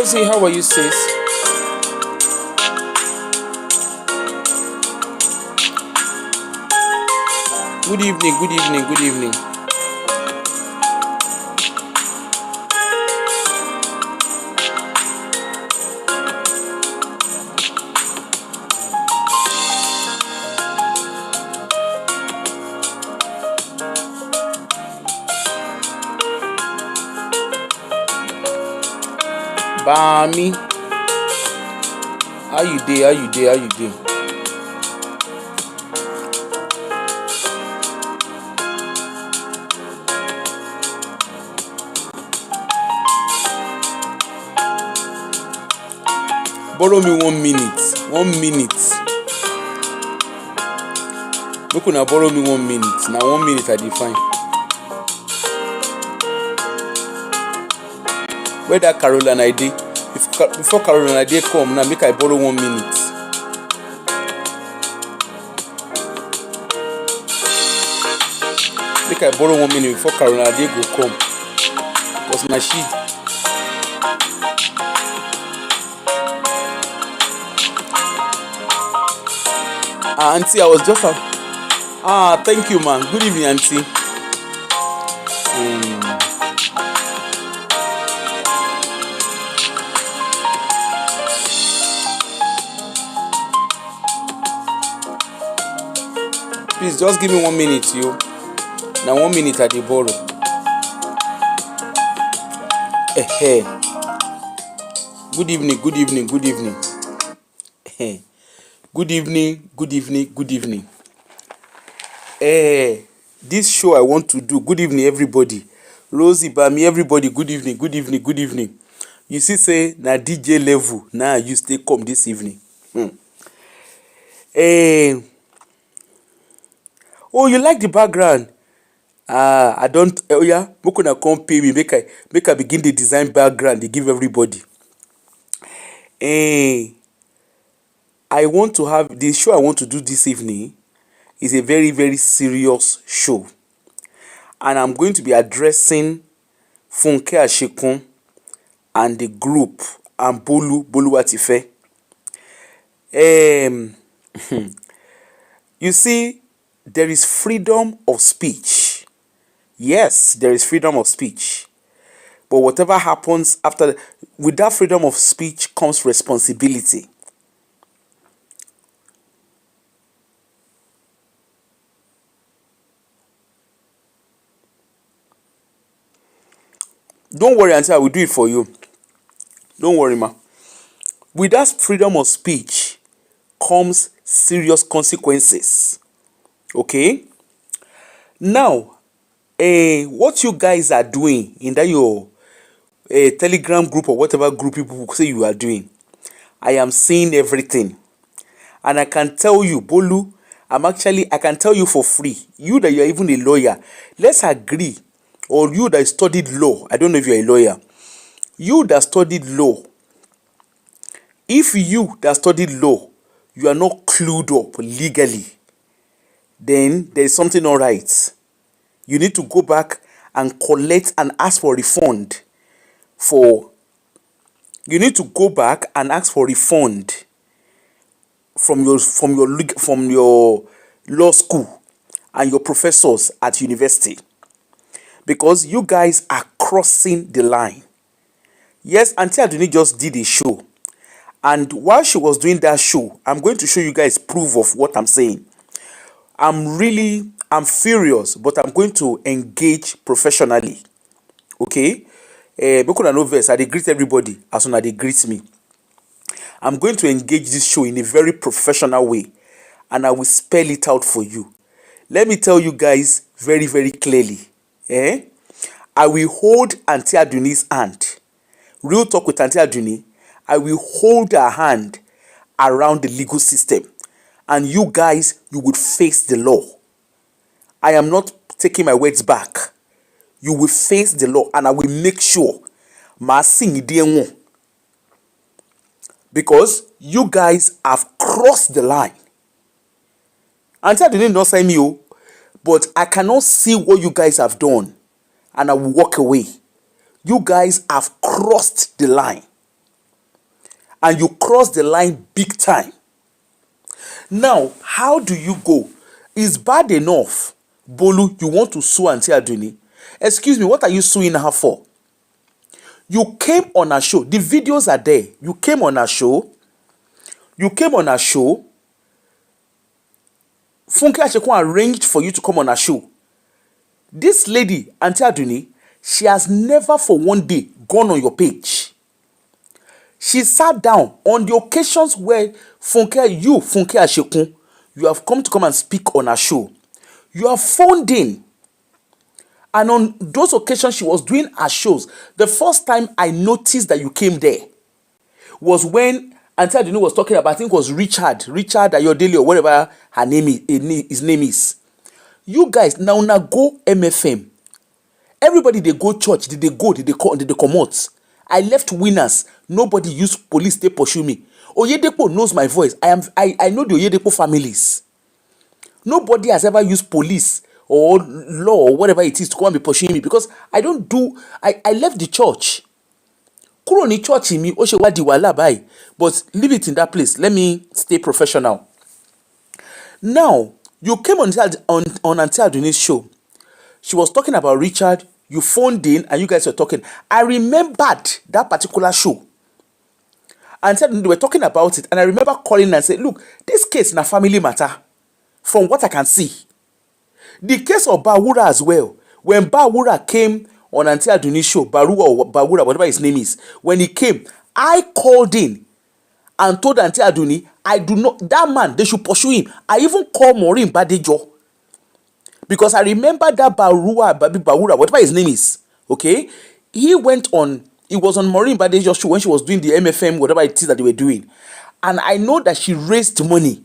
Rosie, how are you, sis? Good evening, good evening, good evening. Bami, how you dey? How you dey? How you dey? Borrow me 1 minute. 1 minute. Make una borrow me 1 minute. Now 1 minute I define. Where that Caroline I dey? Before Caroline I dey come now, make I borrow 1 minute. Make I borrow 1 minute before Caroline I dey go come. Cause na she. Auntie, I was just thank you, man. Good evening, auntie. Please just give me 1 minute, yo. Now 1 minute I dey borrow. Good evening, good evening, good evening. Good evening, good evening, good evening. This show I want to do. Good evening, everybody. Rosie, Bami, everybody. Good evening, good evening, good evening. You see, say na DJ level. Now you stay come this evening. Oh, you like the background? I don't. Oh yeah, make una come pay me. Make I begin the design background. They give everybody. I want to have the show I want to do this evening is a very, very serious show. And I'm going to be addressing Funke Ashekun and the group and Boluwatife. You see, there is freedom of speech. Yes, there is freedom of speech. But whatever happens after, with that freedom of speech comes responsibility. Don't worry, until I will do it for you. Don't worry, ma. With that freedom of speech comes serious consequences. Okay? Now, what you guys are doing in that your Telegram group or whatever group people say you are doing, I am seeing everything. And I can tell you, Bolu, I can tell you for free, you that you are even a lawyer, let's agree. Or you that studied law, I don't know if you're a lawyer. You that studied law, if you that studied law, you are not clued up legally, then there is something not right. You need to go back and collect and ask for refund from your law school and your professors at university. Because you guys are crossing the line. Yes, Auntie Aduni just did a show. And while she was doing that show, I'm going to show you guys proof of what I'm saying. I'm furious, but I'm going to engage professionally. Okay? Because I know verse, I greet everybody as soon as they greet me. I'm going to engage this show in a very professional way. And I will spell it out for you. Let me tell you guys very, very clearly. I will hold Auntie Aduni's hand. Real talk with Auntie Aduni. I will hold her hand around the legal system. And you guys, you would face the law. I am not taking my words back. You will face the law and I will make sure. Because you guys have crossed the line. Auntie Aduni did not say me, but I cannot see what you guys have done. And I will walk away. You guys have crossed the line. and you cross the line big time. Now, how do you go? It's bad enough, Bolu, you want to sue Auntie Aduni. Excuse me, what are you suing her for? You came on a show. The videos are there. You came on a show. Funke Ashekun arranged for you to come on a show. This lady, Auntie Aduni, she has never for one day gone on your page. She sat down on the occasions where Funke Ashekun, you have come and speak on a show. You have phoned in. And on those occasions, she was doing her shows. The first time I noticed that you came there was when Auntie Aduni was talking about, I think it was Richard Ayodele or whatever his name is. You guys now go MFM. Everybody they go church, did they come out? I left winners. Nobody used police, they pursue me. Oyedepo knows my voice. I know the Oyedepo families. Nobody has ever used police or law or whatever it is to come and be pursuing me, because I left the church. Kuro ni church mi o se wa di wala bai, but leave it in that place. Let me stay professional. Now, you came on Auntie Aduni's show. She was talking about Richard. You phoned in and you guys were talking. I remembered that particular show. And said they were talking about it, and I remember calling and saying, look, this case na family matter from what I can see. The case of Bawura as well. When Bawura came on Auntie Aduni's show, Bawura, whatever his name is, when he came, I called in and told Auntie Aduni, that man, they should pursue him. I even called Maureen Badejo. Because I remember that Bawura, whatever his name is, okay? He was on Maureen Badejo's show when she was doing the MFM, whatever it is that they were doing. And I know that she raised money.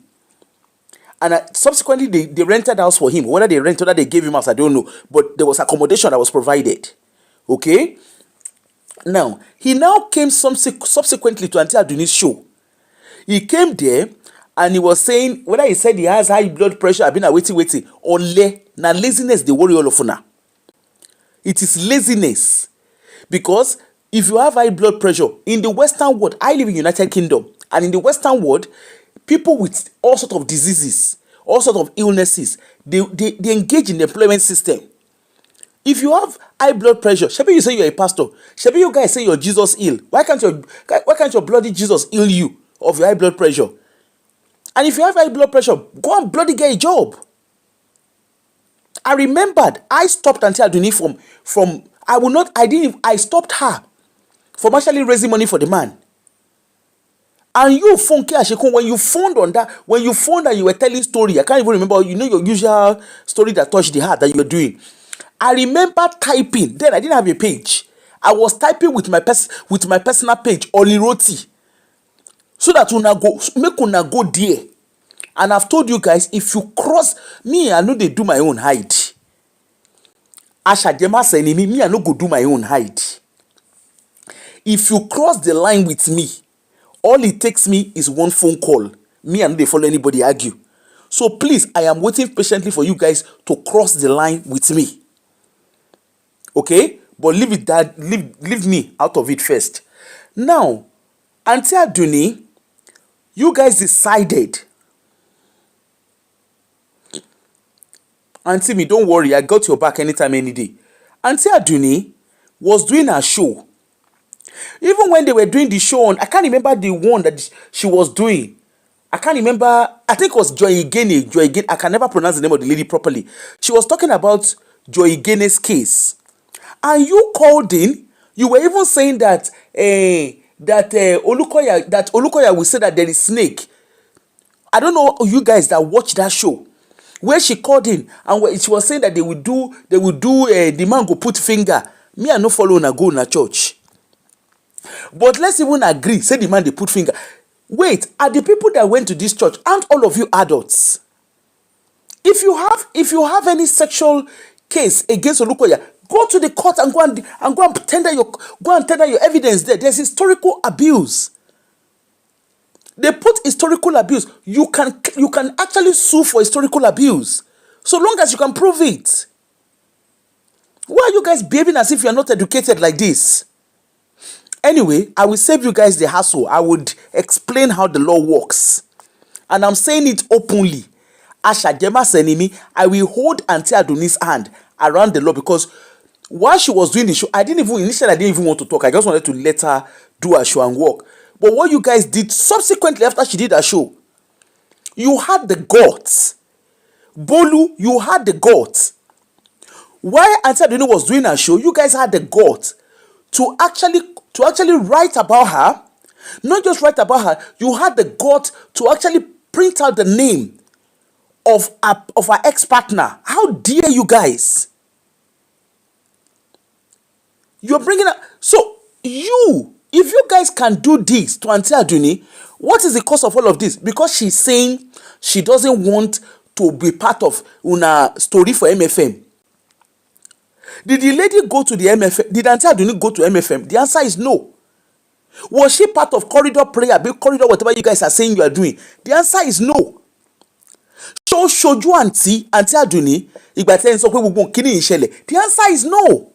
And subsequently, they rented house for him. Whether they rented or they gave him house, I don't know. But there was accommodation that was provided. Okay? Now, he now came subsequently to Auntie Aduni's show. He came there and he was saying, whether he said he has high blood pressure, I've been waiting. Only, now laziness, they worry all of now. It is laziness. Because if you have high blood pressure, in the Western world, I live in United Kingdom, and in the Western world, people with all sorts of diseases, all sorts of illnesses, they engage in the employment system. If you have high blood pressure, Shebi you say you're a pastor, Shebi you guys say you're Jesus ill. Why can't your bloody Jesus heal you of your high blood pressure? And if you have high blood pressure, go and bloody get a job. I remembered I stopped Auntie Aduni I stopped her from actually raising money for the man. And you, Funke Ashekun, when you phoned and you were telling story, I can't even remember, your usual story that touched the heart that you were doing. I remember typing, then I didn't have a page. I was typing with my personal page, Oliroti, so that una go there. And I've told you guys, if you cross me, I know they do my own hide. Asha Jema say me, I no go do my own hide. If you cross the line with me, all it takes me is one phone call. Me and they follow anybody argue. So please, I am waiting patiently for you guys to cross the line with me. Okay? But leave me out of it first. Now, Auntie Aduni, you guys decided. Auntie me, don't worry, I got your back anytime, any day. Auntie Aduni was doing her show. Even when they were doing the show on, I can't remember the one that she was doing. I can't remember, I think it was Joy Igene. I can never pronounce the name of the lady properly. She was talking about Joy Igene's case. And you called in, you were even saying that Olukoya will say that there is snake. I don't know you guys that watched that show, where she called in and she was saying that they will do the man go put finger. Me, I no follow na go na church. But let's even agree, say the man they put finger. Wait, are the people that went to this church, aren't all of you adults? If you have any sexual case against Olukoya, go to the court and go and tender your evidence there. There's historical abuse. They put historical abuse. You can actually sue for historical abuse, so long as you can prove it. Why are you guys behaving as if you are not educated like this? Anyway, I will save you guys the hassle. I would explain how the law works. And I'm saying it openly. Ashajema Senimi, I will hold Auntie Aduni's hand around the law, because while she was doing the show, initially I didn't even want to talk. I just wanted to let her do her show and work. But what you guys did subsequently after she did her show, you had the guts. Bolu, you had the guts. While Auntie Aduni was doing her show, you guys had the guts to actually write about her. Not just write about her, you had the guts to actually print out the name of our ex-partner. How dare you guys? You're bringing up. So if you guys can do this to Auntie Aduni, what is the cause of all of this? Because she's saying she doesn't want to be part of una story for MFM. Did the lady go to the MFM? Did Auntie Aduni go to MFM? The answer is no. Was she part of corridor prayer, big corridor, whatever you guys are saying you are doing? The answer is no. So ṣojú Auntie Aduni ìgbà tẹ́ ń sọ pé gbogbo kíní ìṣẹ̀lẹ̀. The answer is no.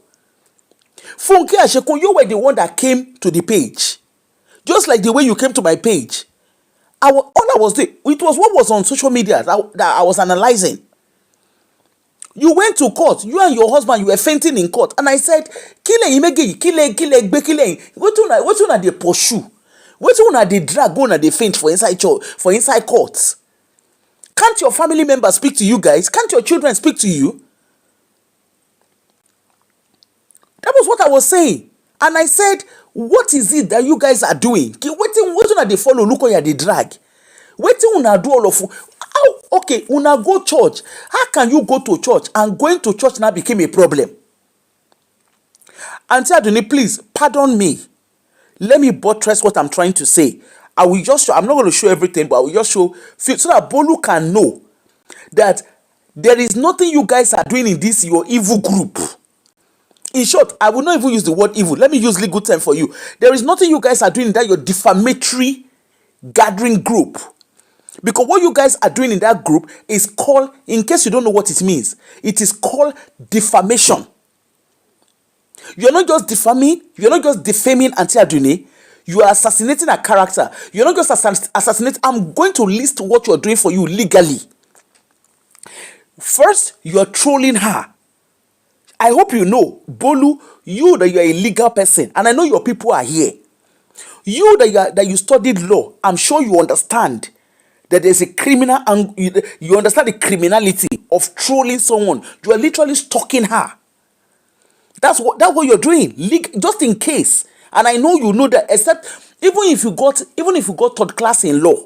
Funke Ashekun, you were the one that came to the page. Just like the way you came to my page. All I was doing, it was what was on social media that I was analyzing. You went to court, you and your husband, you were fainting in court. And I said, kile imege, what una dey pursue? What una dey drag, go una dey faint for inside court? Can't your family members speak to you guys? Can't your children speak to you? That was what I was saying. And I said, what is it that you guys are doing? What una dey follow, look on ya dey drag. Wetin una do all of you? Okay, una go church. How can you go to church and going to church now became a problem? Auntie Aduni, please, pardon me. Let me buttress what I'm trying to say. I will just show, I'm not going to show everything, but I will just show, so that Bolu can know that there is nothing you guys are doing in this, your evil group. In short, I will not even use the word evil. Let me use legal term for you. There is nothing you guys are doing in that, your defamatory gathering group. Because what you guys are doing in that group is called, in case you don't know what it means, it is called defamation. You're not just defaming Auntie Aduni, you are assassinating a character. You're not just assassinating. I'm going to list what you're doing for you legally. First, you're trolling her. I hope you know, Bolu, you that you're a legal person, and I know your people are here. You that you studied law, I'm sure you understand that there's a criminal, and you understand the criminality of trolling someone. You are literally stalking her. That's what you're doing, just in case. And I know you know that, except even if you got third class in law,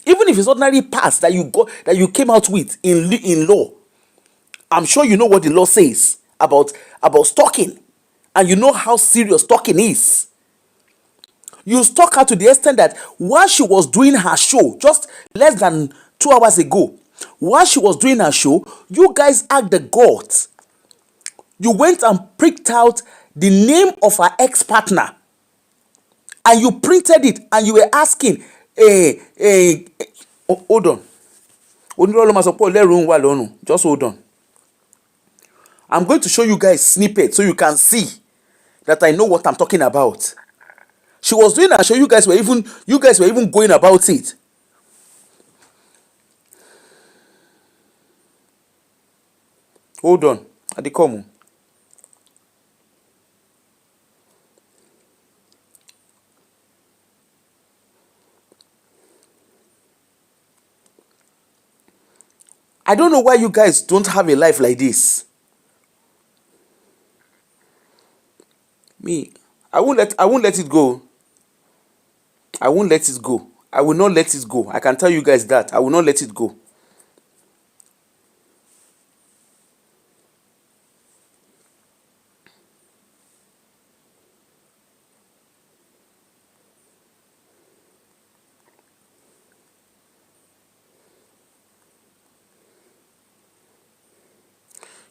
even if it's ordinary pass that you came out with in law, I'm sure you know what the law says about stalking, and you know how serious stalking is. You stalk her to the extent that while she was doing her show, just less than 2 hours ago, while she was doing her show, you guys had the guts. You went and pricked out the name of her ex-partner, and you printed it, and you were asking, hold on. Just hold on. I'm going to show you guys snippets so you can see that I know what I'm talking about. She was doing that show, you guys were even going about it. Hold on. Adikomu. I don't know why you guys don't have a life like this. Me, I won't let it go. I won't let it go. I will not let it go. I can tell you guys that. I will not let it go.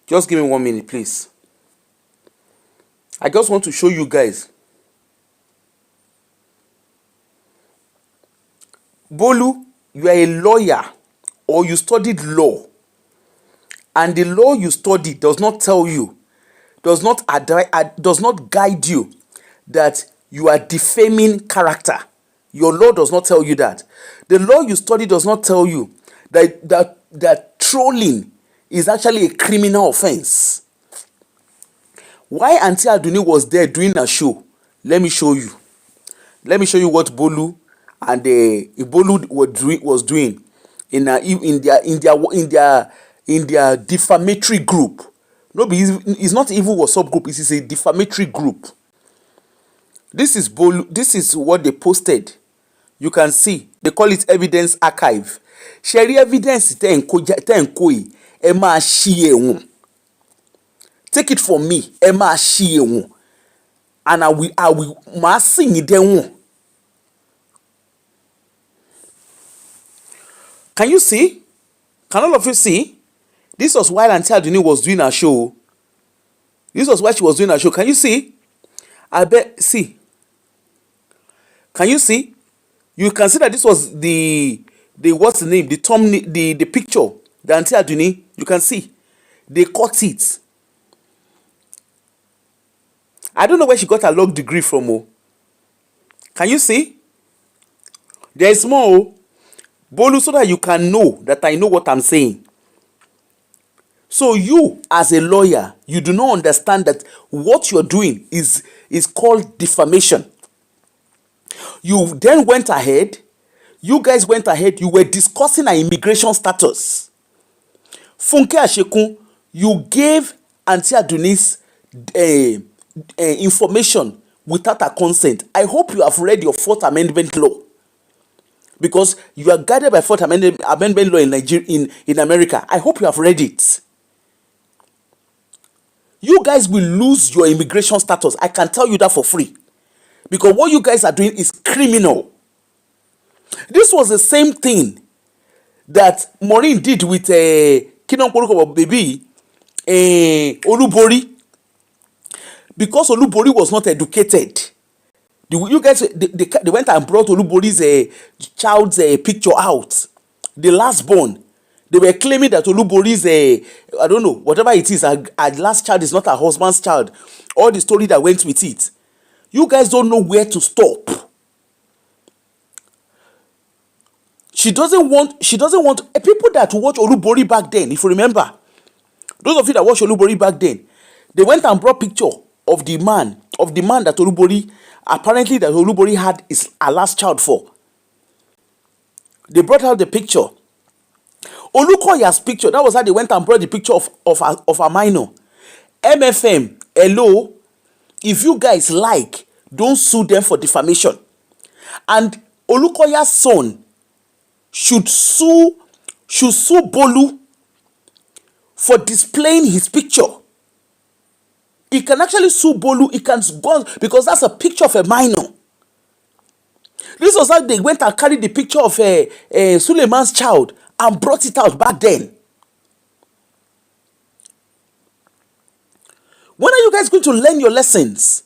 Just give me 1 minute, please. I just want to show you guys. Bolu, you are a lawyer or you studied law, and the law you studied does not tell you, does not guide you that you are defaming character. Your law does not tell you that. The law you study does not tell you that trolling is actually a criminal offense. Why Auntie Aduni was there doing a show? Let me show you. Let me show you what Bolu and Bolu was doing in their defamatory group. No, it's not even WhatsApp group. It is a defamatory group. This is Bolu. This is what they posted. You can see they call it evidence archive. Share evidence tenkoi ema shiye. Take it from me, ema shiye. And I will sing it. Can you see? Can all of you see? This was while Auntie Aduni was doing a show. This was why she was doing a show. Can you see? I bet. See. Can you see? You can see that this was the what's the name? The picture. The Auntie Aduni. You can see. They cut it. I don't know where she got her law degree from. Oh. Can you see? There is more. Bolu, so that you can know that I know what I'm saying. So you, as a lawyer, you do not understand that what you're doing is called defamation. You then went ahead. You guys went ahead. You were discussing our immigration status. Funke Ashekun, you gave Auntie Aduni's information without her consent. I hope you have read your Fourth Amendment law, because you are guided by Fourth Amendment law in Nigeria, in America. I hope you have read it. You guys will lose your immigration status. I can tell you that for free, because what you guys are doing is criminal. This was the same thing that Maureen did with Kidon Korokobo baby Olubori. Because Olubori was not educated, you guys they went and brought Olubori's child's picture out, the last born. They were claiming that Olubori's I don't know, whatever it is, her last child is not her husband's child. All the story that went with it. You guys don't know where to stop. She doesn't want people that watch Olubori back then. If you remember, those of you that watch Olubori back then, they went and brought picture of the man that Olubori had her last child for. They brought out the picture. Olukoya's picture. That was how they went and brought the picture of a minor. MFM, hello. If you guys like, don't sue them for defamation. And Olukoya's son should sue Bolu for displaying his picture. He can actually sue Bolu. He can go, because that's a picture of a minor. This was how they went and carried the picture of Suleiman's child and brought it out back then. When are you guys going to learn your lessons?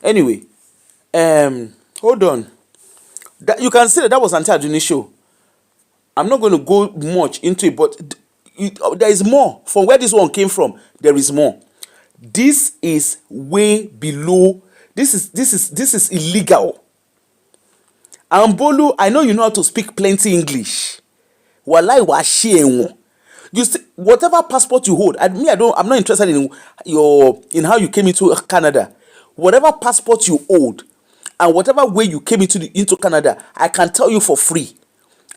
Anyway, hold on. You can see that was Auntie Aduni's show. I'm not going to go much into it, but there is more. From where this one came from, there is more. This is way below. This is illegal. And Bolu, I know you know how to speak plenty English. Walai wa shie. You see, whatever passport you hold, I'm not interested in how you came into Canada. Whatever passport you hold, and whatever way you came into Canada, I can tell you for free.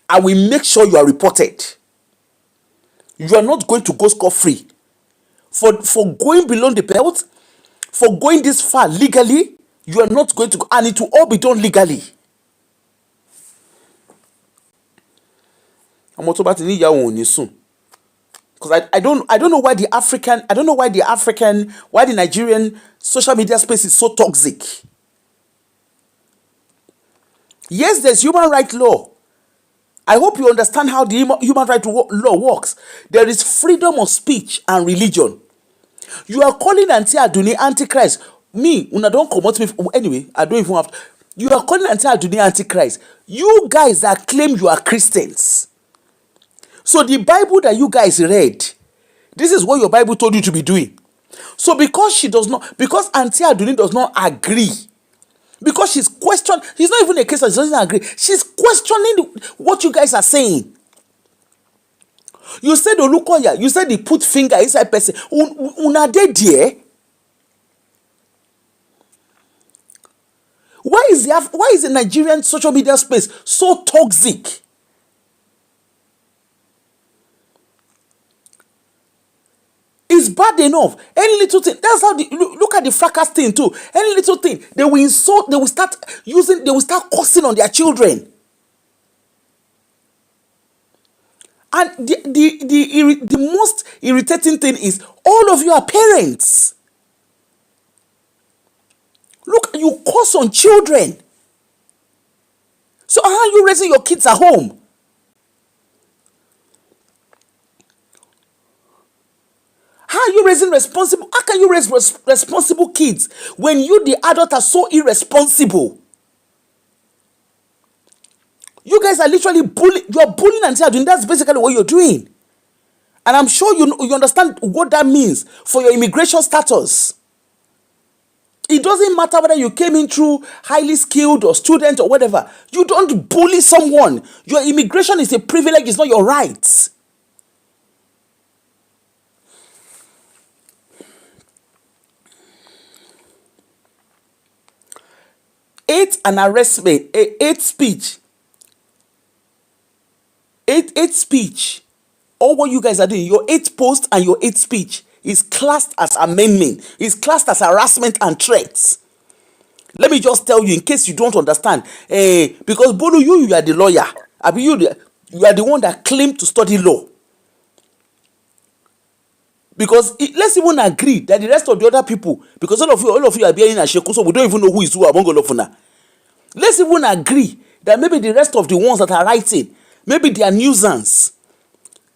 I will make sure you are reported. You are not going to go scot-free. For going below the belt, for going this far legally, you are not going to go, and it will all be done legally. Because I don't know why the Nigerian social media space is so toxic. Yes, there's human rights law. I hope you understand how the human rights law works. There is freedom of speech and religion. You are calling Auntie Aduni Antichrist. Me, una don't come out me. Anyway, I don't even have to. You are calling Auntie Aduni Antichrist. You guys that claim you are Christians. So the Bible that you guys read, this is what your Bible told you to be doing. So because Auntie Aduni does not agree Because she's questioning. She's not even a case that she doesn't agree. She's questioning what you guys are saying. You said Olukoya, you said he put finger inside person. Una dey there. Why is the Nigerian social media space so toxic? It's bad enough. Any little thing. That's how look at the fracas thing too. Any little thing, they will insult, they will start cursing on their children. And the most irritating thing is all of you are parents. Look, you curse on children. So how are you raising your kids at home? How are you raising responsible? How can you raise responsible kids when you, the adult, are so irresponsible? You guys are literally bullying. You're bullying until doing. That's basically what you're doing. And I'm sure you understand what that means for your immigration status. It doesn't matter whether you came in through highly skilled or student or whatever. You don't bully someone. Your immigration is a privilege. It's not your right. Hate and harassment, hate speech. Hate speech. All what you guys are doing, your hate post and your hate speech is classed as amendment. Is classed as harassment and threats. Let me just tell you in case you don't understand. Because Bolu, you are the lawyer. I mean, you are the one that claimed to study law. Because let's even agree that the rest of the other people, because all of you are bearing a sheku, so we don't even know who is who among all of you. Let's even agree that maybe the rest of the ones that are writing, maybe they are nuisance.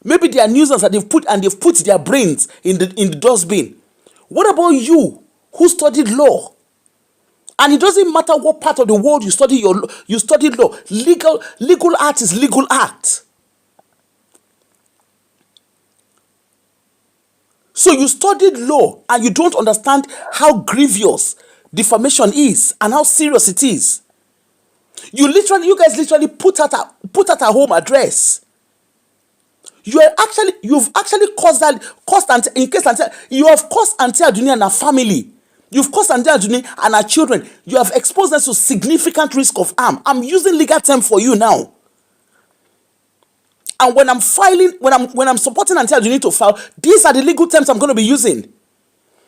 Maybe they are nuisance that they've put their brains in the dustbin. What about you who studied law? And it doesn't matter what part of the world you studied law. Legal art is legal art. So you studied law and you don't understand how grievous defamation is and how serious it is. You guys literally put out a home address. You have actually caused you have caused Auntie Aduni and her family. You've caused Auntie Aduni and her children. You have exposed them to significant risk of harm. I'm using legal term for you now. And when I'm supporting Auntie Aduni to file, these are the legal terms I'm going to be using.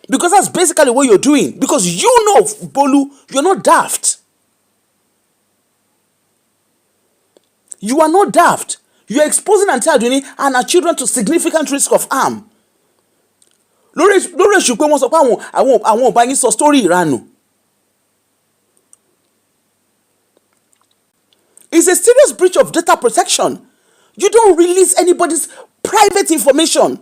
Because that's basically what you're doing. Because you know, Bolu, you're not daft. You are not daft. You are exposing Auntie Aduni and her children to significant risk of harm. Lórí ṣùgbọ́n wọ́n sọ pé àwọn ọba yín sọ story ìranù. It's a serious breach of data protection. You don't release anybody's private information,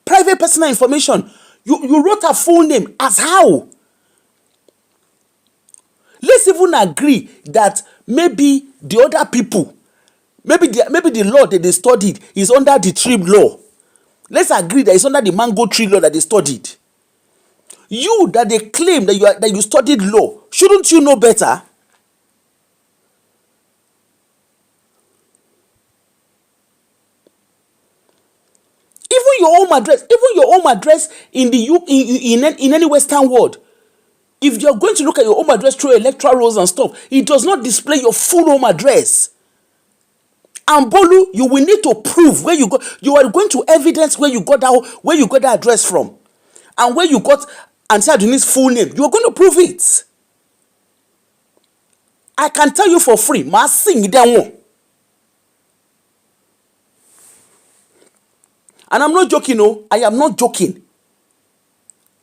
private personal information. You wrote her full name. As how? Let's even agree that maybe the other people, maybe the law that they studied is under the tree law. Let's agree that it's under the mango tree law that they studied. You that they claim that you studied law, shouldn't you know better? Even your home address in any Western world, if you're going to look at your home address through electoral rolls and stuff, it does not display your full home address. And Bolu, you will need to prove where you go. You are going to evidence where you got that address from, and where you got Auntie Aduni's full name. You are going to prove it. I can tell you for free. Ma sing them. And I'm not joking, no. I am not joking.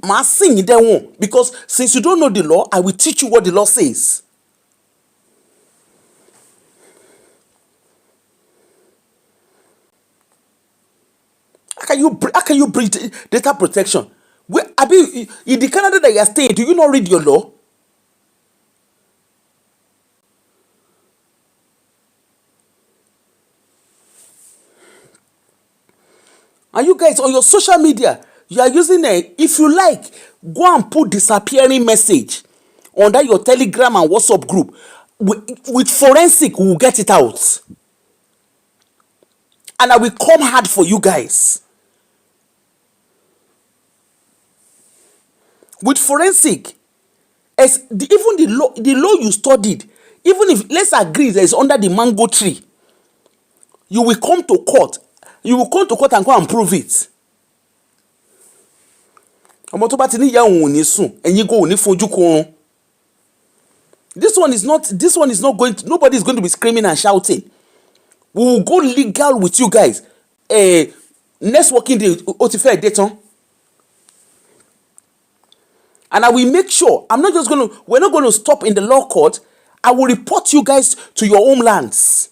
Ma sing them, because since you don't know the law, I will teach you what the law says. How can you breach data protection? In the Canada that you are staying, do you not read your law? And you guys on your social media, you are using if you like, go and put disappearing message under your Telegram and WhatsApp group. With forensic, we will get it out. And I will come hard for you guys. With forensic, even the law you studied, even if, let's agree that it's under the mango tree, you will come to court. You will come to court and go and prove it. This one is not going to, nobody is going to be screaming and shouting. We will go legal with you guys. Next working day, Otife Dayton. And I will make sure, we're not going to stop in the law court. I will report you guys to your homelands.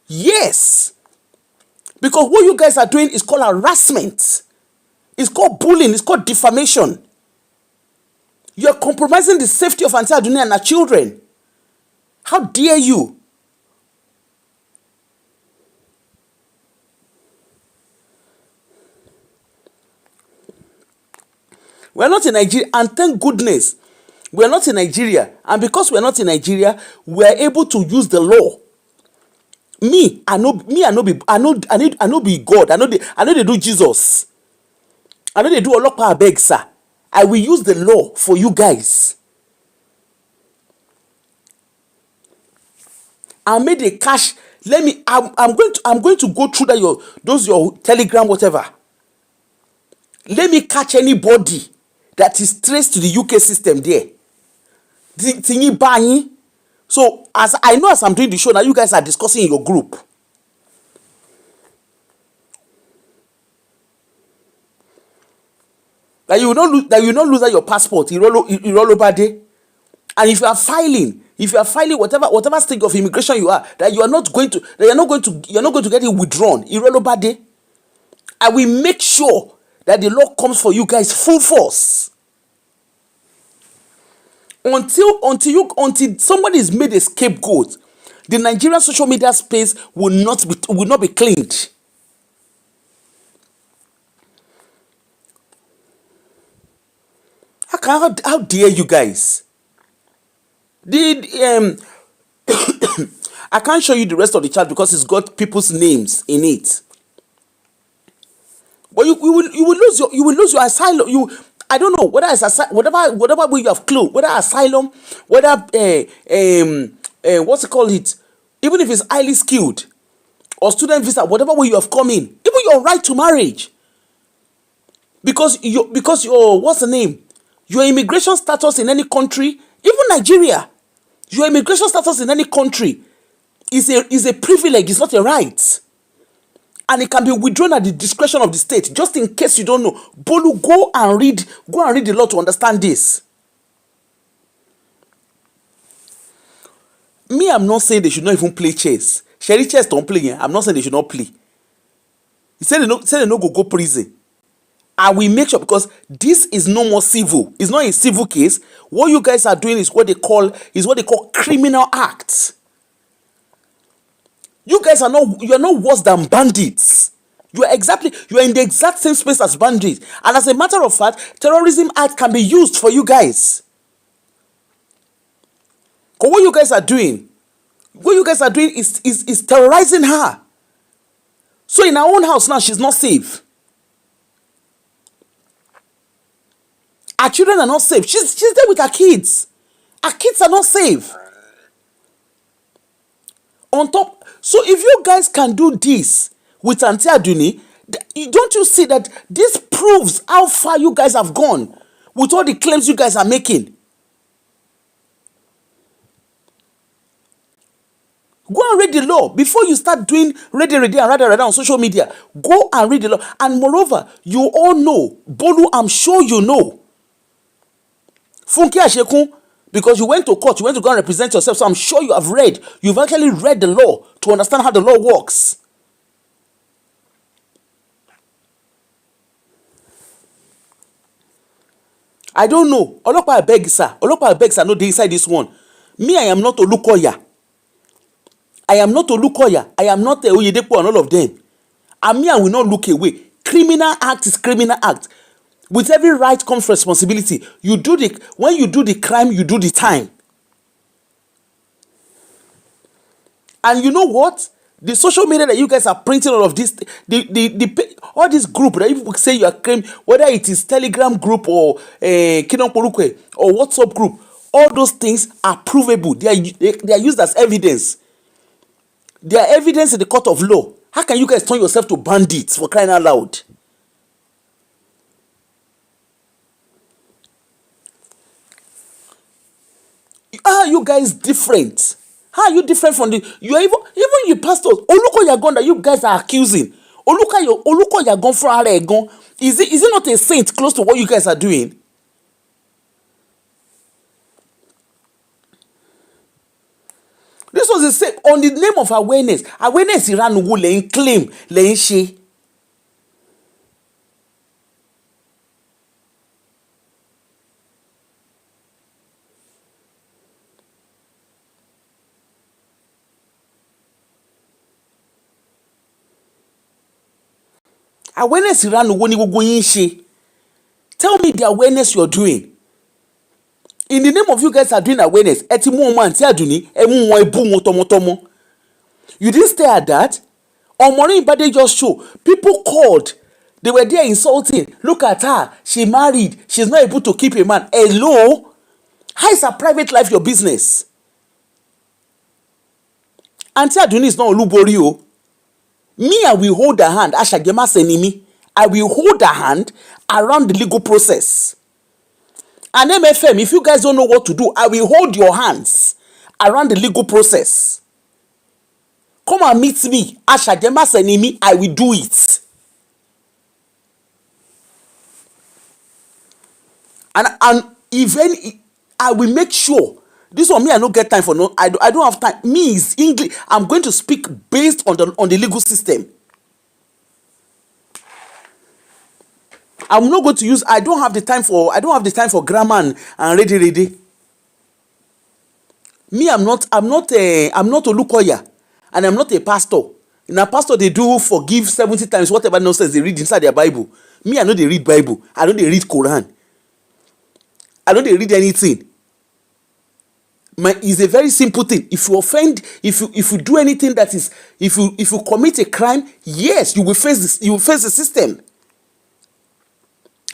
Yes. Because what you guys are doing is called harassment. It's called bullying. It's called defamation. You are compromising the safety of Auntie Adunia and her children. How dare you? We're not in Nigeria, and thank goodness we're not in Nigeria. And because we're not in Nigeria, we're able to use the law. I know be God. I know they do Jesus. I know they do Olopa Abeg, sir. I will use the law for you guys. I made a cash. I'm going to go through your Telegram, whatever. Let me catch anybody that is traced to the UK system there. So as I'm doing the show now, you guys are discussing in your group. That you will not lose your passport. You roll over there. And if you are filing whatever stage of immigration you are, that you're not going to get it withdrawn. You roll over there. I will make sure that the law comes for you guys full force. Until somebody is made a scapegoat, the Nigerian social media space will not be cleaned. How dare you guys? I can't show you the rest of the chat because it's got people's names in it. But you will lose your asylum. I don't know whether it's whatever way you have clue, whether asylum, whether what's it called it, even if it's highly skilled or student visa, whatever way you have come in, even your right to marriage, because your what's the name, your immigration status in any country, even Nigeria, your immigration status in any country is a privilege, it's not a right. And it can be withdrawn at the discretion of the state. Just in case you don't know, Bolu, go and read the law to understand this. Me, I'm not saying they should not even play chess. Sherry chess don't play. I'm not saying they should not play. He said they no go prison. I will make sure, because this is no more civil. It's not a civil case. What you guys are doing is what they call criminal acts. You guys are not worse than bandits. You are in the exact same space as bandits. And as a matter of fact, terrorism act can be used for you guys. Because what you guys are doing is terrorizing her. So in her own house now, she's not safe. Her children are not safe. She's there with her kids. Her kids are not safe. On top, so if you guys can do this with Auntie Aduni, don't you see that this proves how far you guys have gone with all the claims you guys are making? Go and read the law before you start doing ready and rada on social media. Go and read the law. And moreover, you all know, Bolu, I'm sure you know, Funke Ashekun, because you went to court, you went to go and represent yourself, so I'm sure you've actually read the law to understand how the law works. I don't know. Olopa Abeg, sir, no, they inside this one. Me, I am not Olukoya. I am not Oyedepo and all of them. And me, I will not look away. Criminal act is criminal act. With every right comes responsibility. When you do the crime, you do the time. And you know what? The social media that you guys are printing all of this, all this group that you say you are claiming, whether it is Telegram group or Kingdom Porukwe or WhatsApp group, all those things are provable. They are used as evidence. They are evidence in the court of law. How can you guys turn yourself to bandits, for crying out loud? How are you guys different? How are you different from you are even you pastors? Oluko Yagon that you guys are accusing. Oluko Yagon from Aregon. Is it not a saint close to what you guys are doing? This was the same on the name of awareness. Awareness Iran will claim she. Awareness Iran will go she. Tell me the awareness you're doing. In the name of you guys are doing awareness. You didn't stay at that. On morning birthday just show. People called. They were there insulting. Look at her. She married. She's not able to keep a man. Hello? How is her private life your business? Auntie Aduni is not Oluborio. Me, I will hold her hand. Ashagema Senimi. I will hold her hand around the legal process. And MFM, if you guys don't know what to do, I will hold your hands around the legal process. Come and meet me. Ashagema Senimi, I will do it. And even I will make sure. This one, me, I don't get time for no. I don't have time. Me is English. I'm going to speak based on the legal system. I'm not going to use. I don't have the time for grammar and ready. Me, I'm not a Olukoya, and I'm not a pastor. In a pastor, they do forgive 70 times whatever nonsense they read inside their Bible. Me, I know they read Bible. I know they read Quran. I know they read anything. It's a very simple thing. If you offend, if you do anything that is, if you commit a crime, yes, you will face this. You will face the system.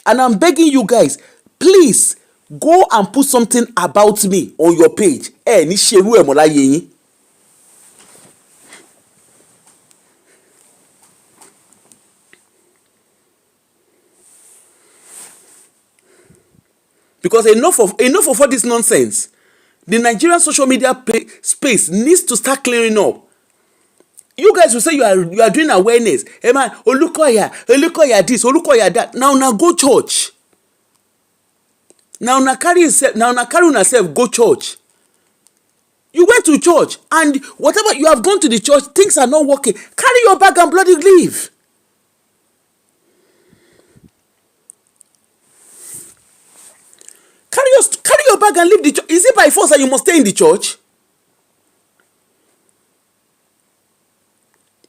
And I'm begging you guys, please go and put something about me on your page. Because enough of all this nonsense. The Nigerian social media space needs to start clearing up. You guys will say you are doing awareness. Hey man, Olukoya this, Olukoya that. Now go church. Now carry yourself, go church. You went to church and whatever you have gone to the church, things are not working. Carry your bag and bloody leave. Carry your bag and leave the church. Is it by force that you must stay in the church?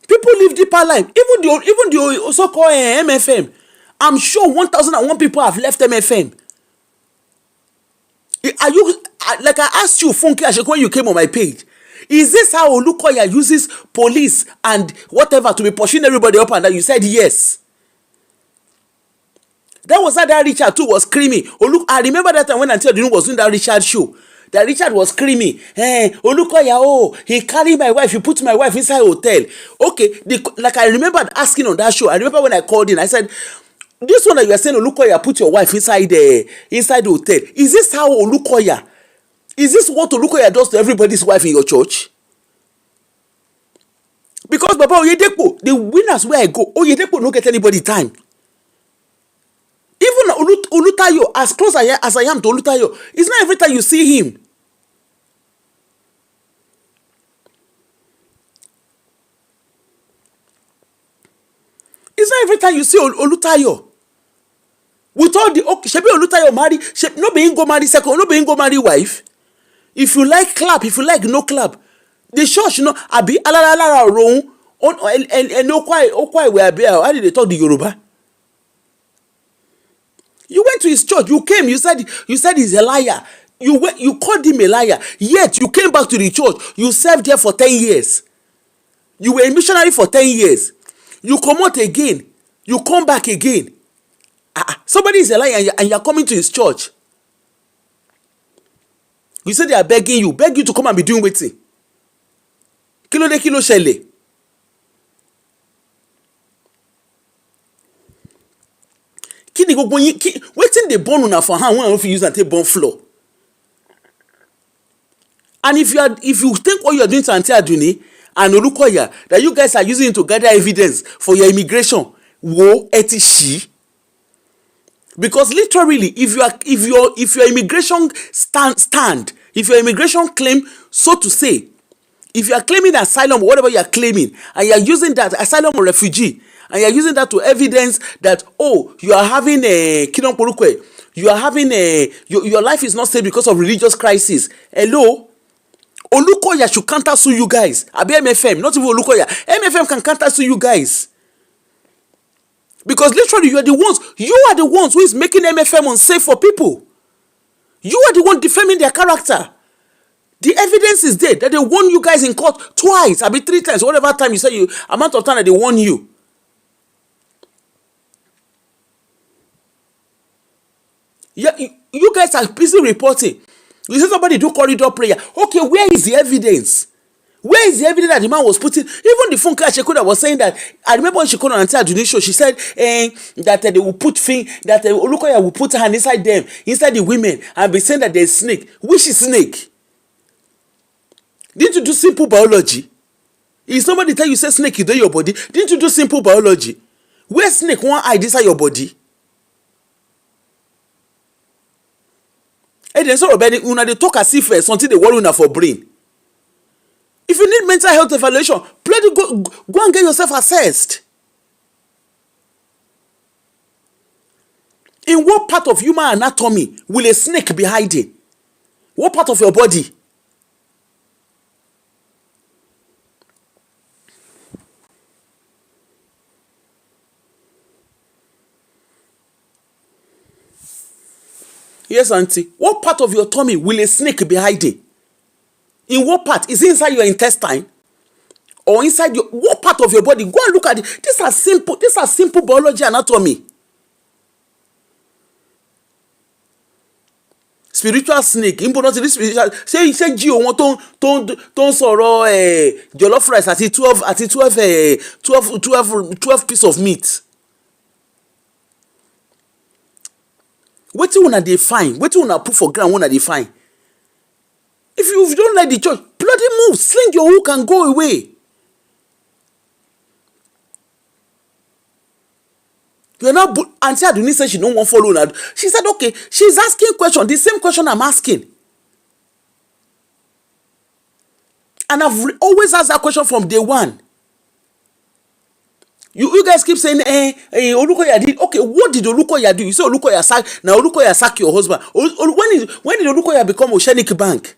People live deeper life. Even the so-called MFM. I'm sure 1,001 people have left MFM. Are you like I asked you, Funke Ashek, when you came on my page? Is this how Olukoya uses police and whatever to be pushing everybody up and down? You said yes. That was how that Richard too was screaming. I remember that time when Auntie Adunu was doing that Richard show. That Richard was screaming, hey, Olukoya, he carried my wife, he put my wife inside a hotel. Okay, like I remember asking on that show. I remember when I called in, I said, this one that you are saying, Olukoya, put your wife inside the hotel. Is this how Olukoya? Is this what Olukoya does to everybody's wife in your church? Because Baba Oyedepo, the winners where I go, Oyedepo don't get anybody time. Even Olutayo, as close as I am to Olutayo, it's not every time you see him. It's not every time you see Olutayo. With all the Shebi Olutayo marry, no being go marry second, no being go marry wife. If you like clap, if you like no clap. The church, abi alalara roun and no quite we are how did they talk the Yoruba? You went to his church. You came. You said he's a liar. You called him a liar. Yet you came back to the church. You served there for 10 years. You were a missionary for 10 years. You come out again. You come back again. Somebody is a liar and you're coming to his church. You say they are begging you to come and be doing wetin. Kilo de kilo shele. Kini gbogbo yin wetin dey burn una for hand when I fit use am take burn floor. And if you think what you are doing to Aunty Aduni and Olukoya, that you guys are using it to gather evidence for your immigration, wo eti shi. Because literally, if your immigration stand, if your immigration claim, so to say, if you are claiming asylum or whatever you are claiming, and you are using that asylum or refugee, and you are using that to evidence that, oh, you are having a kidon porukwe, you are having your life is not safe because of religious crisis. Hello, Olukoya should counter sue you guys. Abi MFM, not even Olukoya. MFM can counter sue you guys. Because literally you are the ones who is making MFM unsafe for people. You are the one defaming their character. The evidence is there that they warn you guys in court twice, I mean 3 times, whatever time you say amount of time that they warn you. Yeah, you guys are busy reporting. You say somebody do corridor prayer. Okay, where is the evidence? Where is the evidence that the man was putting? Even the phone call that was saying that, I remember when she called on Aunty Aduni show, she said that they will put that Olukoya will put her hand inside them, inside the women, and be saying that there's snake. Which is snake? Didn't you do simple biology? If somebody tell you say snake is in your body, didn't you do simple biology? Where snake one eye inside your body? And then sort of una they talk as if something they worry una for brain. If you need mental health evaluation, bloody go and get yourself assessed. In what part of human anatomy will a snake be hiding? What part of your body? Yes, auntie. What part of your tummy will a snake be hiding? In what part? Is it inside your intestine? Or inside what part of your body? Go and look at it. These are simple biology anatomy. Spiritual snake. Important spiritual. Say Gio won ton sọ̀rọ̀ jollof rice àti 12 piece of meat. Wetin una dey find? Wetin una put for ground una dey find? If you don't like the church, bloody move, sling your hook and go away. You are now Aunty Aduni said she don't want follow now. She said, okay, she's asking question, the same question I'm asking. And I've always asked that question from day one. You guys keep saying, Olukoya did. Okay, what did Olukoya do? You say Olukoya sack. Now Olukoya sack your husband. When did Olukoya become Oceanic Bank?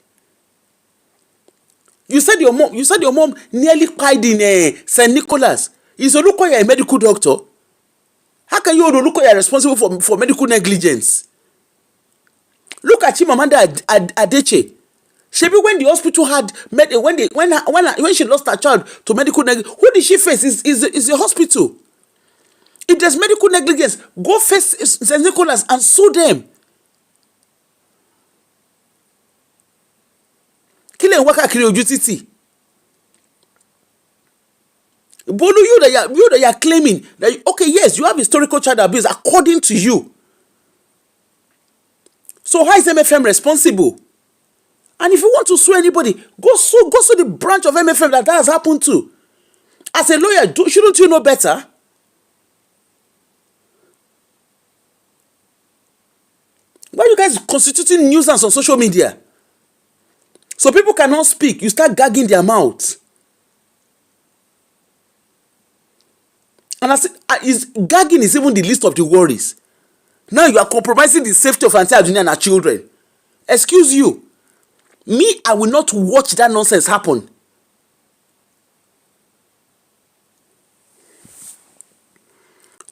You said your mom nearly cried in St. Nicholas. Is Olukoya a medical doctor? How can you hold Olukoya responsible for medical negligence? Look at Chimamanda Adichie. Shebi when the hospital had when she lost her child to medical negligence, who did she face? Is the hospital. If there's medical negligence, go face St. Nicholas and sue them. Kile waka kiri oju titi. Bolu, you that you are claiming that okay, yes, you have historical child abuse according to you. So how is MFM responsible? And if you want to sue anybody, go sue the branch of MFM that has happened to. As a lawyer, shouldn't you know better? Why are you guys constituting nuisance on social media? So people cannot speak. You start gagging their mouths. And gagging is even the least of the worries. Now you are compromising the safety of Aunty Aduni and her children. Excuse you. Me, I will not watch that nonsense happen.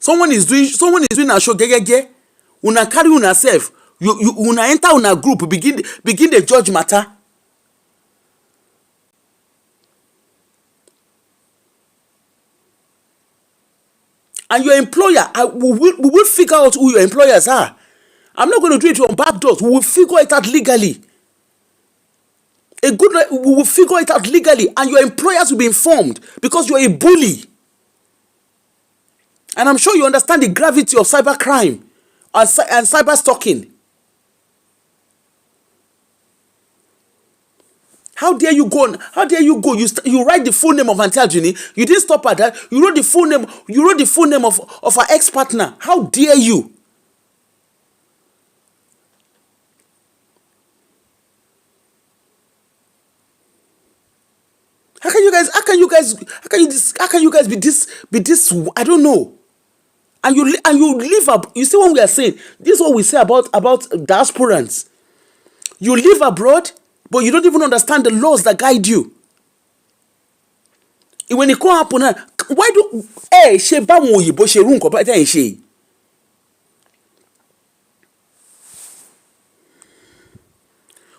Someone is doing a show, Una carry una self. You una enter una group, begin the judge matter. And your employer, we will figure out who your employers are. I'm not going to do it on back doors. We will figure it out legally. We will figure it out legally, and your employers will be informed because you're a bully. And I'm sure you understand the gravity of cybercrime and cyber stalking. How dare you go? How dare you go? You write the full name of Auntie Ajuni. You didn't stop at that. You wrote the full name. You wrote the full name of our ex-partner. How dare you? How can you guys be this? I don't know. And you live up. You see what we are saying? This is what we say about diasporans. You live abroad, but you don't even understand the laws that guide you. When it come happen, why do she ba won oyibo she run ko ba ten she?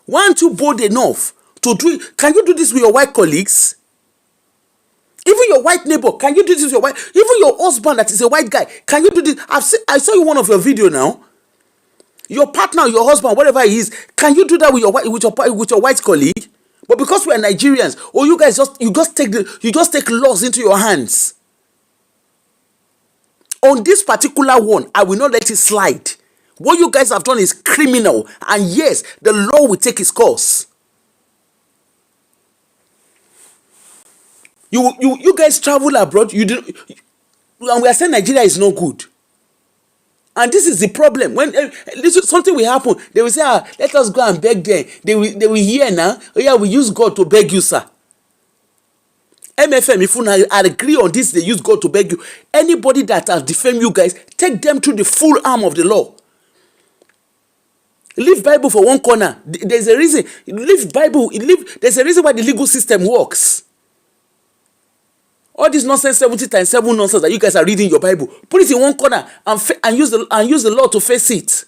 Why aren't you bold enough to do it? Can you do this with your white colleagues? Even your white neighbor, can you do this with your white? Even your husband that is a white guy, can you do this? I saw you one of your video now. Your partner, your husband, whatever he is, can you do that with your white colleague? But because we are Nigerians, or you guys just take laws into your hands. On this particular one, I will not let it slide. What you guys have done is criminal, and yes, the law will take its course. You guys travel abroad. And we are saying Nigeria is no good. And this is the problem. When something will happen, they will say, let us go and beg them. They will hear now. Oh yeah, we use God to beg you, sir. MFM, if you agree on this, they use God to beg you. Anybody that has defamed you guys, take them through the full arm of the law. Leave Bible for one corner. There's a reason. Leave Bible. There's a reason why the legal system works. All this nonsense 70 times 7 nonsense that you guys are reading your Bible, put it in one corner and use the law to face it.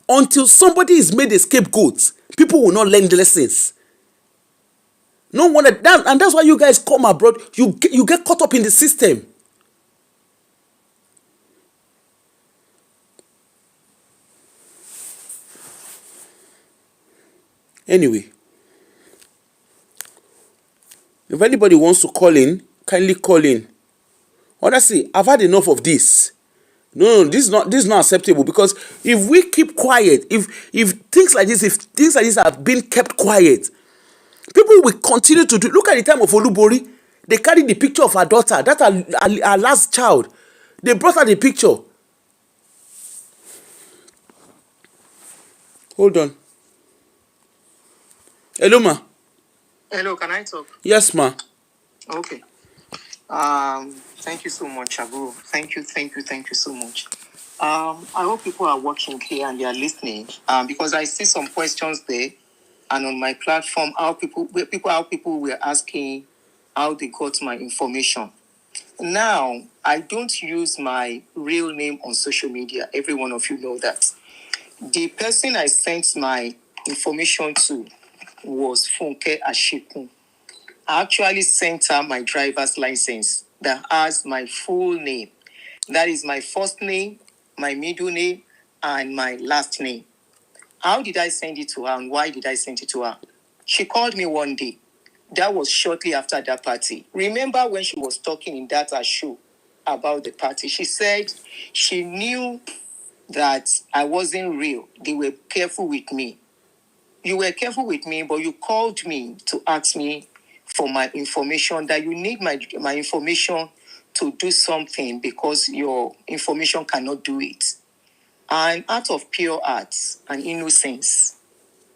Until somebody is made a scapegoat, people will not learn the lessons. No wonder that, and that's why you guys come abroad. You get caught up in the system. Anyway. If anybody wants to call in, kindly call in. Honestly, I've had enough of this. No, this is not acceptable, because if we keep quiet, if things like this have been kept quiet, people will continue to do. Look at the time of Olubori. They carried the picture of her daughter, that's her last child. They brought her the picture. Hold on. Hello, ma. Hello, can I talk? Yes, ma. Okay. Thank you so much, Abu. Thank you so much. I hope people are watching here and they are listening. Because I see some questions there, and on my platform, how people were asking how they got my information. Now, I don't use my real name on social media. Every one of you know that. The person I sent my information to was Funke Ashikun. I actually sent her my driver's license that has my full name. That is my first name, my middle name, and my last name. How did I send it to her, and why did I send it to her? She called me one day. That was shortly after that party. Remember when she was talking in that show about the party? She said she knew that I wasn't real. They were careful with me. You were careful with me, but you called me to ask me for my information, that you need my information to do something because your information cannot do it. And out of pure heart and innocence,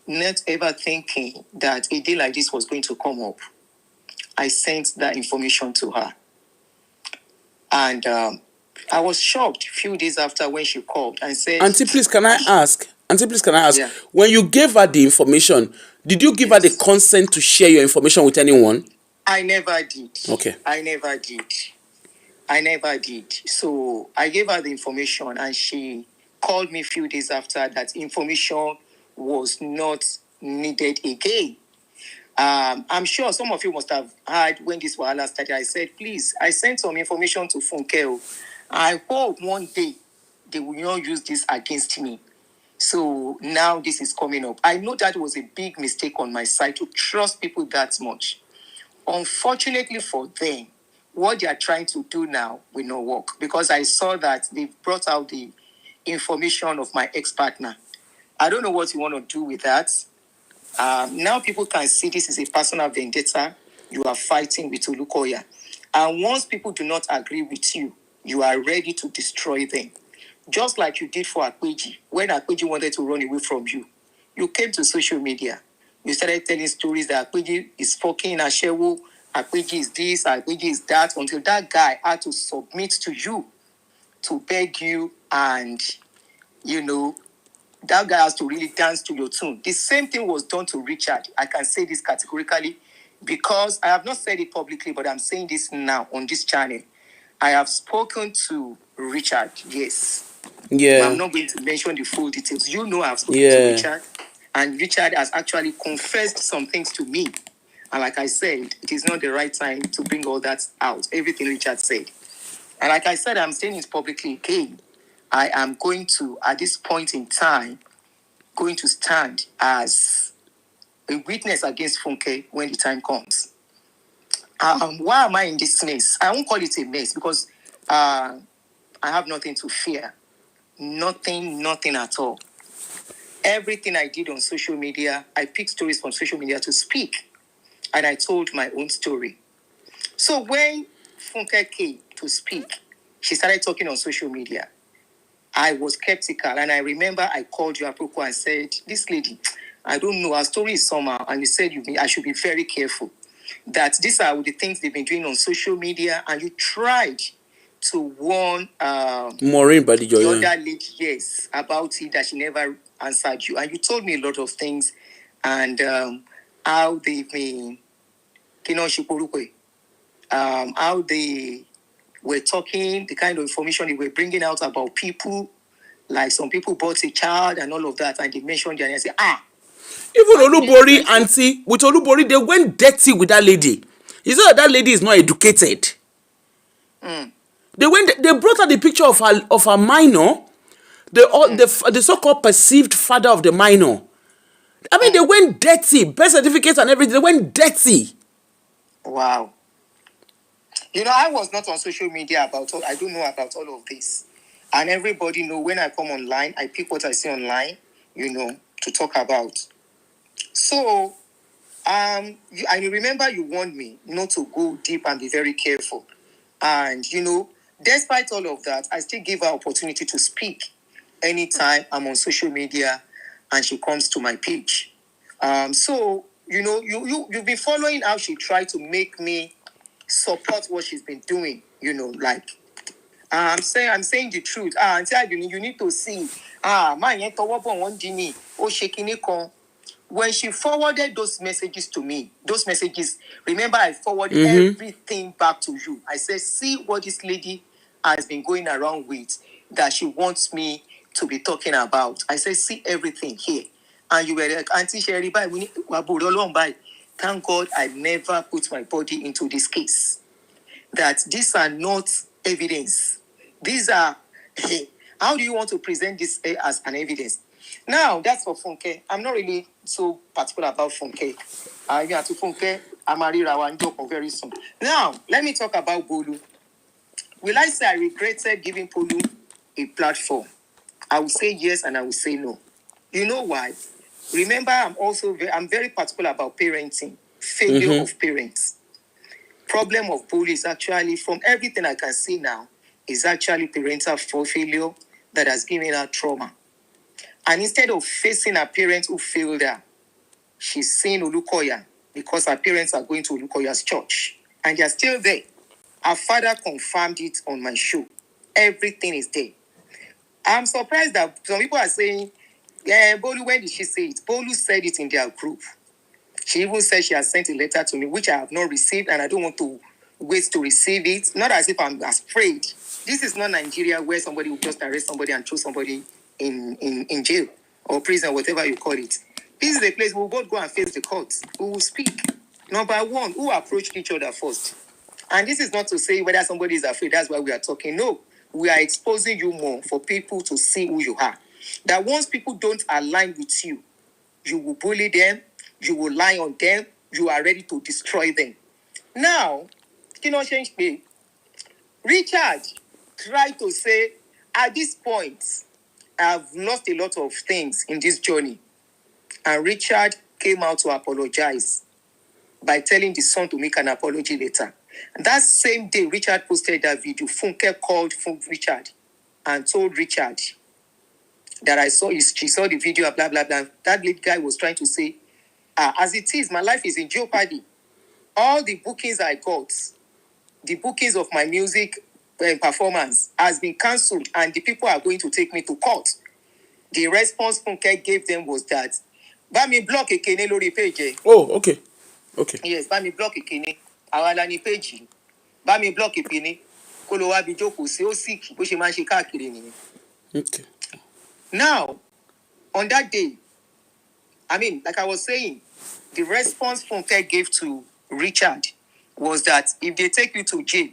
not ever thinking that a day like this was going to come up, I sent that information to her. And I was shocked a few days after when she called and said... Auntie, please, can I ask? Yeah. When you gave her the information, did you give her the consent to share your information with anyone? I never did. Okay. I never did. I never did. So I gave her the information and she called me a few days after that information was not needed again. I'm sure some of you must have heard when this wahala started. I said, please, I sent some information to Funke. I hope one day they will not use this against me. So now this is coming up. I know that was a big mistake on my side to trust people that much. Unfortunately for them, what they are trying to do now will not work because I saw that they brought out the information of my ex-partner. I don't know what you want to do with that. Now people can see this is a personal vendetta. You are fighting with Olukoya. And once people do not agree with you, you are ready to destroy them. Just like you did for Akpeji. When Akpeji wanted to run away from you, you came to social media. You started telling stories that Akpeji is fucking Ashewo, Akpeji is this, Akpeji is that, until that guy had to submit to you, to beg you, and, that guy has to really dance to your tune. The same thing was done to Richard. I can say this categorically because I have not said it publicly, but I'm saying this now on this channel. I have spoken to Richard, yes. Yeah. I'm not going to mention the full details. You know I've spoken to Richard, and Richard has actually confessed some things to me. And like I said, it is not the right time to bring all that out, everything Richard said. And like I said, I'm saying it publicly again. I am going to, at this point in time, going to stand as a witness against Funke when the time comes. Why am I in this mess? I won't call it a mess because I have nothing to fear. Nothing at all. Everything I did on social media, I picked stories from social media to speak. And I told my own story. So when Funke came to speak, she started talking on social media. I was skeptical, and I remember I called you, Aproko, and said, this lady, I don't know, her story is somehow, and you said I should be very careful, that these are the things they've been doing on social media, and you tried to warn Maureen the other lady, yes, about it, that she never answered you, and you told me a lot of things, and how they've been, how they were talking, the kind of information they were bringing out about people, like some people bought a child and all of that, and they mentioned their name and said, even Olubori auntie, with Olubori, they went dirty with that lady. You said that lady is not educated. They brought her the picture of her minor, the so-called perceived father of the minor. I mean, they went dirty, birth certificates and everything. They went dirty. Wow. I was not on social media I don't know about all of this. And everybody know when I come online, I pick what I see online, to talk about. So, I remember you warned me not to go deep and be very careful. And, despite all of that, I still give her opportunity to speak anytime I'm on social media and she comes to my page. So, you've been following how she tried to make me support what she's been doing, I'm saying the truth. You need to see. When she forwarded those messages to me, remember I forwarded everything back to you. I said, see what this lady has been going around with that she wants me to be talking about. I said, see everything here. And you were like, Auntie Sherry, thank God I never put my body into this case. That these are not evidence. These are, how do you want to present this as an evidence? Now, that's for Funke. I'm not really so particular about Funke. To Funke, I'm very soon. Now, let me talk about Bolu. Will I say I regretted giving Bolu a platform? I will say yes and I will say no. You know why? Remember, I'm very particular about parenting, failure of parents. Problem of Bolu is actually, from everything I can see now, is actually parental failure that has given her trauma. And instead of facing her parents who failed her, she's seeing Olukoya because her parents are going to Olukoya's church. And they're still there. Her father confirmed it on my show. Everything is there. I'm surprised that some people are saying, yeah, Bolu, when did she say it? Bolu said it in their group. She even said she has sent a letter to me, which I have not received, and I don't want to ways to receive it. Not as if I'm afraid. This is not Nigeria where somebody will just arrest somebody and throw somebody in jail or prison, whatever you call it. This is a place we'll both go and face the courts. We will speak. Number one, who approached each other first? And this is not to say whether somebody is afraid, that's why we are talking. No, we are exposing you more for people to see who you are. That once people don't align with you, you will bully them, you will lie on them, you are ready to destroy them. Now, change me. Richard tried to say, at this point, I've lost a lot of things in this journey. And Richard came out to apologize by telling the son to make an apology later. And that same day, Richard posted that video. Funke called Richard and told Richard that she saw the video, blah, blah, blah. That little guy was trying to say, as it is, my life is in jeopardy. All the bookings I got, the bookings of my music performance has been cancelled and the people are going to take me to court. The response Funke gave them was that, "Ba mi block Ekene lórí page." Oh, okay. Okay. Yes, ba mi block Ekene. Àwa la ni page. Ba mi block Ekene. Kó lọ wá bí jókòó sí ó sick bó ṣe máa ń ṣe káàkiri nìyẹn. Okay. Now, on that day, like I was saying, the response Funke gave to Richard was that if they take you to jail,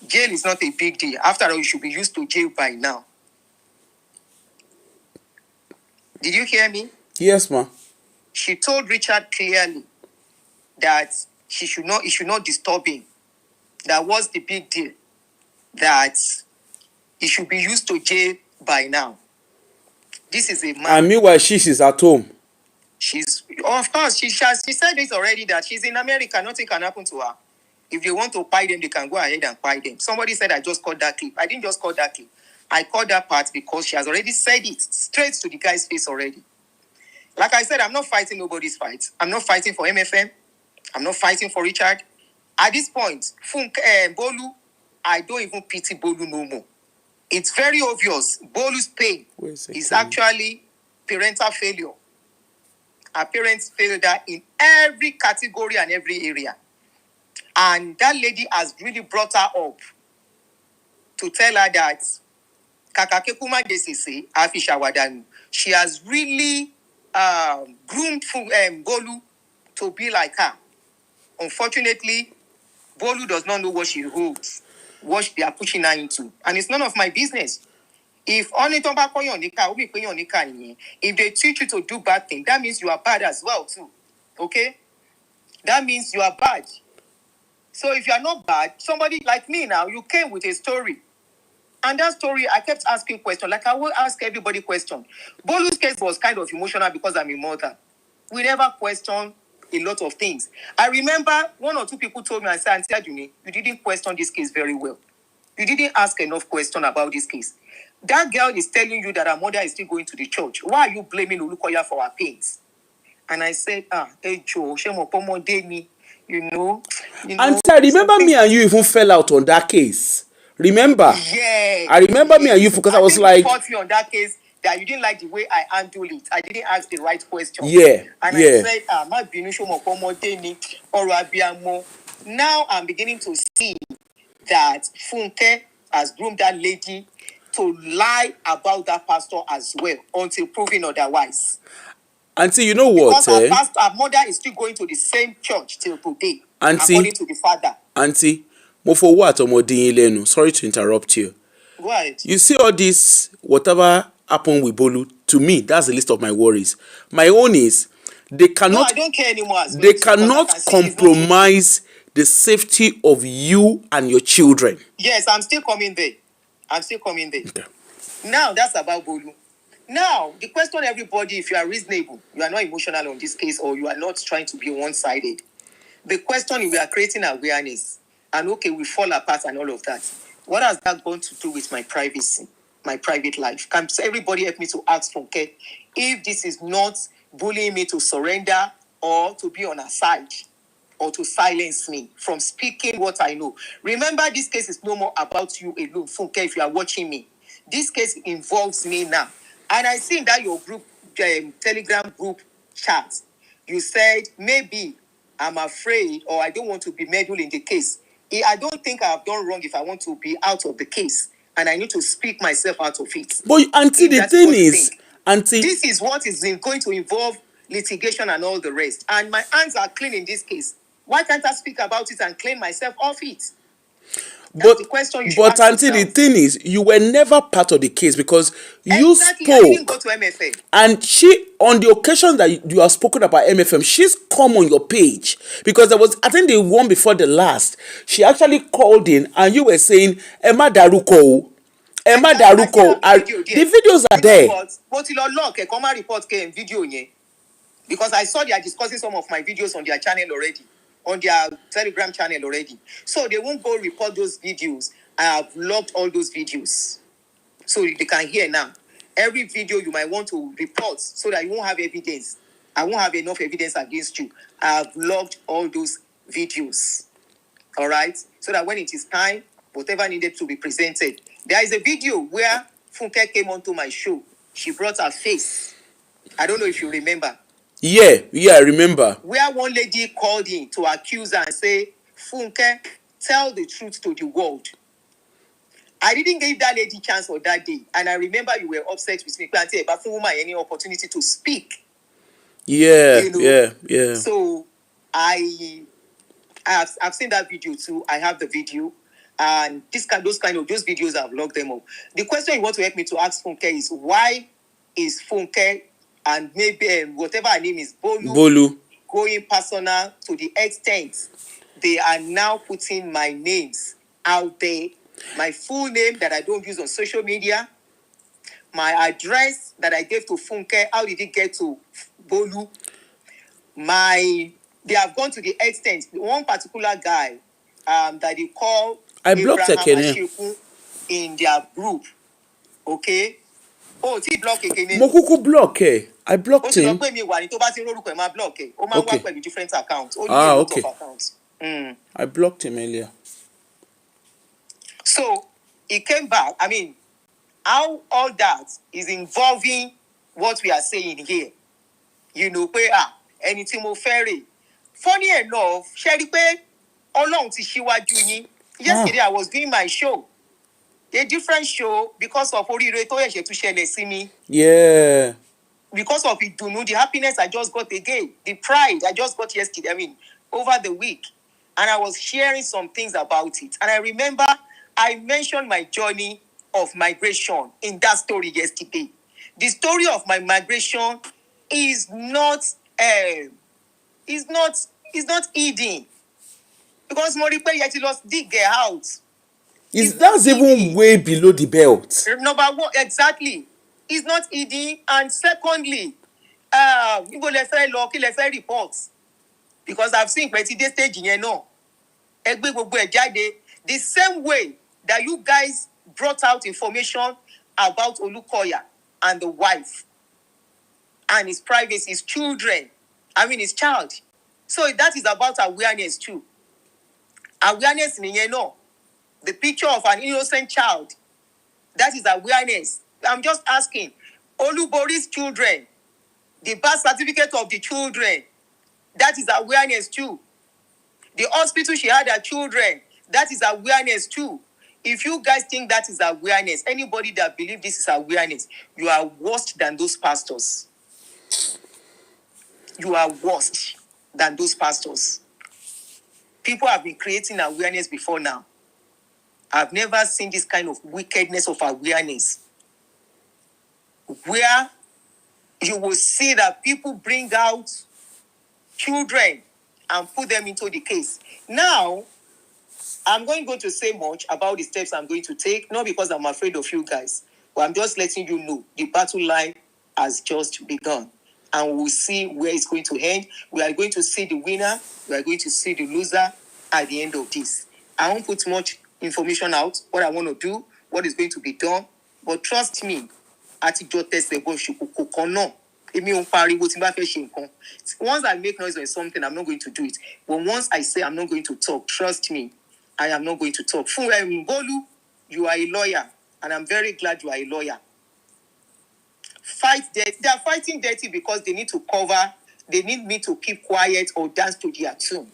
jail is not a big deal. After all, you should be used to jail by now. Did you hear me? Yes, ma. She told Richard clearly that he should not disturb him. That was the big deal. That he should be used to jail by now. This is a man. And meanwhile, she's at home. Of course, she said it already that she's in America. Nothing can happen to her. If they want to pie them, they can go ahead and pie them. Somebody said I just caught that clip. I didn't just caught that clip. I caught that part because she has already said it straight to the guy's face already. Like I said, I'm not fighting nobody's fight. I'm not fighting for MFM. I'm not fighting for Richard. At this point, Bolu, I don't even pity Bolu no more. It's very obvious. Bolu's pain is actually parental failure. Her parents failed her in every category and every area. And that lady has really brought her up to tell her that Kakakekuma Desese, Afisha Wadanu, she has really groomed Bolu to be like her. Unfortunately, Bolu does not know what she holds, what they are pushing her into. And it's none of my business. If they teach you to do bad things, that means you are bad as well too. Okay? That means you are bad. So if you are not bad, somebody like me now, you came with a story. And that story, I kept asking questions. Like I will ask everybody questions. Bolu's case was kind of emotional because I'm a mother. We never questioned a lot of things. I remember one or two people told me, I said, Auntie Aduni, you didn't question this case very well. You didn't ask enough questions about this case. That girl is telling you that her mother is still going to the church. Why are you blaming Olukoya for her pains? And I said, hey Joe, you know. And I remember me and you even fell out on that case. Remember? Yeah. I remember me and you because I was like, you fought me on that case that you didn't like the way I handled it. I didn't ask the right question. Yeah. And I said, now I'm beginning to see that Funke has groomed that lady to lie about that pastor as well until proven otherwise. Auntie, you know what? Because her mother is still going to the same church till today, Auntie, according to the father. Auntie, sorry to interrupt you. What? You see all this, whatever happened with Bolu, to me, that's the list of my worries. My own is, they cannot... No, I don't care anymore. They cannot compromise the safety of you and your children. Yes, I'm still coming there. Okay. Now, that's about Bolu. Now, the question everybody, if you are reasonable, you are not emotional on this case, or you are not trying to be one-sided. The question is, we are creating awareness. And okay, we fall apart and all of that. What has that got to do with my privacy, my private life? Can everybody help me to ask Funke if this is not bullying me to surrender or to be on her side or to silence me from speaking what I know? Remember, this case is no more about you alone, Funke, if you are watching me. This case involves me now. And I see that your group, Telegram group chat, you said, maybe I'm afraid or I don't want to be meddled in the case. I don't think I have done wrong if I want to be out of the case and I need to speak myself out of it. But until the thing is, until this is what is going to involve litigation and all the rest, and my hands are clean in this case. Why can't I speak about it and claim myself off it? That's the question you should ask until yourself. the thing is, you were never part of the case because you exactly, spoke. I didn't go to MFM. And she, on the occasion that you have spoken about MFM, she's come on your page because there was, I think, the one before the last. She actually called in and you were saying, Emma Daruko. Emma Daruko. The videos are there. But you look, a common report came video because I saw they are discussing some of my videos on their channel already, on their Telegram channel already. So they won't go report those videos. I have logged all those videos. So they can hear now. Every video you might want to report so that you won't have evidence. I won't have enough evidence against you. I have logged all those videos. All right? So that when it is time, whatever needed to be presented. There is a video where Funke came onto my show. She brought her face. I don't know if you remember. Yeah, I remember. Where one lady called in to accuse her and say, Funke, tell the truth to the world. I didn't give that lady chance for that day. And I remember you were upset with me. But for woman, any opportunity to speak. Yeah, you know? Yeah. So I've seen that video too. I have the video. And those videos, I've logged them up. The question you want to help me to ask Funke is, why is Funke and maybe whatever her name is, Bolu, going personal to the extent they are now putting my names out there, my full name that I don't use on social media, my address that I gave to Funke, how did it get to Bolu? They have gone to the extent, one particular guy that they call Abraham Asheku in their group, okay? Oh, he blocked again. Mokuku block, I blocked him. Okay. Different accounts. Okay. Accounts. I blocked him earlier. So he came back. I mean, how all that is involving what we are saying here. You know, anything more fairy. Funny enough, Sherry Pay, Olong Tishiwa yesterday I was doing my show. A different show because of Orire to share me. Yeah. Because of it, the happiness I just got again, the pride I just got yesterday, over the week. And I was sharing some things about it. And I remember I mentioned my journey of migration in that story yesterday. The story of my migration is not eating. Because Moripe yet lost dig out. That's even way below the belt. Number one, exactly. It's not eating. And secondly, you go reports. Because I've seen pretty day stage in the same way that you guys brought out information about Olukoya and the wife and his privacy, his children, his child. So that is about awareness too. Awareness the picture of an innocent child. That is awareness. I'm just asking. Olubori's children, the birth certificate of the children, that is awareness too. The hospital she had her children, that is awareness too. If you guys think that is awareness, anybody that believes this is awareness, you are worse than those pastors. You are worse than those pastors. People have been creating awareness before now. I've never seen this kind of wickedness of awareness. Where you will see that people bring out children and put them into the case. Now, I'm going to say much about the steps I'm going to take, not because I'm afraid of you guys, but I'm just letting you know the battle line has just begun. And we'll see where it's going to end. We are going to see the winner. We are going to see the loser at the end of this. I won't put much information out, what I want to do, what is going to be done. But trust me, once I make noise on something, I'm not going to do it. But once I say I'm not going to talk, trust me, I am not going to talk. Bolu, you are a lawyer, and I'm very glad you are a lawyer. Fight dirty. They are fighting dirty because they need to cover, they need me to keep quiet or dance to their tune.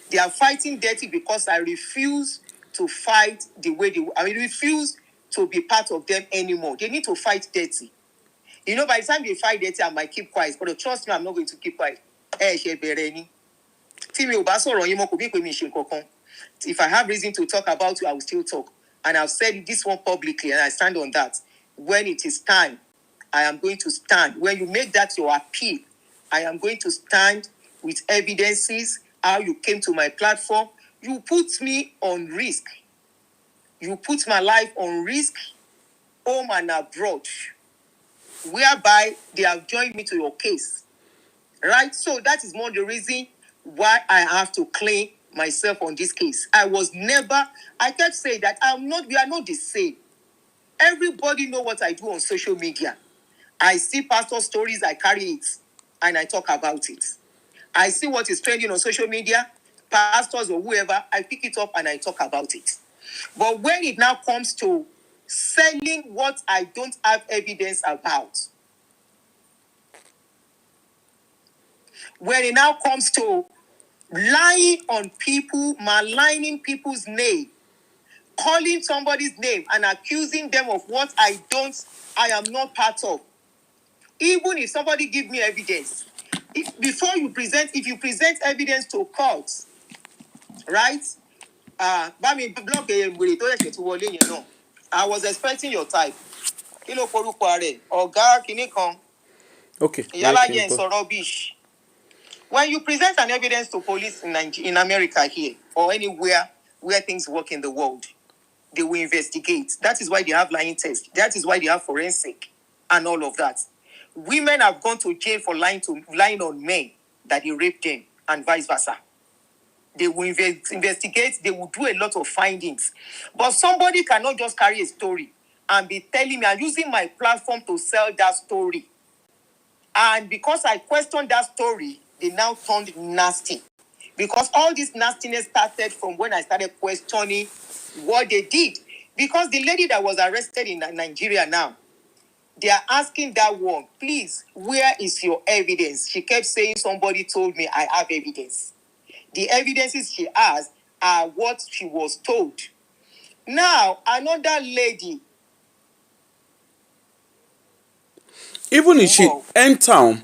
They are fighting dirty because I refuse to fight the way I refuse to be part of them anymore. They need to fight dirty. You know, by the time they fight dirty, I might keep quiet. But trust me, I'm not going to keep quiet. If I have reason to talk about you, I will still talk. And I've said this one publicly, and I stand on that. When it is time, I am going to stand. When you make that your appeal, I am going to stand with evidences, how you came to my platform. You put me on risk. You put my life on risk, home and abroad, whereby they have joined me to your case. Right? So that is more the reason why I have to claim myself on this case. I kept saying that we are not the same. Everybody know what I do on social media. I see pastor stories, I carry it, and I talk about it. I see what is trending on social media, pastors or whoever, I pick it up and I talk about it. But when it now comes to selling what I don't have evidence about, when it now comes to lying on people, maligning people's name, calling somebody's name and accusing them of what I am not part of. Even if somebody give me evidence, if you present evidence to court, right? I was expecting your type. Okay. Rubbish. When you present an evidence to police in America here or anywhere where things work in the world, they will investigate. That is why they have lying tests. That is why they have forensic and all of that. Women have gone to jail for lying on men that they raped them and vice versa. They will investigate. They will do a lot of findings. But somebody cannot just carry a story and be telling me and using my platform to sell that story. And because I questioned that story, they now turned nasty. Because all this nastiness started from when I started questioning what they did. Because the lady that was arrested in Nigeria now, they are asking that one, please, where is your evidence? She kept saying, somebody told me I have evidence. The evidences she has are what she was told. Now, another lady. Even if she enter,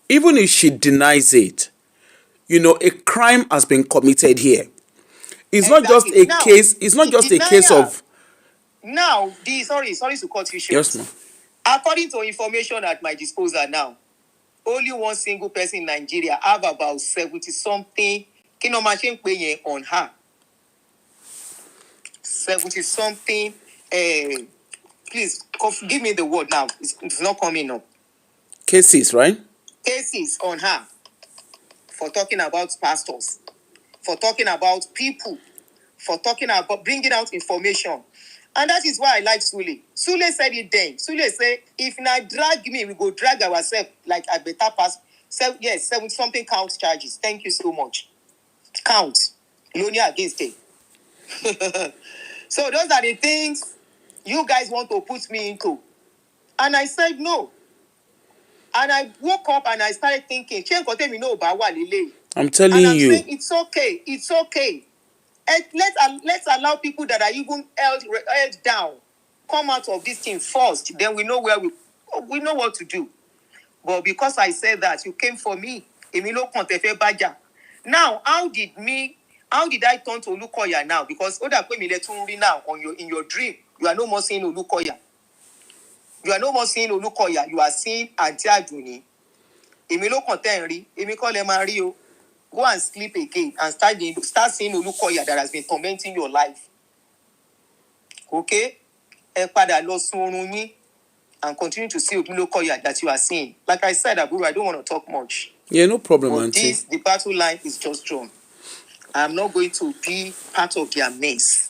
even if she denies it, a crime has been committed here. It's not just a case. It's not just a case of. Now, sorry to cut you short. Yes, ma'am. According to information at my disposal now, only one single person in Nigeria have about 70-something on her. 70-something. Please give me the word now. It's not coming up. Cases, right? Cases on her for talking about pastors, for talking about people, for talking about bringing out information. And that is why I like Sule. Sule said it then. Sule said, if na drag me, we go drag ourselves like I better pass. So, yes, 70-something count charges. Thank you so much. Count. Lonia against it. So those are the things you guys want to put me into. And I said no. And I woke up and I started thinking, I'm telling and I'm you. saying, it's okay. It's okay. Let's allow people that are even held down come out of this thing first. Then we know we know what to do. But because I said that, you came for me. Now, how did I turn to Olukoya now? Because now in your dream, you are no more seeing Olukoya. You are no more seeing Olukoya. You are seeing Auntie Aduni. Go and sleep again and start seeing Olukoya that has been tormenting your life. Okay? And continue to see Olukoya that you are seeing. Like I said, Aburu, I don't want to talk much. Yeah, no problem, but Auntie. The battle line is just drawn. I'm not going to be part of their mess.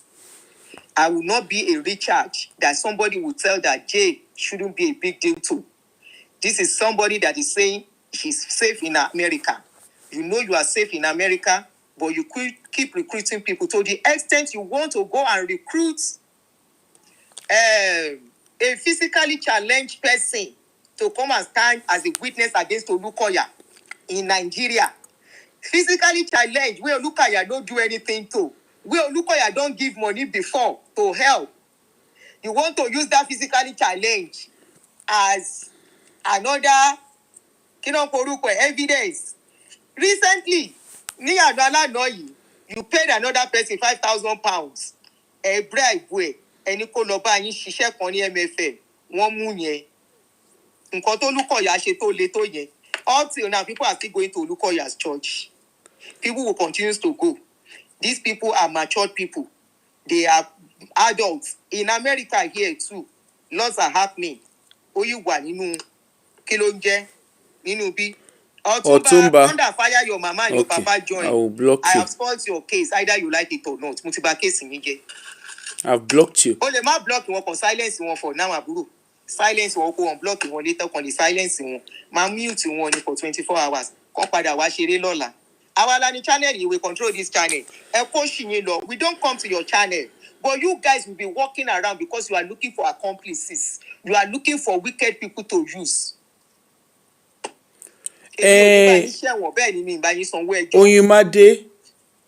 I will not be a recharge that somebody will tell that Jay shouldn't be a big deal to. This is somebody that is saying he's safe in America. You know you are safe in America, but you keep recruiting people to the extent you want to go and recruit a physically challenged person to come and stand as a witness against Olukoya in Nigeria. Physically challenged, where Olukaya don't do anything to. Where Olukaya don't give money before to help. You want to use that physically challenge as another evidence. Recently, ní àná alánà yìí, you paid another person £5,000. Ẹ bribe ẹ̀, ẹni kó lọ bá yín ṣiṣẹ́ kan ní MFM, wọ́n mú yẹn. Nǹkan tó Olúkọ̀yà ṣe tó le tó yẹn. Up till now, people are still going to Olukoya's church. People will continue to go. These people are matured people. They are adults. In America here too, laws are happening. Oyuwa nínú kí ló ń jẹ́ nínú bí. Otumba, thunder fire your mama and your papa join. I will block you. I have spoiled your case, either you like it or not. Mo ti bà case mi jẹ́. I've blocked you. O lè má block wọn for silence wọn for now àbúrò. Silence wọn kó wọn block wọn later kan lè silence wọn. Máa mute wọn ni for 24 hours. Kàn padà wá ṣeré lọ́la. Àwa la ni channel yìí, we control this channel. Ẹ kó ṣì yín lọ. We don't come to your channel. But you guys will be walking around because you are looking for accomplices. You are looking for wicked people to use. Oyinmade,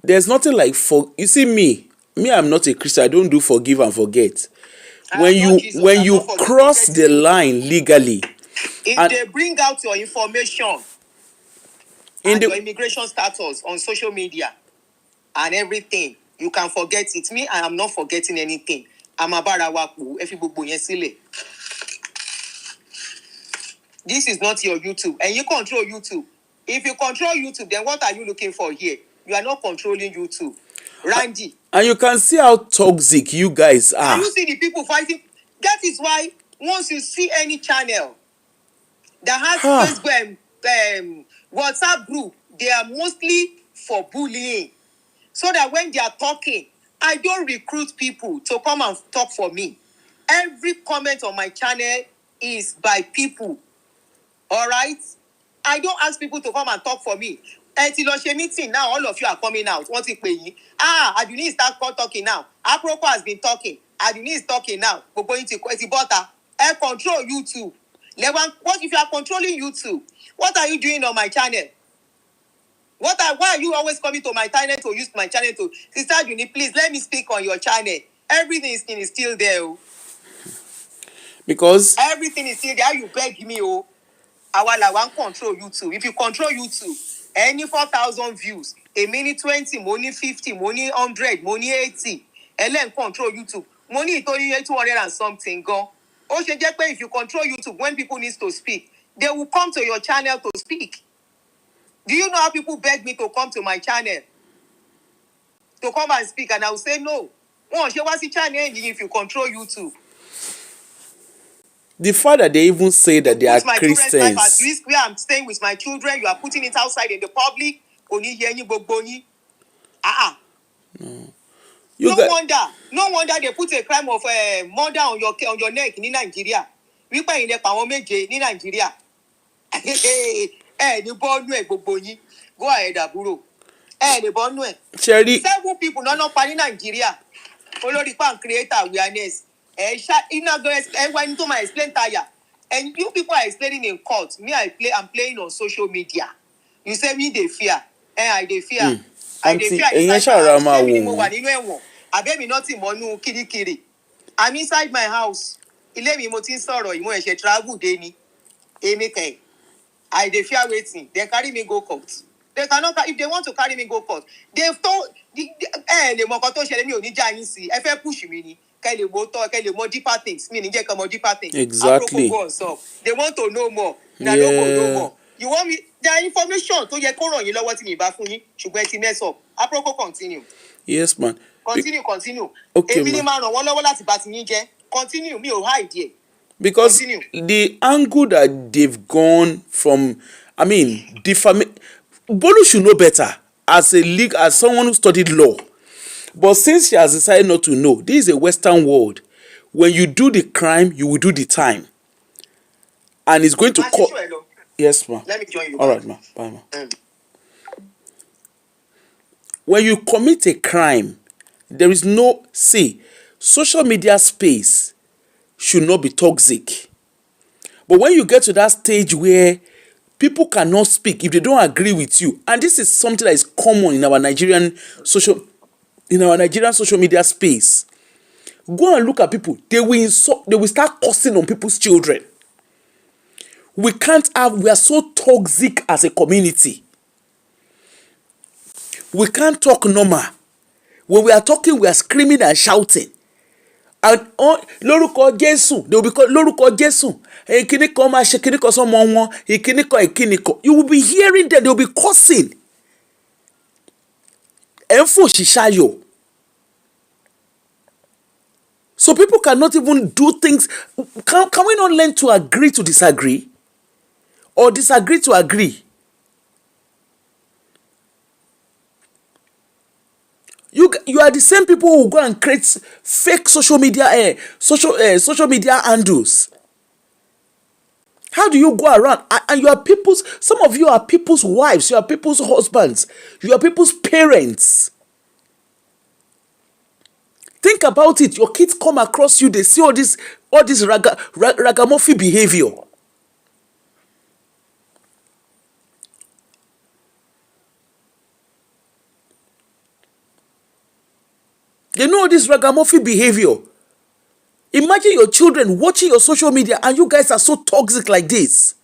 there's nothing like you see me, I'm not a Christian. I don't do forgive and forget. When you cross the line legally, if they bring out your information and your immigration status on social media and everything, you can forget it. Me, I am not forgetting anything. I'm a barawaku. This is not your YouTube, and you control YouTube. If you control YouTube, then what are you looking for here? You are not controlling YouTube. Randy. And you can see how toxic you guys are. Can you see the people fighting? That is why once you see any channel that has Facebook, WhatsApp group, they are mostly for bullying. So that when they are talking, I don't recruit people to come and talk for me. Every comment on my channel is by people. All right? I don't ask people to come and talk for me. Until a meeting now, all of you are coming out. What's it paying? Aduni is talking now. Aproko has been talking. Aduni is talking now. We're going to butter. I control YouTube. What if you are controlling YouTube? What are you doing on my channel? Why are you always coming to my channel to use my channel to? Sister Aduni, please let me speak on your channel. Everything is still there. Because everything is still there. You beg me, I want control YouTube. If you control YouTube, any 4,000 views, a minute 20, money 50, money 100, money 80, and then control YouTube. Money is only 200 and something. Go. If you control YouTube, when people need to speak, they will come to your channel to speak. Do you know how people beg me to come to my channel? To come and speak, and I will say no. If you control YouTube. The fact that they even say that they are Christians. Life at risk, where I'm staying with my children, you are putting it outside in the public. No wonder they put a crime of murder on your neck in Nigeria. We pay in the power in Nigeria. Go ahead, Aburo. Several people not in Nigeria. Olori pan create awareness. When to my explain tire. And you people are explaining in court. Me, I'm playing on social media. You say me they fear. I they fear. I they fear. I'm inside my house. Travel day. I they fear waiting. They carry me go court. They cannot. If they want to carry me go court, they've told the mokoto shele mi oni ja yin si. E fe push me ni. More deeper things. Deeper things. Exactly. They want to know more. They don't know more. You want me? There are information to your current. You know what me back for you. Should get mess up. Aproko continue. Yes, man. Continue. Okay, man. Continue. Me or hide here. Because the angle that they've gone from, defamation. Bolu should know better as someone who studied law. But since she has decided not to know, this is a Western world. When you do the crime, you will do the time. And it's going to court. Yes, ma'am. Let me join you. All right, ma'am. Bye, ma'am. When you commit a crime, there is no... See, social media space should not be toxic. But when you get to that stage where people cannot speak if they don't agree with you. And this is something that is common in our Nigerian social media space. Go and look at people. They will start cursing on people's children. We are so toxic as a community. We can't talk normal. When we are talking, we are screaming and shouting. And lórúkọ Jésù, they will be called lórúkọ Jésù. Kíní kan máa ṣe kíní kan sọ́mọ wọn, ìkíní kan. You will be hearing them, they will be cursing. Ẹ ń fòṣì ṣayọ̀. So people cannot even do things. Can we not learn to agree to disagree? Or disagree to agree? You are the same people who go and create fake social media handles. How do you go around and you are some of you are people's wives, you are people's husbands, you are people's parents. Think about it. Your kids come across you, they see all this ragamuffin behavior. They know this ragamuffin behavior. Imagine your children watching your social media and you guys are so toxic like this.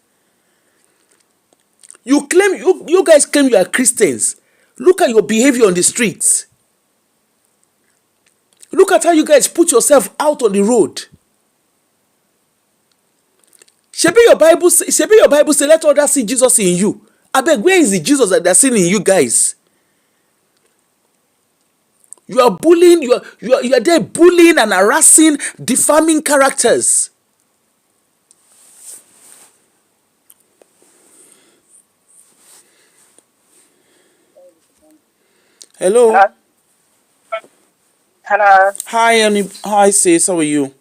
You guys claim you are Christians. Look at your behavior on the streets. Look at how you guys put yourself out on the road. Shebi your Bible say let others see Jesus in you. Abeg, where is the Jesus that they're seeing in you guys? You are bullying, you are there bullying and harassing, defaming characters. Hello. Hello. Hi, Annie. Hi, sis. How are you?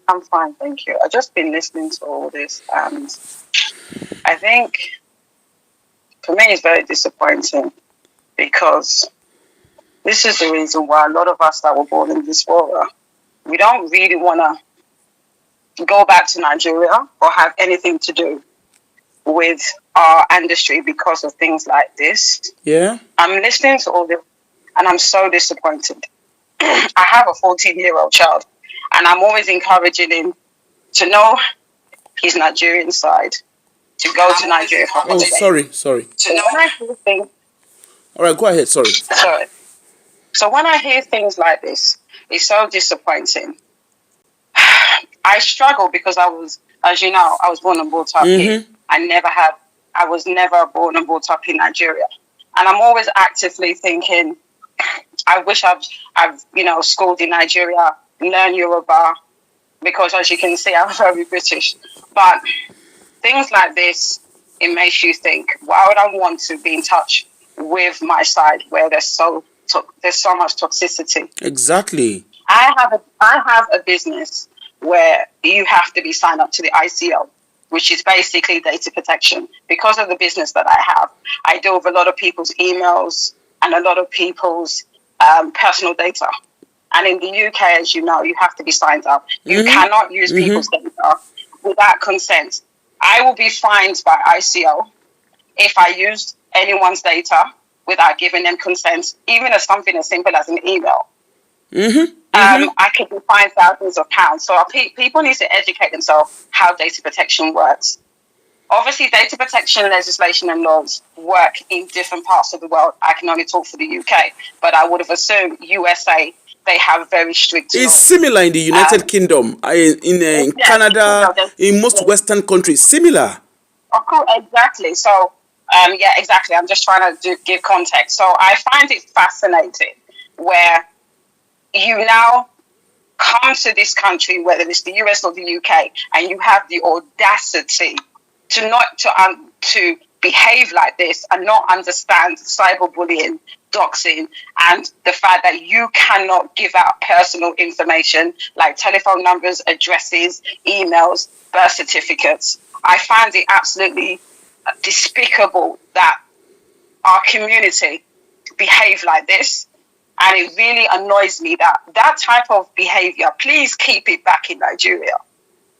I'm fine, thank you. I've just been listening to all this, and I think for me it's very disappointing because this is the reason why a lot of us that were born in this world, we don't really want to go back to Nigeria or have anything to do with our industry because of things like this. Yeah. I'm listening to all this and I'm so disappointed. I have a 14-year-old child and I'm always encouraging him to know his Nigerian side, to go to Nigeria for holiday. Sorry. So when I hear things... All right, go ahead, sorry. So when I hear things like this, it's so disappointing. I struggle because I was, as you know, I was born and brought up here. I was never born and brought up in Nigeria. And I'm always actively thinking, I wish I've schooled in Nigeria, learned Yoruba, because as you can see, I'm very British. But things like this, it makes you think, why would I want to be in touch with my side where there's so much toxicity? Exactly. I have a business where you have to be signed up to the ICO, which is basically data protection. Because of the business that I have, I deal with a lot of people's emails and a lot of people's personal data. And in the UK, as you know, you have to be signed up. You cannot use people's data without consent. I will be fined by ICO if I used anyone's data without giving them consent, even as something as simple as an email. I could be fined thousands of pounds. So people need to educate themselves how data protection works. Obviously, data protection legislation and laws work in different parts of the world. I can only talk for the UK, but I would have assumed USA, they have very strict laws. It's similar in the United Kingdom, in Canada, in most Western countries, similar. Of course, exactly. So, exactly. I'm just trying to give context. So I find it fascinating where you now come to this country, whether it's the US or the UK, and you have the audacity to behave like this and not understand cyberbullying, doxing, and the fact that you cannot give out personal information like telephone numbers, addresses, emails, birth certificates. I find it absolutely despicable that our community behave like this. And it really annoys me that type of behavior, please keep it back in Nigeria.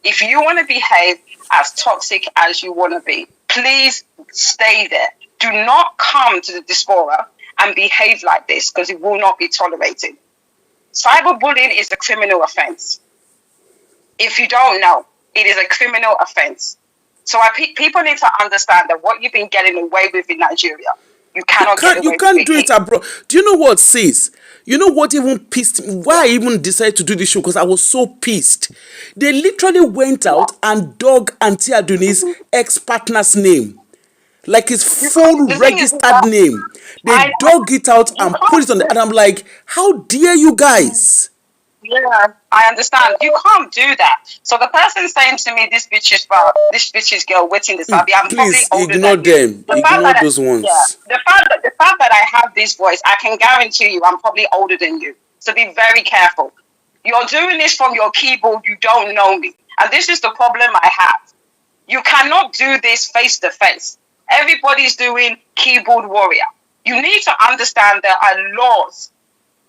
If you want to behave as toxic as you want to be, please stay there. Do not come to the diaspora and behave like this, because it will not be tolerated. Cyberbullying is a criminal offense. If you don't know, it is a criminal offense. So people need to understand that what you've been getting away with in Nigeria, you cannot get away with it. You can't do it abroad. Do you know what, sis? You know what even pissed me? Why I even decided to do this show? Because I was so pissed. They literally went out and dug Auntie Aduni's ex-partner's name. Like his full registered name. They dug it out and put it on and I'm like, how dare you guys? Yeah, I understand. You can't do that. So the person saying to me, this bitch is girl waiting this Abby, I'm please probably older ignore than them. You. Ignore those ones. Yeah, the fact that I have this voice, I can guarantee you I'm probably older than you. So be very careful. You're doing this from your keyboard, you don't know me. And this is the problem I have. You cannot do this face to face. Everybody's doing keyboard warrior. You need to understand there are laws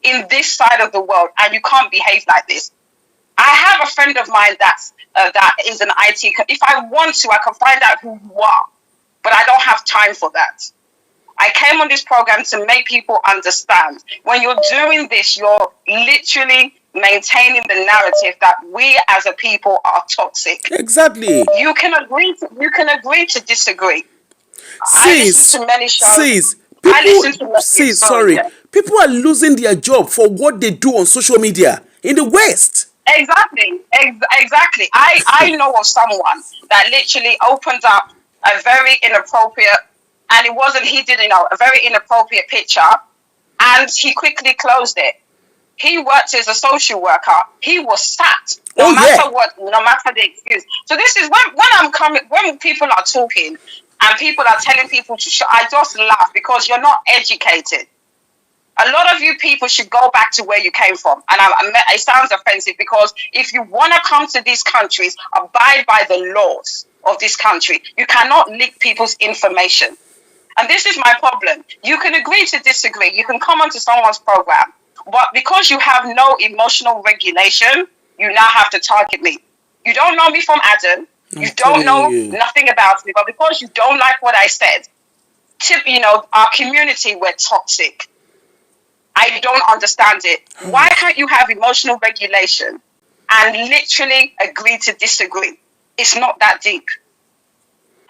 in this side of the world, and you can't behave like this. I have a friend of mine that is an IT. If I want to, I can find out who you are, but I don't have time for that. I came on this program to make people understand. When you're doing this, you're literally maintaining the narrative that we as a people are toxic. Exactly. You can agree to disagree. Sis, I listen to many shows. People are losing their job for what they do on social media in the West. Exactly. I know of someone that literally opened up a very inappropriate, and it wasn't he did, a very inappropriate picture, and he quickly closed it. He worked as a social worker. He was sacked. No matter the excuse. So this is when people are talking and people are telling people to shut, I just laugh because you're not educated. A lot of you people should go back to where you came from. And it sounds offensive because if you want to come to these countries, abide by the laws of this country. You cannot leak people's information. And this is my problem. You can agree to disagree. You can come onto someone's program. But because you have no emotional regulation, you now have to target me. You don't know me from Adam. You don't know nothing about me. But because you don't like what I said, our community, we're toxic. I don't understand it. Why can't you have emotional regulation and literally agree to disagree? It's not that deep.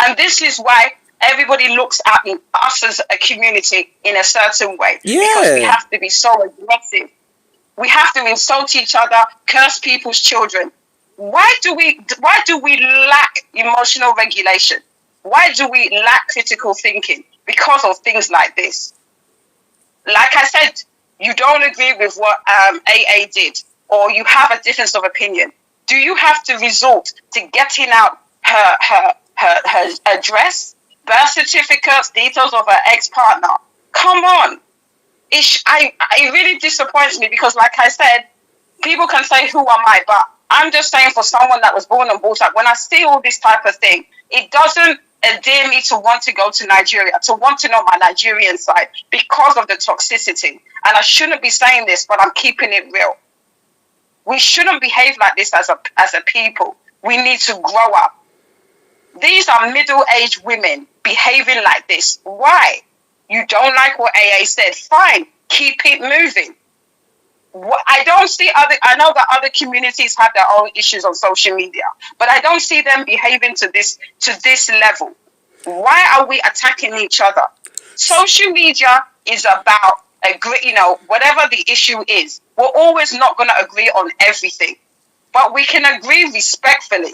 And this is why everybody looks at us as a community in a certain way. Yeah. Because we have to be so aggressive. We have to insult each other, curse people's children. Why do we lack emotional regulation? Why do we lack critical thinking? Because of things like this. Like I said, you don't agree with what AA did, or you have a difference of opinion. Do you have to resort to getting out her address, birth certificates, details of her ex-partner? Come on. It really disappoints me because, like I said, people can say, who am I? But I'm just saying for someone that was born and brought up, when I see all this type of thing, it doesn't endear me to want to go to Nigeria, to want to know my Nigerian side because of the toxicity. And I shouldn't be saying this, but I'm keeping it real. We shouldn't behave like this as a people. We need to grow up. These are middle-aged women behaving like this. Why? You don't like what AA said? Fine, keep it moving. I don't see I know that other communities have their own issues on social media, but I don't see them behaving to this level. Why are we attacking each other? Social media is about whatever the issue is. We're always not going to agree on everything, but we can agree respectfully.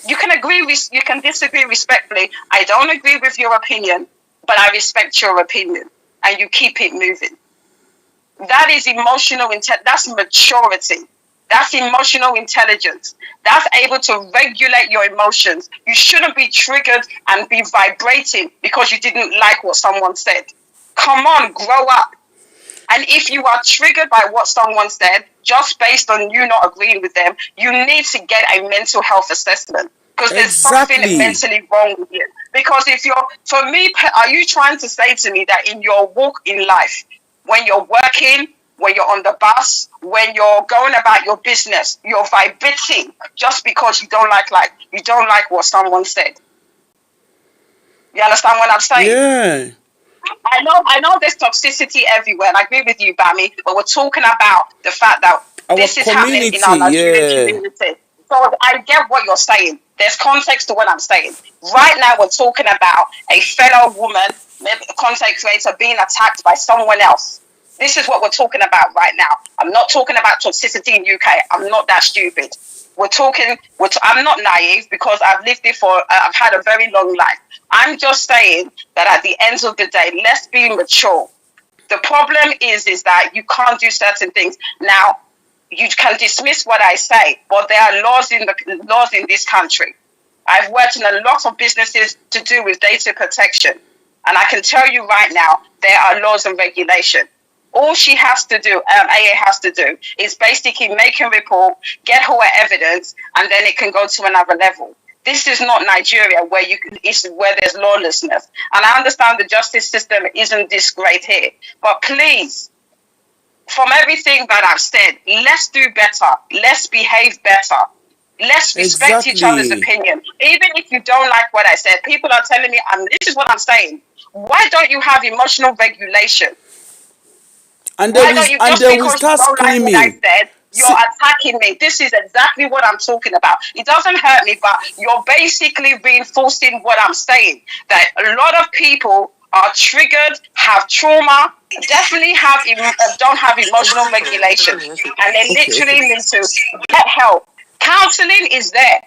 You can disagree respectfully. I don't agree with your opinion, but I respect your opinion, and you keep it moving. That is that's maturity. That's emotional intelligence. That's able to regulate your emotions. You shouldn't be triggered and be vibrating because you didn't like what someone said. Come on, grow up. And if you are triggered by what someone said, just based on you not agreeing with them, you need to get a mental health assessment because there's something mentally wrong with you. Because for me, are you trying to say to me that in your walk in life, when you're working, when you're on the bus, when you're going about your business, you're vibrating just because you don't like what someone said? You understand what I'm saying? Yeah. I know there's toxicity everywhere, and I agree with you, Bami, but we're talking about the fact that Our this is happening in our community, Nigerian yeah. community. So I get what you're saying. There's context to what I'm saying. Right now, we're talking about a fellow woman, maybe a content creator, being attacked by someone else. This is what we're talking about right now. I'm not talking about toxicity in UK. I'm not that stupid. I'm not naive because I've lived it I've had a very long life. I'm just saying that at the end of the day, let's be mature. The problem is that you can't do certain things. Now, you can dismiss what I say, but there are laws in this country. I've worked in a lot of businesses to do with data protection, and I can tell you right now, there are laws and regulation. All she has to do, AA has to do, is basically make a report, get her evidence, and then it can go to another level. This is not Nigeria where where there's lawlessness. And I understand the justice system isn't this great here, but please, from everything that I've said, let's do better. Let's behave better. Let's respect each other's Exactly. opinion. Even if you don't like what I said, people are telling me, and this is what I'm saying. Why don't you have emotional regulation? And Why don't you, just then we because you start don't like what I screaming. said, you're See, attacking me? This is exactly what I'm talking about. It doesn't hurt me, but you're basically reinforcing what I'm saying. That a lot of people are triggered, have trauma, definitely don't have emotional regulation, and they literally need to get help. Counseling is there.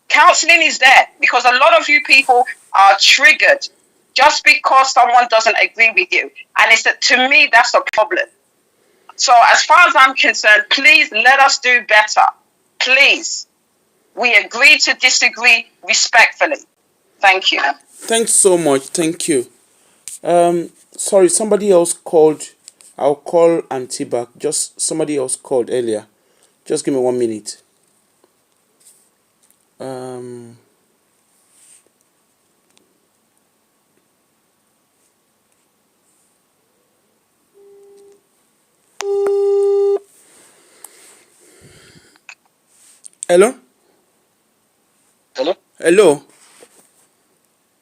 Counseling is there because a lot of you people are triggered just because someone doesn't agree with you, and to me that's a problem. So as far as I'm concerned, please let us do better. Please, we agree to disagree respectfully. Thank you. thanks so much. Thank you. Sorry, somebody else called. I'll call Auntie back. Just somebody else called earlier. Just give me 1 minute. Um. Hello. Hello? Hello.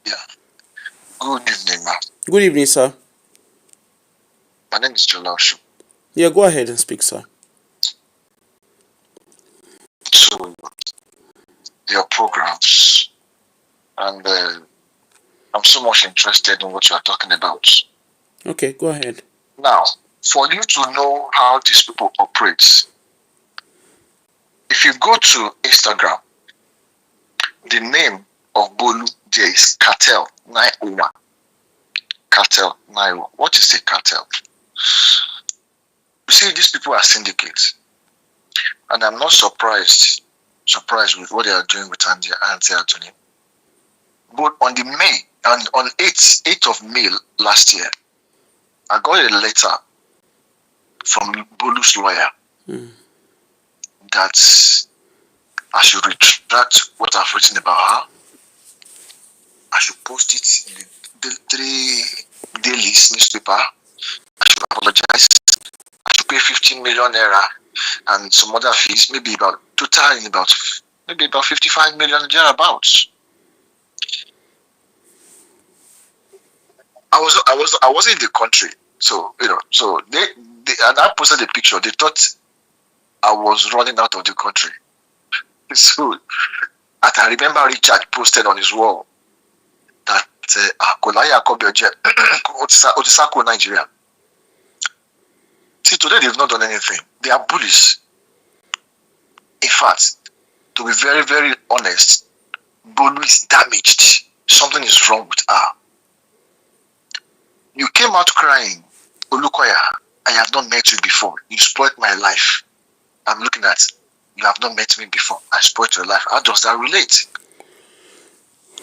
Yeah. Good evening, ma. Good evening, sir. My name is Jolashu. Yeah, go ahead and speak, sir. To your programs, and I'm so much interested in what you are talking about. Okay, go ahead. Now, for you to know how these people operate, if you go to Instagram, the name of Bolu there is Cartel 901. Cartel 901. What is a cartel? You see, these people are syndicates, and I'm not surprised with what they are doing with Auntie Anthony. But on on 8th of May last year, I got a letter from Bolu's lawyer that I should retract what I've written about her. I should post it in the 3 dailies newspaper. I should apologize. I should pay 15 million naira and some other fees, maybe about 55 million thereabouts. I wasn't in the country, so they and I posted a picture. They thought I was running out of the country. So, I remember Richard posted on his wall that Kolaya Kobioje Otisako Nigeria. See, today they've not done anything. They are bullies. In fact, to be very, very honest, Bolu is damaged. Something is wrong with her. You came out crying, Olukoya, I have not met you before. You spoiled my life. I'm looking at, you have not met me before. I spoiled your life. How does that relate?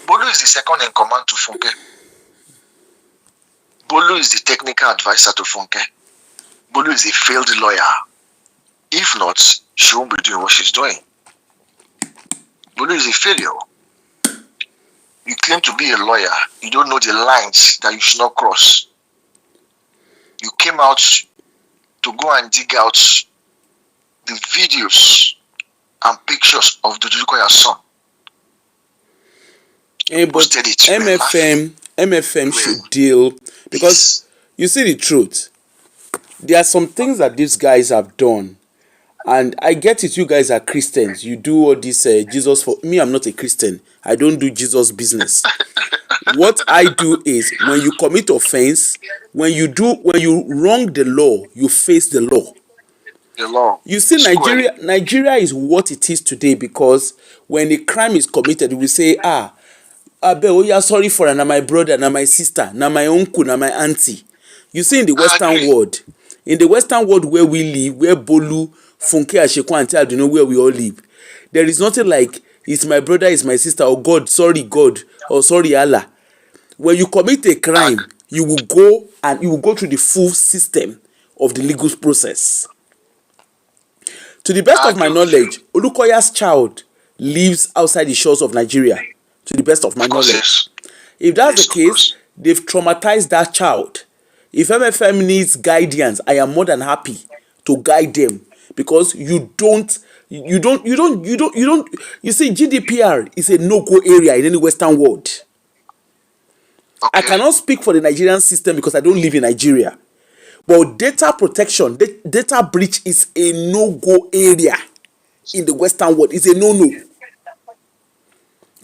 Bolu is the second in command to Funke. Bolu is the technical advisor to Funke. Bolu is a failed lawyer. If not, she won't be doing what she's doing. Bolu is a failure. You claim to be a lawyer. You don't know the lines that you should not cross. You came out to go and dig out the videos and pictures of Dudukoya's son. But posted it. You were laughing. MFM should deal, because you see the truth. There are some things that these guys have done, and I get it. You guys are Christians. You do all this Jesus for me. I'm not a Christian. I don't do Jesus business. What I do is, when you commit offense, when you wrong the law, you face the law. The law. You see, Nigeria is what it is today because when a crime is committed, we say, abeg, oh yeah, sorry for am, na my brother, na my sister, na my uncle, na my auntie. You see, in the Western world where we live, where Bolu, Funke, Ashekwa, and Adino, where we all live, there is nothing like it's my brother, it's my sister, or God, or sorry Allah. When you commit a crime, you will go through the full system of the legal process. To the best of my knowledge, Olukoya's child lives outside the shores of Nigeria. To the best of my knowledge. If that's the case, they've traumatized that child. If MFM needs guidance, I am more than happy to guide them, because you see, GDPR is a no-go area in any Western world. Okay. I cannot speak for the Nigerian system because I don't live in Nigeria. But data protection, data breach is a no-go area in the Western world. It's a no-no.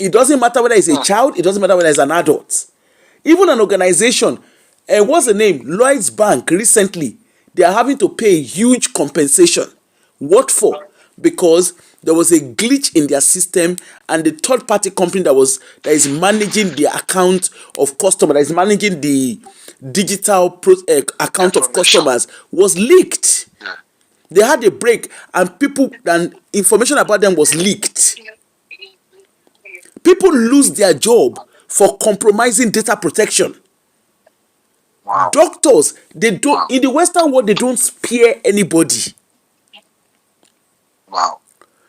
It doesn't matter whether it's a child. It doesn't matter whether it's an adult. Even an organization, what's the name? Lloyd's Bank recently, they are having to pay huge compensation. What for? Because there was a glitch in their system, and the third-party company that is managing the account of customers, that is managing the digital account of customers, was leaked. Yeah. They had a break, and information about them was leaked. People lose their job for compromising data protection. Wow. Doctors, they don't in the Western world, they don't spare anybody. Wow.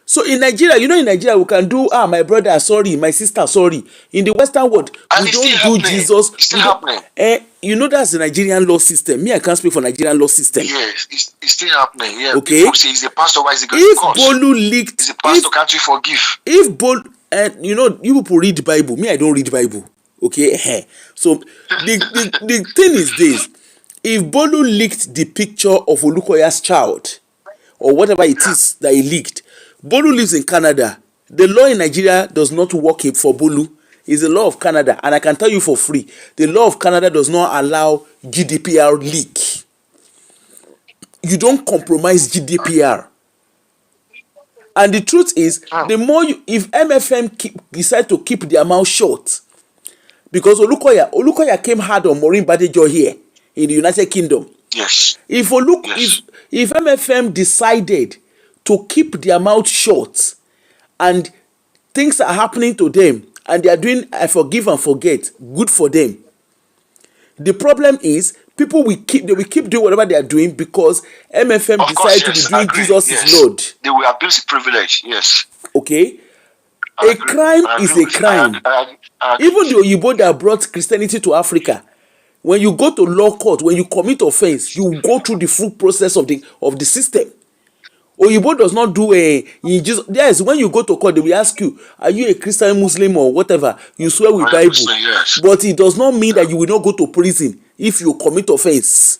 So in Nigeria, in Nigeria we can do my brother sorry, my sister sorry. In the Western world, and we don't do Jesus. It's still happening. That's the Nigerian law system. Me, I can't speak for Nigerian law system. Yes, it's still happening. Yeah. Okay. People say he's a pastor, why is he going If to court? Bolu leaked, He's a pastor, can't you forgive? If Bolu, and you people read Bible. Me, I don't read Bible. Okay. So the thing is this: if Bolu leaked the picture of Olukoya's child, or whatever it is that he leaked, Bolu lives in Canada. The law in Nigeria does not work for Bolu. It's the law of Canada, and I can tell you for free, the law of Canada does not allow GDPR leak. You don't compromise GDPR. And the truth is, the more if MFM decide to keep their mouth shut, because Olukoya came hard on Maureen Badejo here in the United Kingdom. Yes. If MFM decided to keep their mouth shut, and things are happening to them, and they are doing I forgive and forget, good for them. The problem is people will keep doing whatever they are doing because MFM decided to be doing Jesus' Lord. They will abuse the privilege. Yes. Okay. A crime is a crime. Even the Oyibo that brought Christianity to Africa, when you go to law court, when you commit offense, you go through the full process of the system. Oyibo does not do yes, when you go to court, they will ask you, are you a Christian, Muslim, or whatever? You swear with Bible. Yes. But it does not mean that you will not go to prison if you commit offense.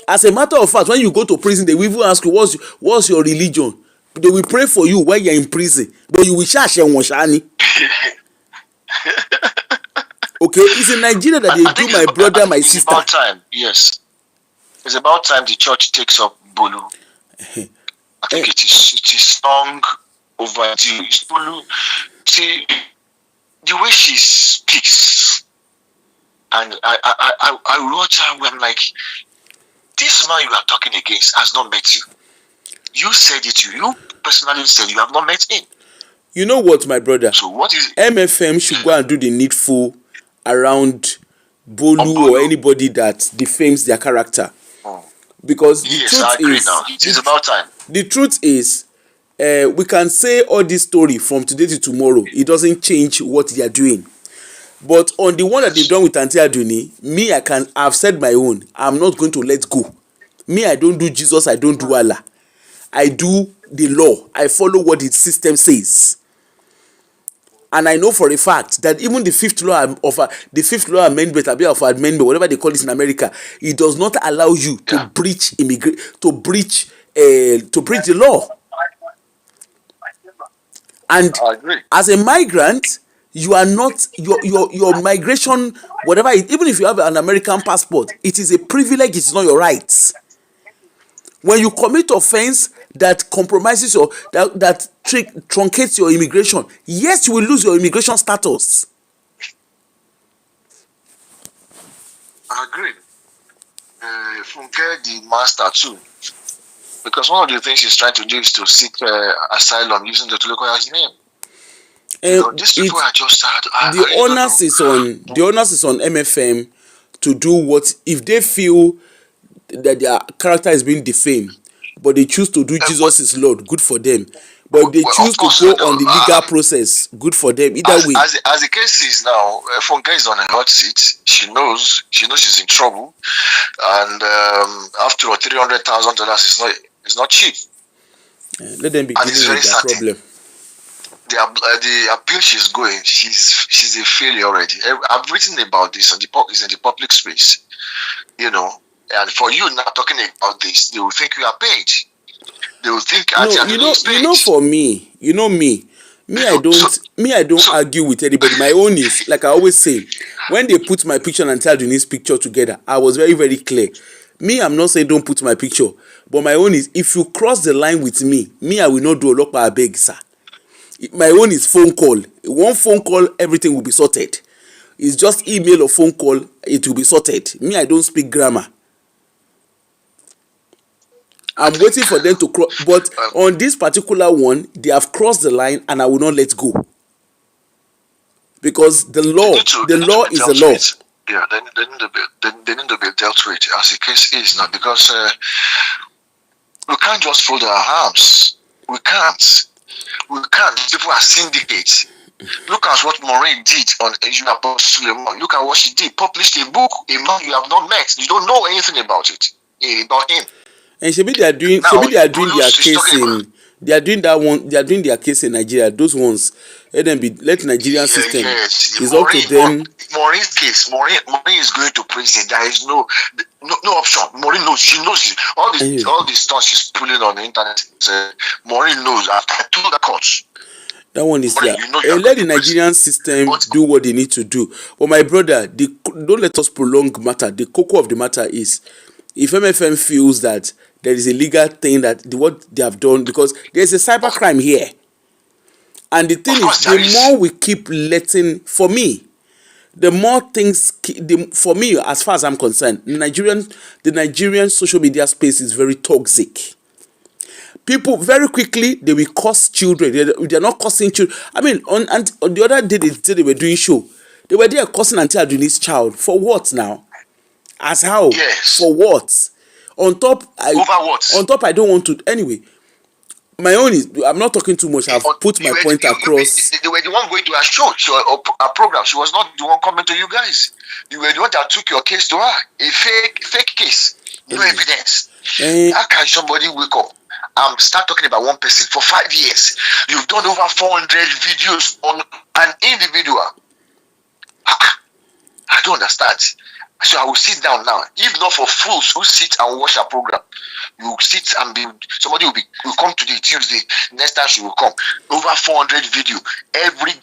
As a matter of fact, when you go to prison, they will even ask you, what's your religion? They will pray for you while you're in prison, but you will charge them washani. Okay, it's in Nigeria that they do my brother, my sister. It's about time, yes. It's about time the church takes up Bolu. I think it is long overdue. Bolu, see the way she speaks, and I watch her. I'm like, this man you are talking against has not met you. You said it. You personally said you have not met him. You know what, my brother? So what is it? MFM should go and do the needful around Bolu or anybody that defames their character. Because the truth is, now. It is about time. The truth is, we can say all this story from today to tomorrow. It doesn't change what they are doing. But on the one that they've done with Auntie Aduni, I've said my own. I'm not going to let go. Me, I don't do Jesus. I don't do Allah. I do the law. I follow what the system says. And I know for a fact that even the fifth law amendment, whatever they call it in America, it does not allow you to breach the law. And as a migrant, you are not your migration, whatever even if you have an American passport, it is a privilege, it's not your rights. When you commit offense that compromises or that truncates your immigration, yes, you will lose your immigration status. I agree. Funke the master too, because one of the things he's trying to do is to seek asylum using the Tulukoya's name. These people are just the onus is on MFM to do what if they feel that their character is being defamed, but they choose to do Jesus is Lord, good for them. But if they choose to go on the legal process, good for them. Either way. As the case is now, Funke is on a hot seat. She knows she's in trouble, and after all, $300,000 is not cheap. Let them be dealing with their problem. The appeal she's going, she's a failure already. I've written about this it's in the public space, and for you not talking about this, they will think you are paid. They will think for me, I don't argue with anybody. My own is, like I always say, when they put my picture and Antal Denise's picture together, I was very, very clear. Me, I'm not saying don't put my picture, but my own is, if you cross the line with me, I will not do a lot of beg, sir. My own is phone call. One phone call, everything will be sorted. It's just email or phone call, it will be sorted. Me, I don't speak grammar. I'm waiting for them to cross, but on this particular one, they have crossed the line, and I will not let go, because the law is the law. Yeah, they need to be dealt with as the case is now, because we can't just fold our arms. We can't. People are syndicates. Look at what Maureen did on Abu Suleiman. Look at what she did. Published a book, a man you have not met. You don't know anything about it, about him. And they are doing their case in. They are doing that one. They are doing their case in Nigeria. Those ones, let Nigerian system. It's up to them. Maureen's case. Maureen is going to prison. There is no option. Maureen knows. She knows all the stuff she's pulling on the internet. Maureen knows. After two the courts. That one is there. Let the Nigerian system do what they need to do. But my brother, don't let us prolong matter. The cocoa of the matter is, if MFM feels that there is a legal thing that what they have done, because there's a cyber crime here, and the thing is, the more we keep letting, for me, the more things, for me, as far as I'm concerned, the Nigerian social media space is very toxic. People very quickly, they will curse children. They're not cursing children. I mean, on the other day they were doing show, they were there cursing Auntie Aduni's child. For what now? As how? Yes. For what? On top, I don't want to. Anyway, my own is, I'm not talking too much. I've put my point across. They were the one going to her show, her program. She was not the one coming to you guys. You were the one that took your case to her. A fake case. No evidence. How can somebody wake up and start talking about one person for 5 years? You've done over 400 videos on an individual. I don't understand. So I will sit down now. If not for fools who sit and watch our program, you sit and somebody will come today, Tuesday. Next time she will come. Over 400 video every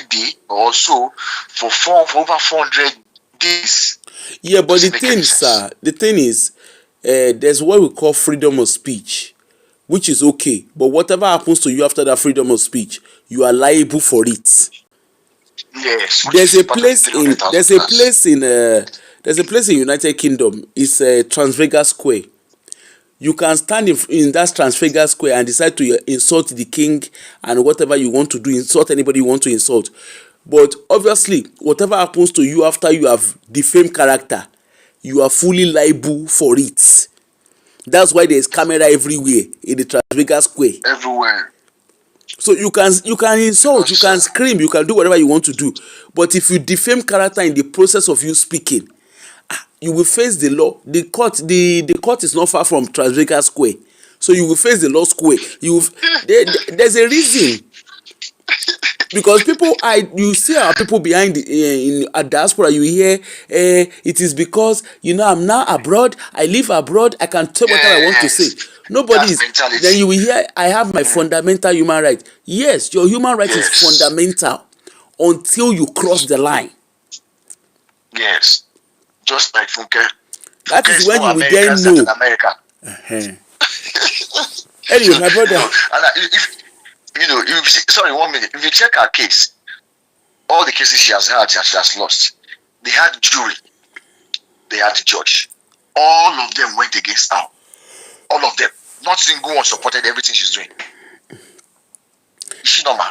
day or so for over 400 days. Yeah, but the thing is, there's what we call freedom of speech, which is okay. But whatever happens to you after that freedom of speech, you are liable for it. Yes. There's a place in United Kingdom. It's Transvegas Square. You can stand in that Transvegas Square and decide to insult the king and whatever you want to do, insult anybody you want to insult. But obviously, whatever happens to you after you have defamed character, you are fully liable for it. That's why there's camera everywhere in the Transvegas Square. Everywhere. So you can insult, you can scream, you can do whatever you want to do. But if you defame character in the process of you speaking, you will face the law. The court is not far from Transvegas Square, so you will face the law square. There's a reason. Because people, you see our people behind in a diaspora. You hear, it is because I'm now abroad. I live abroad. I can say whatever I want to say. Yes. Nobody That's is. Then you mentality. will hear, I have my fundamental human right. Yes, your human right is Yes. fundamental until you cross the line. Yes. Just like Funke. That Funke is is when more you will American then than know. America. Anyway, my brother. And if sorry, 1 minute. If you check her case, all the cases she has had, she has lost. They had jury, they had the judge. All of them went against her. All of them. Not single one supported everything she's doing. Is she normal?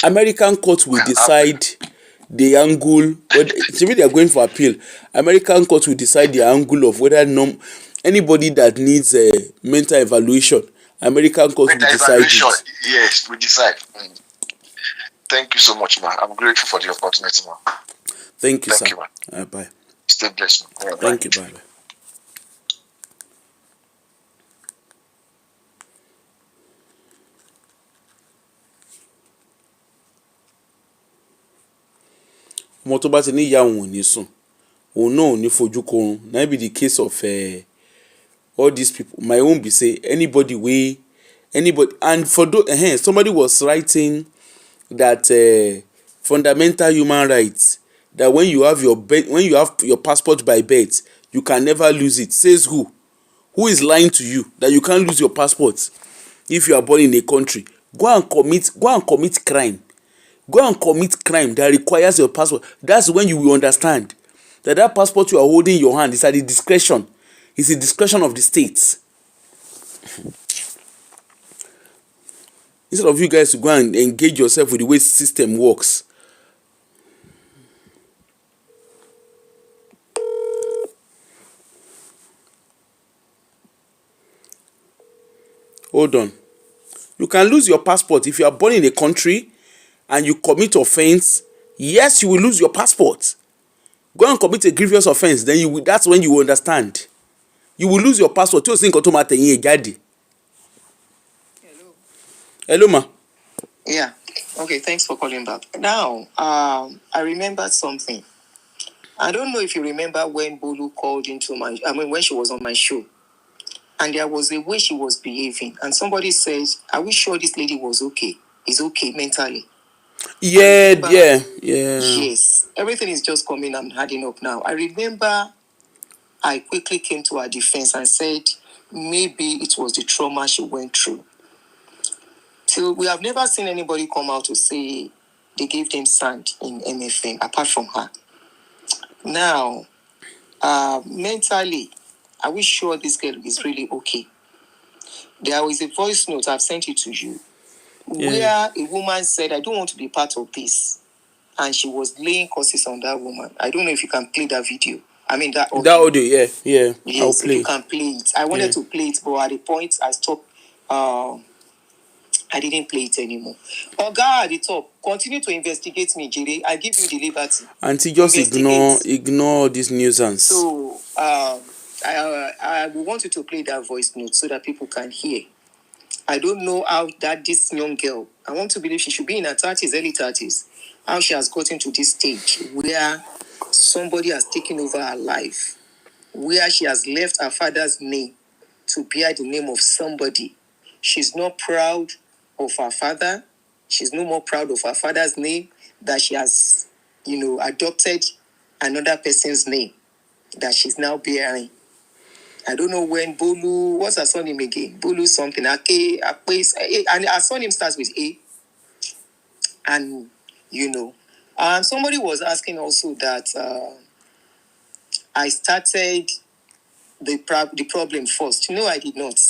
American court will Well, decide the angle. Whether maybe they are going for appeal. American court will decide the angle of whether anybody that needs a mental evaluation. American court will mental decide evaluation. it. Yes, we decide. Thank you so much, man. I'm grateful for the opportunity, man. Thank you, Thank sir. you, man. Bye. Stay blessed, man. Bye. Thank you. Bye. ọmọ tó bá ti ní ìyá òun ò ní sùn òun náà ò ní fojú korun na be the case of all these people. My own be say anybody and for those somebody was writing that fundamental human rights, that when you have your passport by birth you can never lose it. Says who is lying to you that you can't lose your passport if you are born in a country? Go and commit crime. Go and commit crime that requires your passport. That's when you will understand that passport you are holding in your hand is at the discretion. It's the discretion of the state. Instead of you guys to go and engage yourself with the way system works. Hold on. You can lose your passport if you are born in a country and you commit offense. Yes, you will lose your passport. Go and commit a grievous offense, then that's when you will understand. You will lose your passport. Tí o sì nǹkan tó máa tẹ̀yìn ẹ̀ jáde. Hello, ma. Yeah. Okay, thanks for calling back. Now, I remembered something. I don't know if you remember when Bolu called when she was on my show. And there was a way she was behaving. And somebody says, are we sure this lady was okay? Is okay mentally? Yeah. Yes. Everything is just coming and adding up now. I remember I quickly came to her defense and said, maybe it was the trauma she went through. Till we have never seen anybody come out to say they gave them sand in MFM, apart from her. Now, mentally, are we sure this girl is really okay? There was a voice note, I've sent it to you, where a woman said, I don't want to be part of this. And she was laying curses on that woman. I don't know if you can play that video. I mean, that audio. That audio, yeah. Yes, I'll play. if you can play it. I wanted to play it, but at the point I stopped, I didn't play it anymore. Oga at the top, continue to investigate me, Jide. I give you the liberty. Auntie, just ignore this nuisance. So, I will want you to play that voice note so that people can hear. I don't know how this young girl, I want to believe she should be in her 30s, early 30s, how she has gotten to this stage where somebody has taken over her life, where she has left her father's name to bear the name of somebody. She's not proud of her father. She's no more proud of her father's name, that she has, adopted another person's name that she's now bearing. I don't know when Bolu, what's her surname again? Bolu something, Ake, and her surname starts with A. And, somebody was asking also that I started the problem first. No, I did not.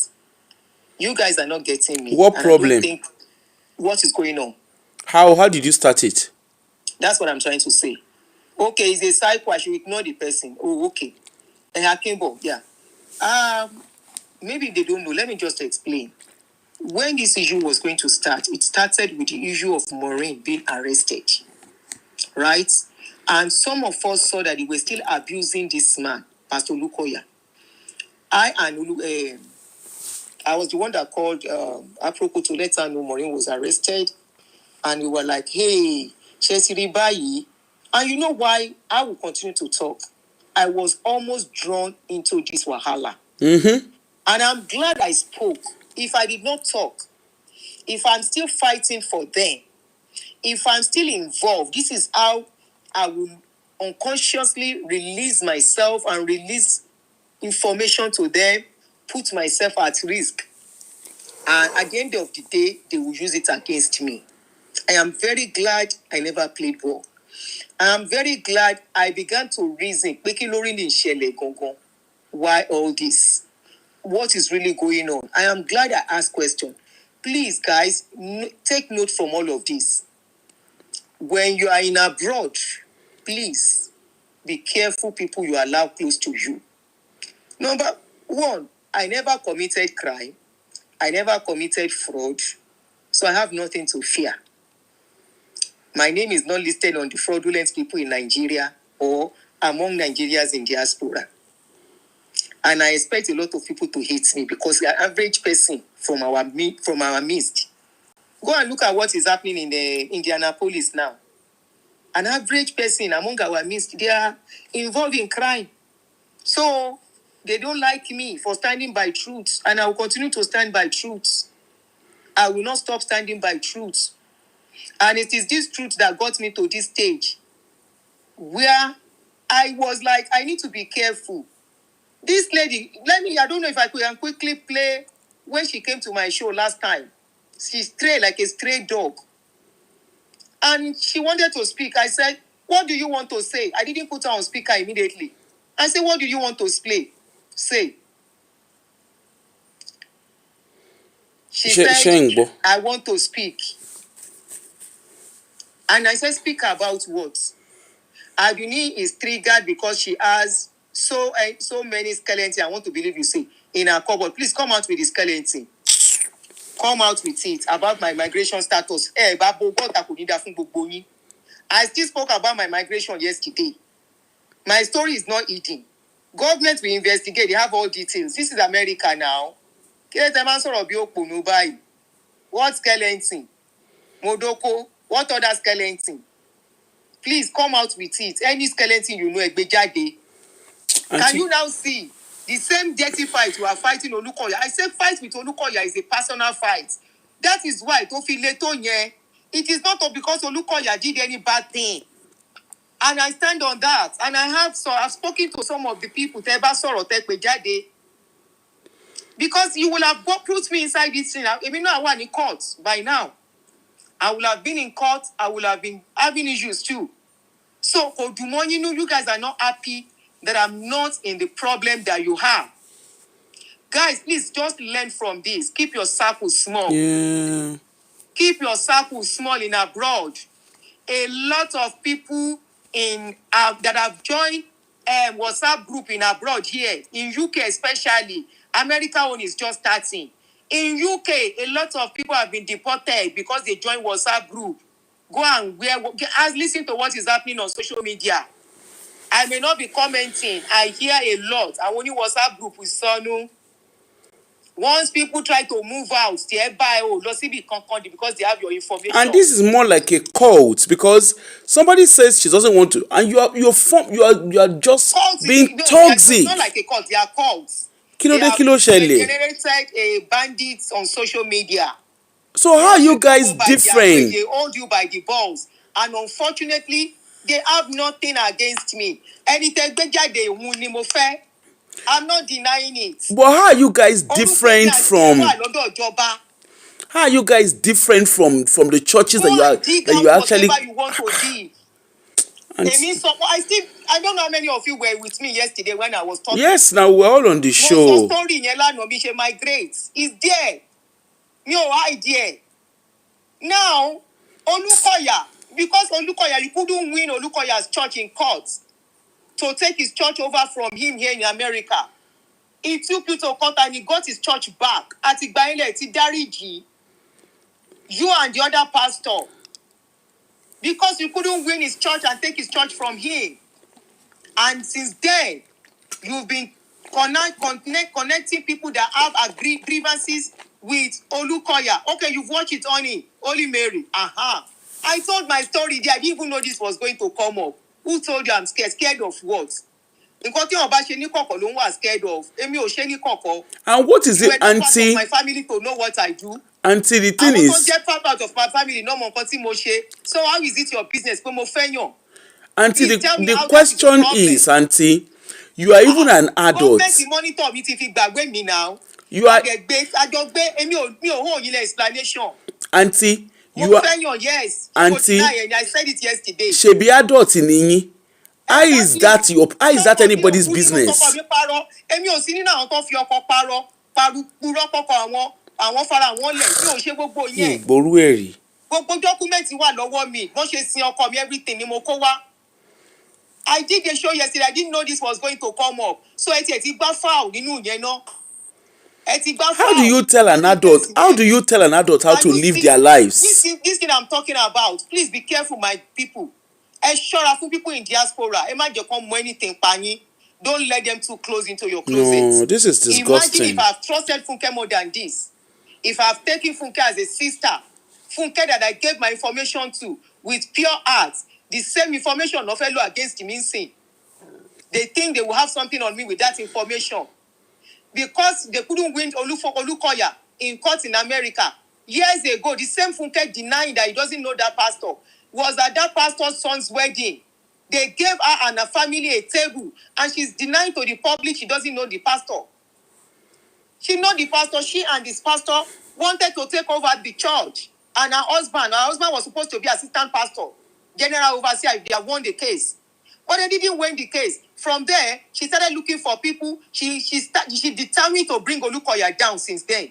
You guys are not getting me. What problem? I don't think what is going on. How did you start it? That's what I'm trying to say. Okay, it's a cycle. I should ignore the person. Oh, okay. And Akimbo, yeah. Maybe they don't know. Let me just explain. When this issue was going to start, it started with the issue of Maureen being arrested, right? And some of us saw that they were still abusing this man, Pastor Lukoya. I was the one that called Aproko to let her know Maureen was arrested. And we were like, hey, Chesiri Bayi. And you know why I will continue to talk? I was almost drawn into this wahala. Mm-hmm. And I'm glad I spoke. If I did not talk, if I'm still fighting for them, if I'm still involved, this is how I will unconsciously release myself and release information to them, put myself at risk. And at the end of the day, they will use it against me. I am very glad I never played ball. I am very glad I began to reason, why all this? What is really going on? I am glad I asked questions. Please, guys, take note from all of this. When you are in abroad, please be careful people you allow close to you. Number one, I never committed crime. I never committed fraud. So I have nothing to fear. My name is not listed on the fraudulent people in Nigeria or among Nigerians in diaspora. And I expect a lot of people to hate me because the average person from our midst. Go and look at what is happening in the Indianapolis now. An average person among our midst, they are involved in crime. So they don't like me for standing by truth. And I will continue to stand by truth. I will not stop standing by truth. And it is this truth that got me to this stage where I was like, I need to be careful. This lady, I don't know if I can quickly play when she came to my show last time. She's stray like a stray dog. And she wanted to speak. I said, what do you want to say? I didn't put her on speaker immediately. I said, what do you want to say? She said, I want to speak. And I said, speak about what? Aduni is triggered because she has so many skeletons. I want to believe you say in her cupboard. Please come out with the skeleton. Come out with it about my migration status. I still spoke about my migration yesterday. My story is not eating. Government will investigate. They have all details. This is America now. What skeleton? Modoko. What other skeleton? Please come out with it. Any skeleton you know, Egbejade. Can you now see the same dirty fight you are fighting Olukoya? I say fight with Olukoya is a personal fight. That is why it is not because Olukoya did any bad thing. And I stand on that. And I've spoken to some of the people, because you will have put me inside this thing. Even though I was in court by now. I will have been in court. I will have been having issues too. So, you guys are not happy that I'm not in the problem that you have. Guys, please just learn from this. Keep your circle small. Yeah. Keep your circle small in abroad. A lot of people that have joined WhatsApp group in abroad here, in UK especially, America one is just starting. In UK, a lot of people have been deported because they joined WhatsApp group. Go and listen to what is happening on social media. I may not be commenting. I hear a lot. I only WhatsApp group with Sonu. Once people try to move out, they buy because they have your information. And this is more like a cult because somebody says she doesn't want to, and you are just being toxic. It's not like a cult. They are cults. They generated a bandits on social media. So how are you guys different? They hold you by the balls. And unfortunately, they have nothing against me. I'm not denying it. But how are you guys different from? How are you guys different from the churches that you actually? Whatever you want to dig. I don't know how many of you were with me yesterday when I was talking. Yes, now we're all on the show. Migrate is there. No idea. Now, Olukoya, because Olukoya, you couldn't win Olukoya's church in court to take his church over from him here in America. He took you to court and he got his church back. At Igbaile, Tidariji, you and the other pastor, because you couldn't win his church and take his church from him. And since then, you've been connecting people that have grievances with Olukoya. Okay, you've watched it, Holy Mary. I told my story there. I didn't even know this was going to come up. Who told you I'm scared? Scared of what? Nǹkan tí wọ́n bá ṣe ní kọ̀kọ̀ ló ń wà scared of. Èmi ò ṣe ní kọ̀kọ̀. And what is it, auntie? You were not part of my family to know what I do. Auntie, the thing is, àwọn tó jẹ́ part of my family no mọ nǹkan tí mo ṣe. So how is it your business pé mo fẹ́ yàn? Auntie, the question is, auntie, you are even an adult. Monitor mi ti fi gbàgbé mi now. You are. Èmi ò hold yín explanation. Auntie, you are. Yes. Auntie, I said it yesterday. Ṣebí adult ni yín. How is that anybody's business? Èmi ò sí nínú àwọn tó fi ọkọ purọ́ pọkọ àwọn fara wọn lẹ̀ mi ò ṣe gbogbo yẹn. Ìgbòrú ẹ̀rí. Gbogbo dọ́kúmẹ́ǹtì wà lọ́wọ́ mi bó ṣe sin ọkọ mi everything ni mo kó wá. I did a show yesterday. I didn't know this was going to come up. So ẹ ti gbá foul nínú yẹn náà. How do you tell an adult? How do you tell an adult how to live their lives? This thing I'm talking about. Please be careful, my people. Ẹ ṣọ́ra fún people in diaspora. Ẹ má jẹ́ kán mọ anything pa yín. Don't let them too close into your closet. No, this is disgusting. Imagine if I've trusted Funke more than this. If I've taken Funke as a sister, Funke that I gave my information to with pure heart, the same information no fellow against me sin. They think they will have something on me with that information. Because they couldn't win Olukoya in court in America. Years ago, the same Funke denying that he doesn't know that pastor was at that pastor's son's wedding. They gave her and her family a table, and she's denying to the public she doesn't know the pastor. She know the pastor. She and this pastor wanted to take over the church. And her husband was supposed to be assistant pastor, general overseer if they have won the case. But they didn't win the case. From there, she started looking for people. She determined to bring Olukoya down since then.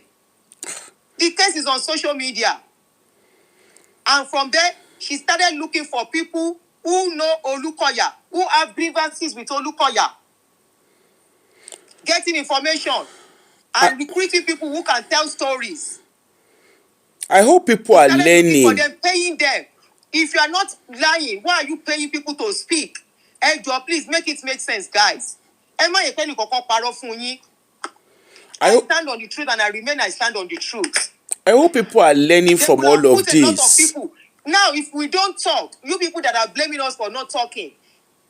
The case is on social media. And from there, she started looking for people who know Olukoya, who have grievances with Olukoya. Getting information and recruiting people who can tell stories. I hope people are learning. For them, paying them. If you are not lying, why are you paying people to speak? Hey, Joe, please make it make sense, guys. I stand on the truth and I stand on the truth. I hope people are learning from all of this. A lot of people. Now, if we don't talk, you people that are blaming us for not talking,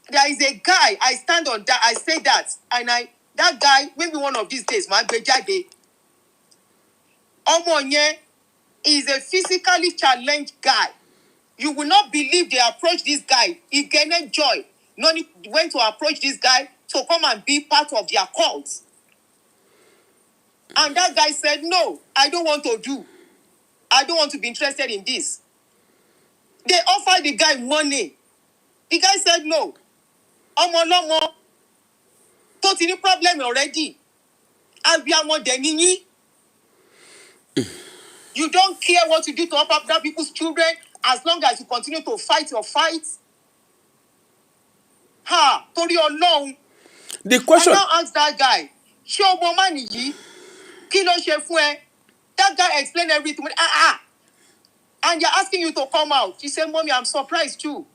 there is a guy, I stand on that, I say that, and that guy, maybe one of these days, man, Bejade, Omonye is a physically challenged guy. You will not believe they approached this guy. He gained joy. Noni went to approach this guy to come and be part of their cult. And that guy said, no, I don't want to be interested in this. They offered the guy money. The guy said no. Omo totally problem already. And be among the you don't care what you do to other people's children as long as you continue to fight your fights. Tori Ọlọ́run. The question. I now ask that guy, ṣé o mọ man yìí? Kí ló ṣe fún ẹ? That guy explained everything. And you're asking you to come out. She said, Mommy, I'm surprised too.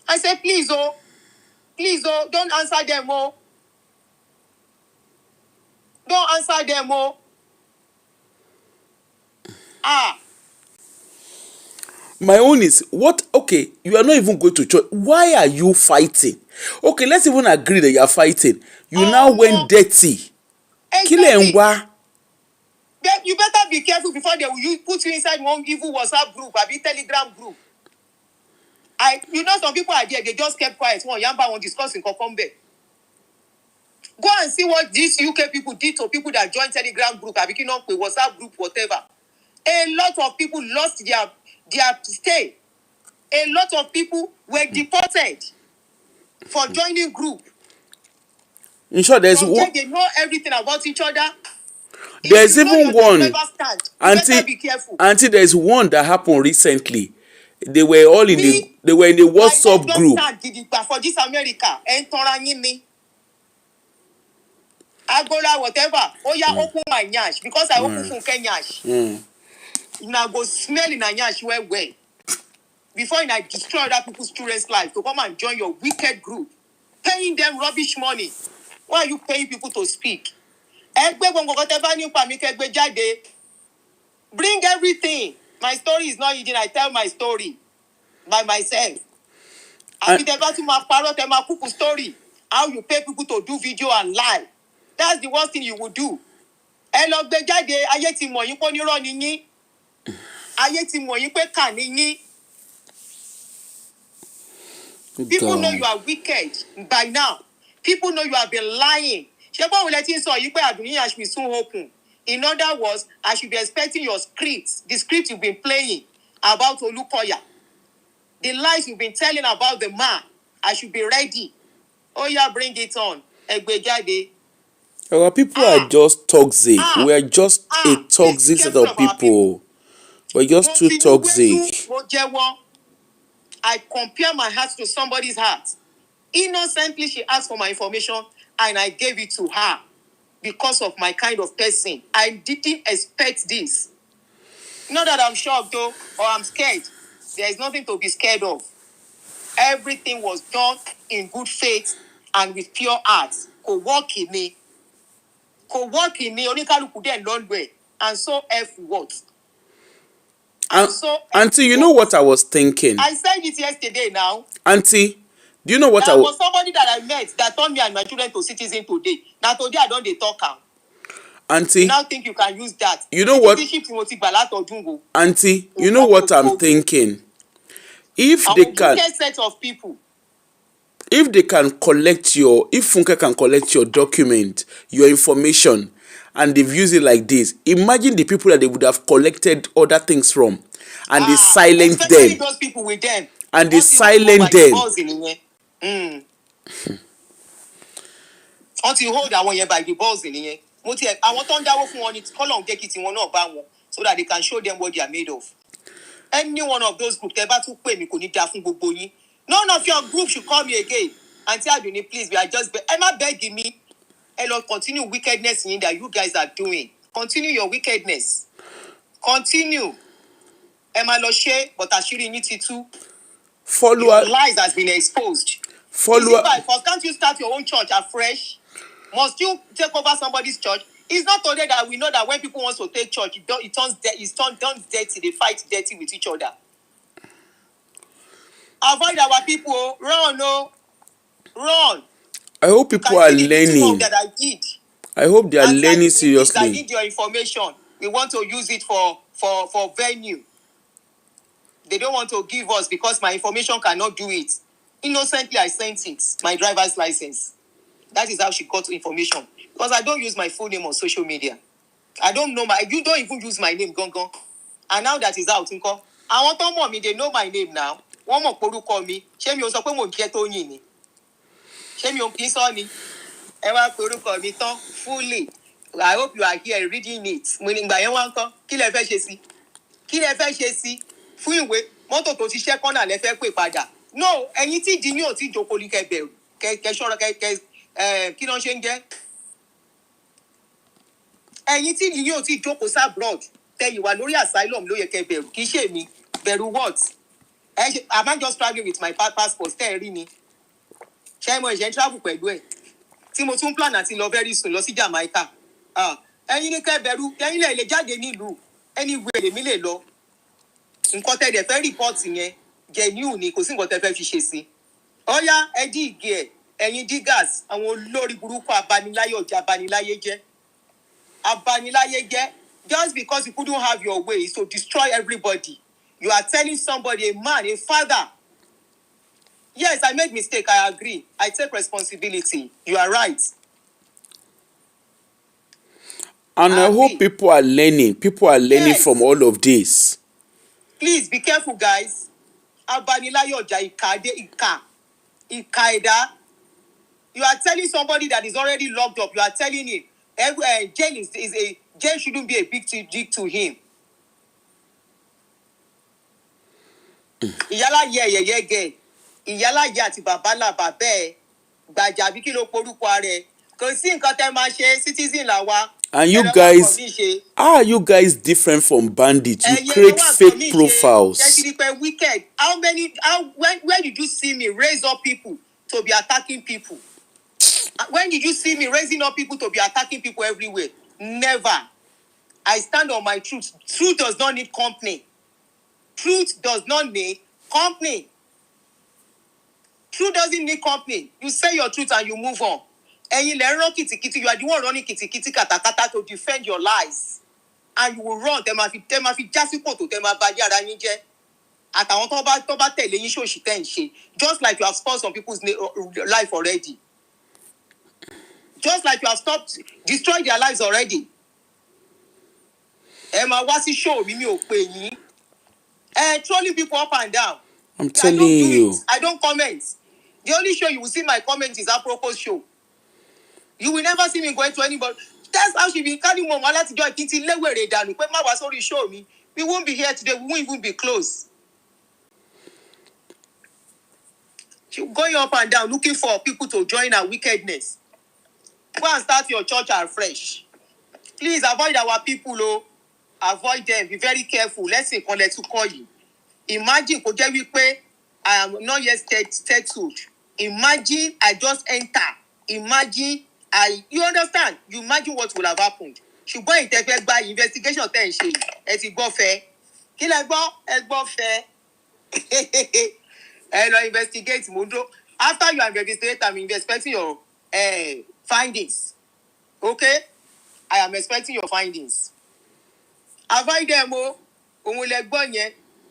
I said, please, don't answer them, Don't answer them, My own is, what? Okay, you are not even going to church. Why are you fighting? Okay, let's even agree that you are fighting. You now went dirty. Exactly. You better be careful before they will put you inside one evil WhatsApp group, a Telegram group. Some people are there, they just kept quiet. One Yamba won't discuss in Kokombe. Go and see what these UK people did to people that joined Telegram group, a WhatsApp group, whatever. A lot of people lost their stay. A lot of people were deported for joining group. In short, there's one. They know everything about each other. There's even one. Auntie, there's one that happened recently. They were all in the WhatsApp group. For this America, Agola, whatever. Open my nyash because I open Funke nyash. Now go smell in a nyash where. Before I destroy other people's children's life to come and join your wicked group, paying them rubbish money. Why are you paying people to speak? Bring everything. My story is not hidden. I tell my story by myself. I be about to my parrot and my cuckoo story. How you pay people to do video and lie. That's the worst thing you would do. Ẹ lọ gbé jáde, ayé ti mọ̀ yín pé onírọ́ ni yín. Ayé ti mọ̀ yín pé kà ni yín. People know you are wicked by now. People know you have been lying. Ṣé báwo lẹ ti ń sọ yìí pé Aduniyi should be soon open? In other words, I should be expecting your script, the script you've been playing about Olukoya, the lies you've been telling about the man. I should be ready. Oh yeah, bring it on. Egbejade. Our people are just toxic. We are just a toxic set of people. We're just too toxic. I compare my heart to somebody's heart. Innocently, she asked for my information and I gave it to her because of my kind of person. I didn't expect this. Not that I'm shocked though, or I'm scared. There is nothing to be scared of. Everything was done in good faith and with pure heart. Kò work in me. Oníkálukú dẹ̀ lọ́ngbẹ̀. And so F what? Auntie, you know what I was thinking? I said it yesterday now. Auntie, do you know what There was somebody that I met that turned me and my children to citizen today. Now today I don't dey talk am. Auntie, you now think you can use that. You know what? Auntie, you know what I'm thinking? If they can, set of people. If they can collect if Funke can collect your document, your information, and they've used it like this, imagine the people that they would have collected other things from, and they silent them. Those people with them. And they silent them. Until you hold that one by the balls in here. I want to dáwọ́ fún wọn ni kọ́lọ̀ jẹ́ kí tiwọn náà bá wọn so that they can show them what they are made of. Any one of those groups, tẹ́ bá tún pè mí kò ní dá fún gbogbo yín. None of your group should call me again. Auntie Aduni, please, we are just Emma begging me. Hello, continue wickedness in that you guys are doing. Continue your wickedness. Continue. Emma Loshe, but Ashiri Nititu. Your lies has been exposed. Can't you start your own church afresh? Must you take over somebody's church? It's not today that we know that when people want to take church, it turns dirty. They fight dirty with each other. Avoid our people. Run, no. Run. I hope people are learning. That I did. I hope they are learning seriously. I need your information. We want to use it for venue. They don't want to give us because my information cannot do it. Innocently, I sent it. My driver's license. That is how she got information. Because I don't use my full name on social media. I don't know you don't even use my name, Gongon. And now that is out, Nko. I want to know me, they know my name now. One more poru call me. Shame you so mo get on ni. Shame you kiss on ni. Ewa poru call me ton fully. I hope you are here reading it. Meaning by one ko. Kí lẹ fẹ́ ṣe sí? Kí lẹ fẹ́ ṣe sí? Fún ìwé mọ́tò tó ti ṣe corner lẹ fẹ́ pè padà. No, ẹ̀yin tí di yín ò tí jókòó ní kẹ́ bẹ̀rù. Kẹ́ ṣọ́ra kẹ́ kí ló ń ṣe ń jẹ́? Ẹ̀yin tí yín ò tí jókòó sá abroad. Tẹ́ ìwà lórí asylum ló yẹ kẹ́ bẹ̀rù. Kì í ṣe mi. Bẹ̀rù what? Am I just traveling with my passport? Tẹ́ ẹ rí ni. Ṣé mo ṣe ń travel pẹ̀lú ẹ̀? Tí mo tún plan àti lọ very soon lọ sí Jamaica. Ẹ̀yin ní kẹ́ bẹ̀rù. Ẹ̀yin lè jáde nílùú. Anywhere lèmi lè lọ. Nǹkan tẹ́ dẹ̀ fẹ́ report yẹn. Genuine ni kò sí nǹkan tẹ́ fẹ́ fi ṣe sí. Ọ̀ya ẹ dí ìgé ẹ̀. Ẹ̀yin diggers, àwọn olórí burúkú abaniláyé ọjà abaniláyé jẹ́. Abaniláyé jẹ́. Just because you couldn't have your way is to destroy everybody. You are telling somebody, a man, a father. Yes, I made mistake. I agree. I take responsibility. You are right. And I hope people are learning. People are learning from all of this. Please be careful, guys. Abaniláyé ọjà ìkà ẹ̀dá. You are telling somebody that is already locked up. You are telling him jail shouldn't be a big deal to him. Ìyálà yẹ gẹ̀. Ìyálà yẹ àti bàbá là bàbá ẹ̀. Gbàjà bí kí ló porúkọ rẹ̀. Kò sí nǹkan tẹ́ máa ṣe citizen làwa. And you guys, how are you guys different from bandits? You create fake profiles. Wicked. Where did you see me raise up people to be attacking people? When did you see me raising up people to be attacking people everywhere? Never. I stand on my truth. Truth does not need company. Truth does not need company. Truth doesn't need company. You say your truth and you move on. And you are the one running kitty katakata to defend your lies. And you will run. Them if just to them àtàwọn tó bá tẹ̀lé yín ṣòṣì tẹ̀ ń ṣe, just like you have spoiled some people's life already, just like you have destroyed their lives already. Ẹ máa wá sí show mi ò pè yín, trolling people up and down. I'm telling you, I don't comment. The only show you will see my comment is apropos show. You will never see me going to anybody. That's how she be carrying mom láti jọ ìkíntì léwèrè dànù pé má wá sórí show mi. We won't be here today. We won't even be close. She going up and down looking for people to join her wickedness. Go and start your church afresh. Please avoid our people, avoid them. Be very careful. Let's say let's call you. Imagine kò jẹ́ wípé I am not yet settled. Imagine I just enter. Imagine you understand? You imagine what will have happened. Ṣùgbọ́n ìtẹ́fẹ́ gba investigation tẹ́ ń ṣe ẹ ti gbọ́ fẹ́. Kí lẹ gbọ́? Ẹ gbọ́ fẹ́. And I investigate Mundo. After you have investigated, I'm expecting your findings. Okay? I am expecting your findings. Avoid them,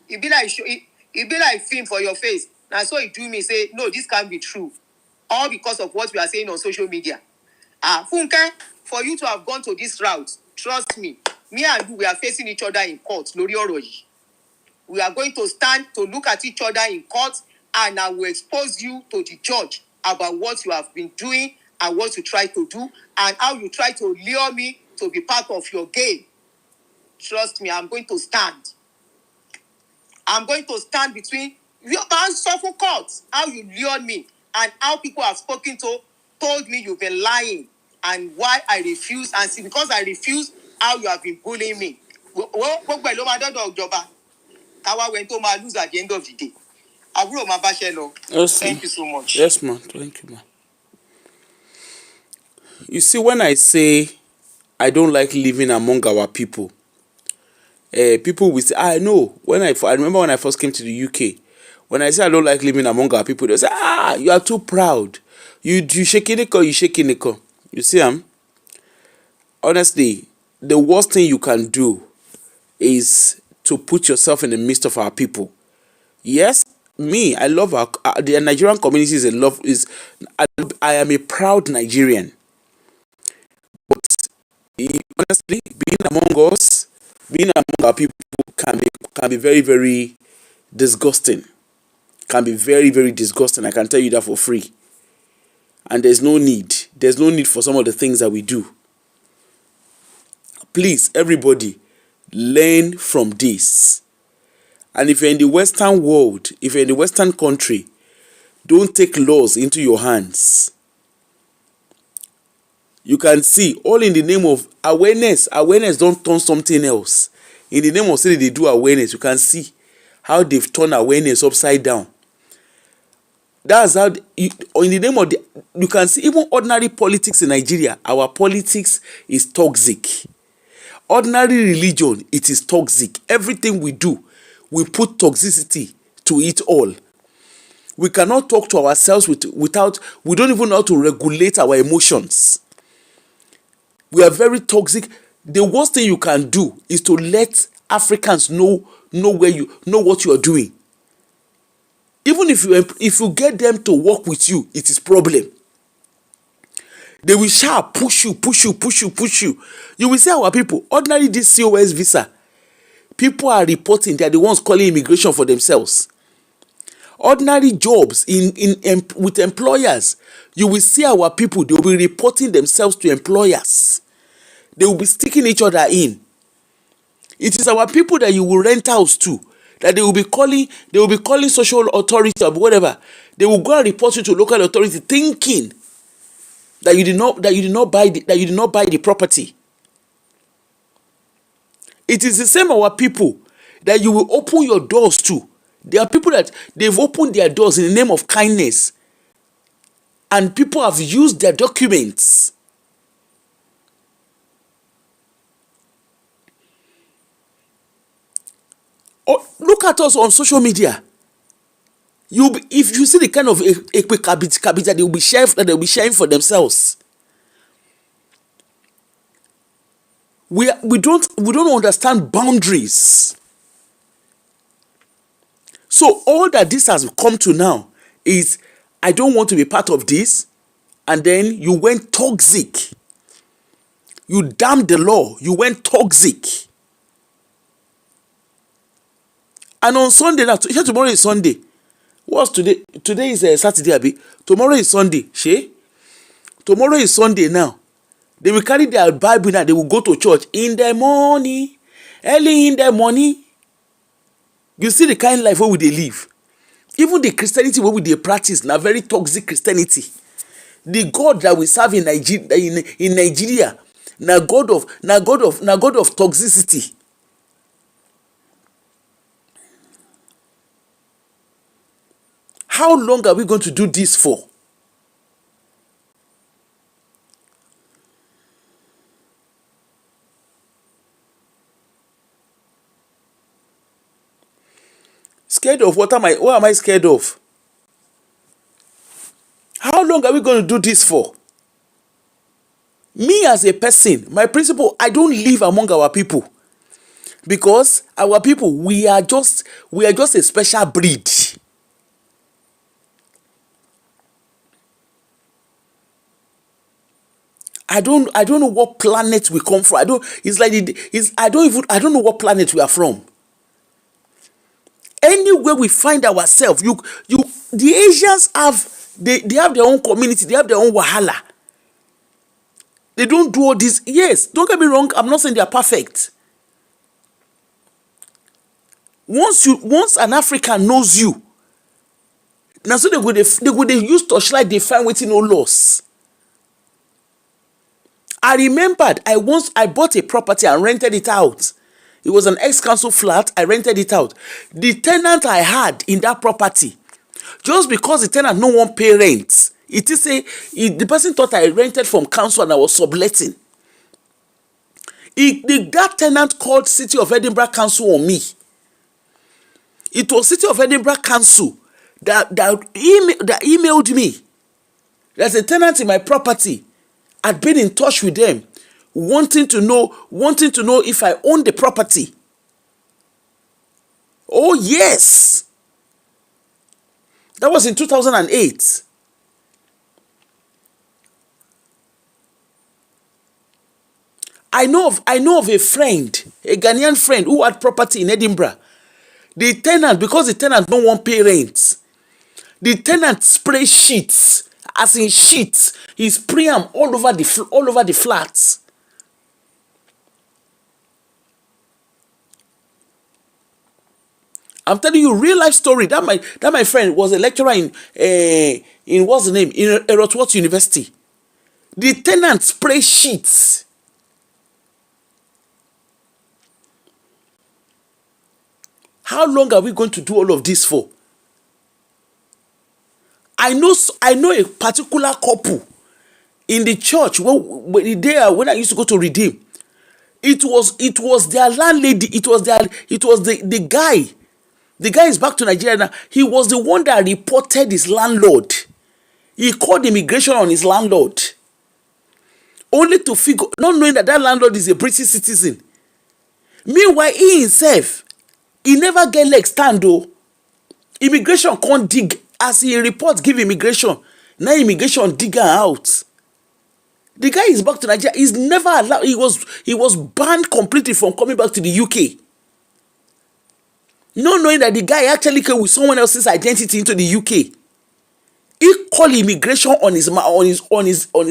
it be like film for your face. Now so it do me say, no, this can't be true. All because of what we are saying on social media. Funke, for you to have gone to this route, trust me and you, we are facing each other in court. Lórí ọ̀rọ̀ yìí. We are going to stand to look at each other in court, and I will expose you to the judge about what you have been doing and what you try to do and how you try to lure me to be part of your game. Trust me, I'm going to stand. I'm going to stand between your suffer courts, how you lured me and how people have told me you've been lying and why I refuse, and see, because I refuse, how you have been bullying me. Kawa went to my lose at the end of the day. yes, thank you so much. Yes, man. Thank you, man. You see, when I say I don't like living among our people, people will say, I know. I remember when I first came to the UK, when I say I don't like living among our people, they say, you are too proud. You shaking it, you shaking it. You see, honestly, the worst thing you can do is to put yourself in the midst of our people. Yes, me, I love the Nigerian community I am a proud Nigerian. But honestly, being among us, being among our people can be very, very disgusting. Can be very, very disgusting. I can tell you that for free. And there's no need. There's no need for some of the things that we do. Please, everybody, learn from this. And if you're in the Western world, if you're in the Western country, don't take laws into your hands. You can see, all in the name of awareness. Awareness don't turn something else. In the name of saying they do awareness, you can see how they've turned awareness upside down. That's how, in the name of you can see even ordinary politics in Nigeria, our politics is toxic. Ordinary religion, it is toxic. Everything we do, we put toxicity to it all. We cannot talk to ourselves without, we don't even know how to regulate our emotions. We are very toxic. The worst thing you can do is to let Africans know what you are doing. Even if you get them to work with you, it is problem. They will push you. You will see our people, ordinary this COS visa, people are reporting they are the ones calling immigration for themselves. Ordinary jobs with employers, you will see our people, they will be reporting themselves to employers. They will be sticking each other in. It is our people that you will rent house to, that they will be calling social authority or whatever. They will go and report you to local authority, thinking that you did not buy the property. It is the same our people that you will open your doors to. There are people that they've opened their doors in the name of kindness, and people have used their documents. Oh, look at us on social media. If you see the kind of kabit that they will be sharing for themselves. We don't understand boundaries. So all that this has come to now is, I don't want to be part of this, and then you went toxic. You damned the law. You went toxic. And on Sunday now, here tomorrow is Sunday. What's today? Today is Saturday, abi. Tomorrow is Sunday. She? Tomorrow is Sunday now. They will carry their Bible now. They will go to church in the morning, early in the morning. You see the kind of life where they live. Even the Christianity where they practice now, very toxic Christianity. The God that we serve in Nigeria, now God of toxicity. How long are we going to do this for? Scared of what am I scared of? How long are we going to do this for? Me as a person, my principle, I don't live among our people. Because our people, we are just a special breed. I don't know what planet we come from. I don't know what planet we are from. Anywhere we find ourselves, the Asians they have their own community, they have their own wahala. They don't do all this. Yes, don't get me wrong, I'm not saying they are perfect. Once an African knows you, now so they go they use torchlight, they find waiting no loss. I remembered I bought a property and rented it out. It was an ex-council flat. I rented it out. The tenant I had in that property, just because the tenant no one pay rent, the person thought I rented from council and I was subletting. That tenant called City of Edinburgh Council on me. It was City of Edinburgh Council that emailed me. There's a tenant in my property. I'd been in touch with them, wanting to know if I own the property. Oh yes, that was in 2008. I know of a friend, a Ghanaian friend who had property in Edinburgh. The tenant, because the tenant no one pay rent, the tenant spray sheets, as in sheets. He spray them all over the flats. I'm telling you, real life story. That my friend was a lecturer in what's the name, in Erotworth University. The tenant spray sheets. How long are we going to do all of this for? I know a particular couple in the church when I used to go to Redeem. It was their landlady. It was the guy. The guy is back to Nigeria now. He was the one that reported his landlord. He called immigration on his landlord, only to figure, not knowing that landlord is a British citizen. Meanwhile, he himself, he never get leg stand though. Immigration can't dig. As he reports, give immigration. Now immigration dig her out. The guy is back to Nigeria. He's never allowed. He was banned completely from coming back to the UK. Not knowing that the guy actually came with someone else's identity into the UK. He called immigration on his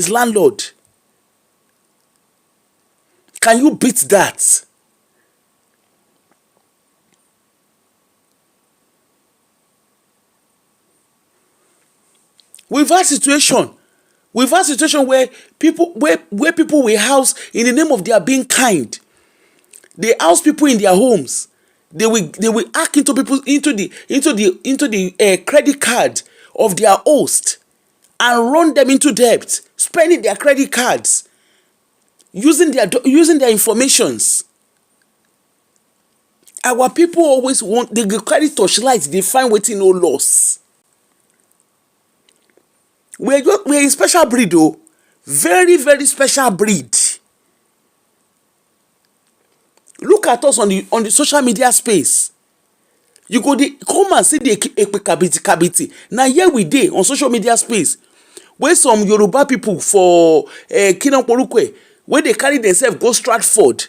landlord. Can you beat that? We've had situation where people will house in the name of their being kind. They house people in their homes. They will hack into the credit card of their host and run them into debt, spending their credit cards, using their informations. Our people always want, they go carry torchlight, they find wetin no loss. We're a special breed though. Very, very special breed. Look at us on the social media space. You go come and see the kabiti. Now here we dey on social media space. Where some Yoruba people for Kingdom Porukwe, where they carry themselves go Stratford.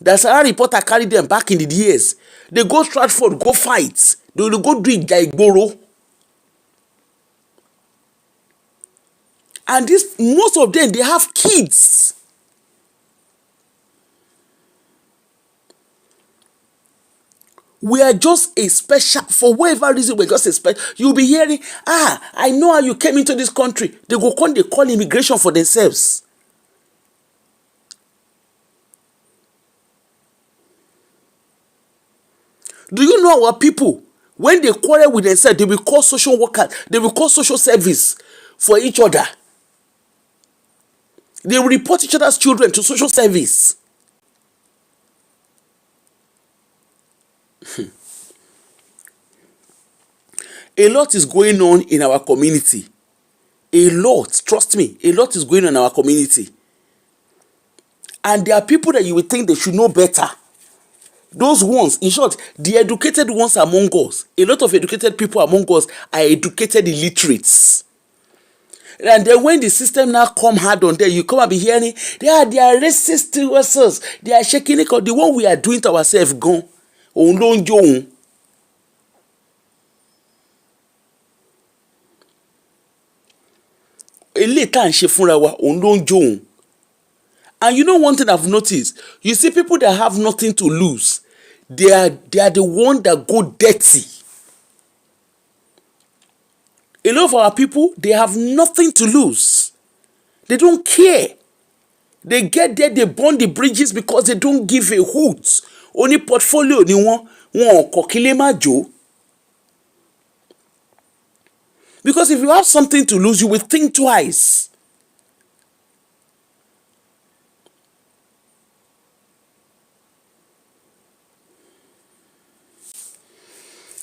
That's how reporter carry them back in the years. They go Stratford, go fight. They will go do it like Boro. And this, most of them, they have kids. We are just a special, for whatever reason, we're just a special. You'll be hearing, I know how you came into this country. They call immigration for themselves. Do you know our people, when they quarrel with themselves, they will call social workers, they will call social service for each other. They will report each other's children to social service. A lot is going on in our community. A lot, trust me, a lot is going on in our community. And there are people that you would think they should know better. Those ones, in short, the educated ones among us, a lot of educated people among us are educated illiterates. And then when the system now come hard on them, you come and be hearing, they are racist towards us. They are shaking it. The one we are doing to ourselves, gone. And you know one thing I've noticed, you see people that have nothing to lose, they are the one that go dirty. A lot of our people, they have nothing to lose. They don't care. They get there, they burn the bridges because they don't give a hoot. Only portfolio ni won kokile majo. Because if you have something to lose, you will think twice.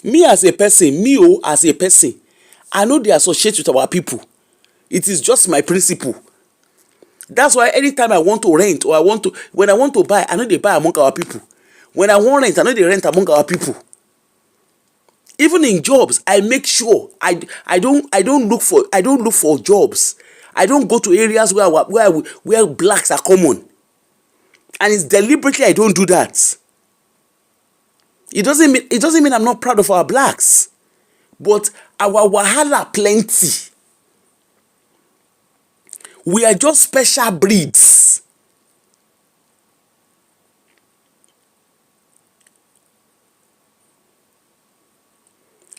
Me as a person, I know they associate with our people. It is just my principle. That's why anytime I want to rent or when I want to buy, I know they buy among our people. When I want rent, I know they rent among our people. Even in jobs, I make sure I don't look for jobs. I don't go to areas where blacks are common. And it's deliberately I don't do that. It doesn't mean I'm not proud of our blacks. But our wahala plenty. We are just special breeds.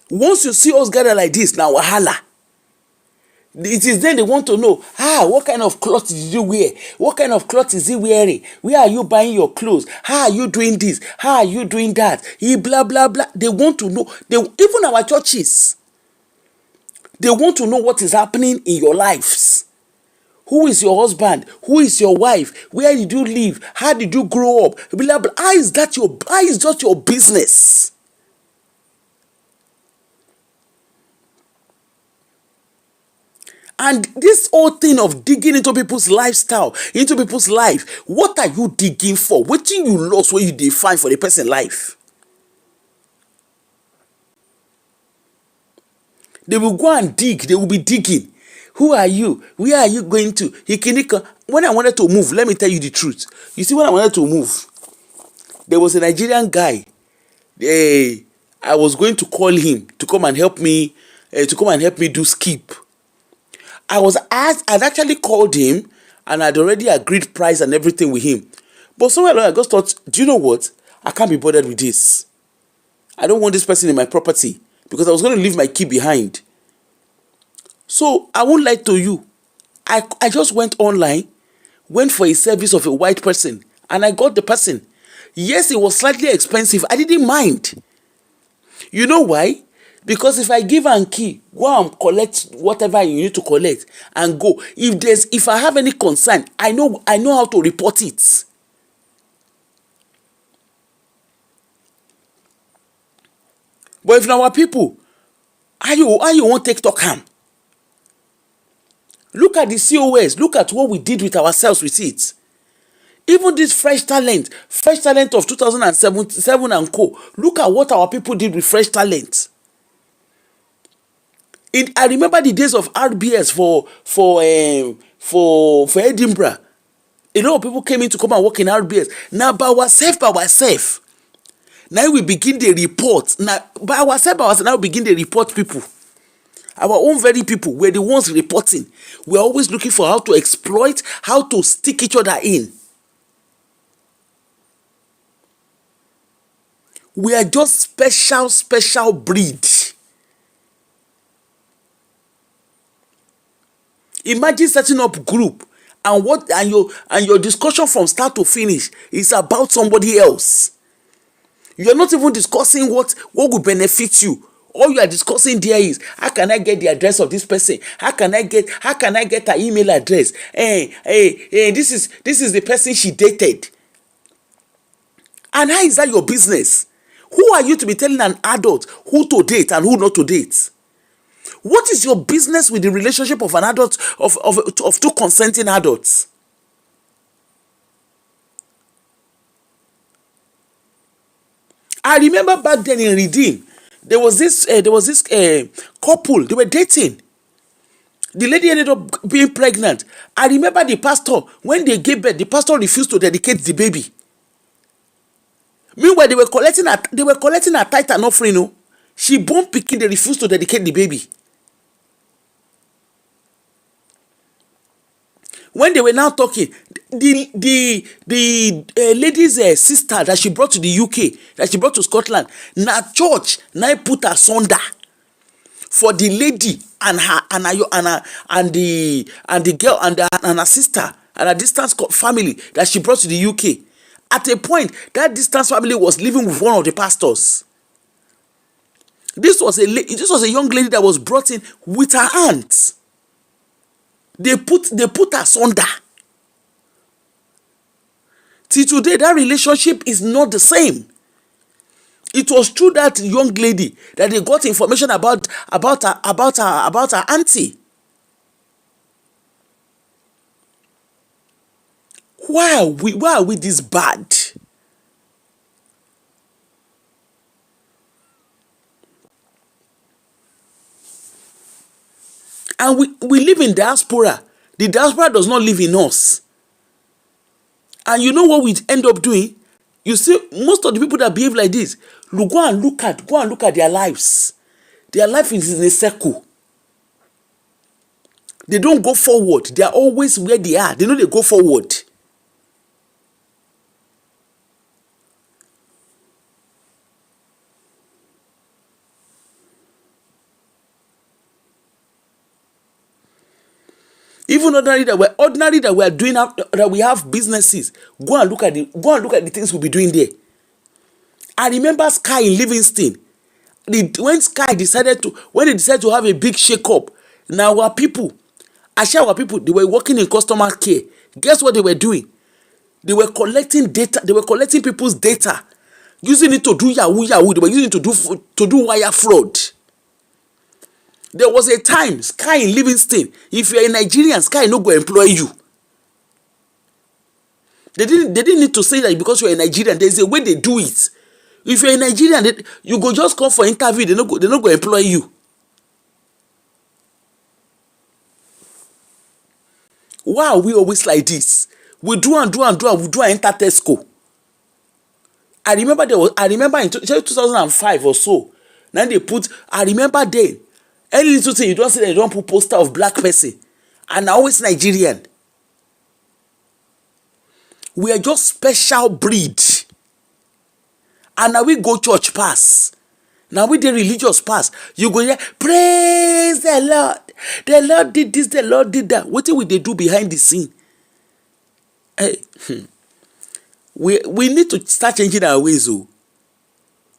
Once you see us gather like this, now wahala. It is then they want to know, what kind of cloth did you wear? What kind of cloth is he wearing? Where are you buying your clothes? How are you doing this? How are you doing that? Blah, blah, blah. They want to know. Even our churches, they want to know what is happening in your lives. Who is your husband? Who is your wife? Where did you live? How did you grow up? Blah, blah. How is that your business? And this whole thing of digging into people's lifestyle, into people's life, what are you digging for? What thing you lost when you define for the person's life? They will go and dig. They will be digging. Who are you? Where are you going to? When I wanted to move, let me tell you the truth. You see, when I wanted to move, there was a Nigerian guy. I was going to call him to come and help me, do skip. I'd actually called him and I'd already agreed price and everything with him. But somewhere along I just thought, do you know what? I can't be bothered with this. I don't want this person in my property because I was going to leave my key behind. So I won't lie to you. I just went online, went for a service of a white person, and I got the person. Yes, it was slightly expensive. I didn't mind. You know why? Because if I give am key, go and collect whatever you need to collect and go. If I have any concern, I know how to report it. But if na our people, how you wan take talk am? Look at the COS, look at what we did with ourselves with it. Even this fresh talent of 2007 and co. Look at what our people did with fresh talent. I remember the days of RBS for Edinburgh. A lot of people came in to come and work in RBS. Now by ourselves. Now we begin the report. Now by ourselves, now we begin the report people. Our own very people were the ones reporting. We are always looking for how to exploit, how to stick each other in. We are just special breed. Imagine setting up group and your discussion from start to finish is about somebody else. You are not even discussing what will benefit you. All you are discussing there is, how can I get the address of this person? How can I get her email address? This is the person she dated. And how is that your business? Who are you to be telling an adult who to date and who not to date? What is your business with the relationship of an adult, of two consenting adults? I remember back then in Redeem, there was this couple, they were dating. The lady ended up being pregnant. I remember the pastor, when they gave birth, the pastor refused to dedicate the baby. Meanwhile, they were collecting a tithe and offering. No? She born pikin, they refused to dedicate the baby. When they were now talking, the lady's sister that she brought to the UK, that she brought to Scotland, na church now put asunder for the lady and the girl and her sister and her distance family that she brought to the UK. At a point, that distance family was living with one of the pastors. This was a young lady that was brought in with her aunt. They put asunder. Till today, that relationship is not the same. It was through that young lady that they got information about her auntie. Why are we this bad? And we live in diaspora. The diaspora does not live in us. And you know what we end up doing? You see, most of the people that behave like this, go and look at their lives. Their life is in a circle. They don't go forward. They are always where they are. They know they go forward. Even ordinary that we are doing, that we have businesses. Go and look at the things we'll be doing there. I remember Sky in Livingston. When they decided to have a big shake-up, now our people, they were working in customer care. Guess what they were doing? They were collecting data. They were collecting people's data, using it to do yahoo. They were using it to do wire fraud. There was a time, Sky in Livingston, if you're a Nigerian, Sky no go employ you. They didn't need to say that because you're a Nigerian. There's a way they do it. If you're a Nigerian, you go just come for interview, they no go employ you. Why are we always like this? We do and we do and enter Tesco. I remember in 2005 or so. Then they put, I remember then, any little thing you don't see that you don't put poster of black person. And always Nigerian. We are just special breed. And now we go church pass. Now we the religious pass. You go here, praise the Lord. The Lord did this, the Lord did that. What will they do behind the scene? Hey, we need to start changing our ways. Oh.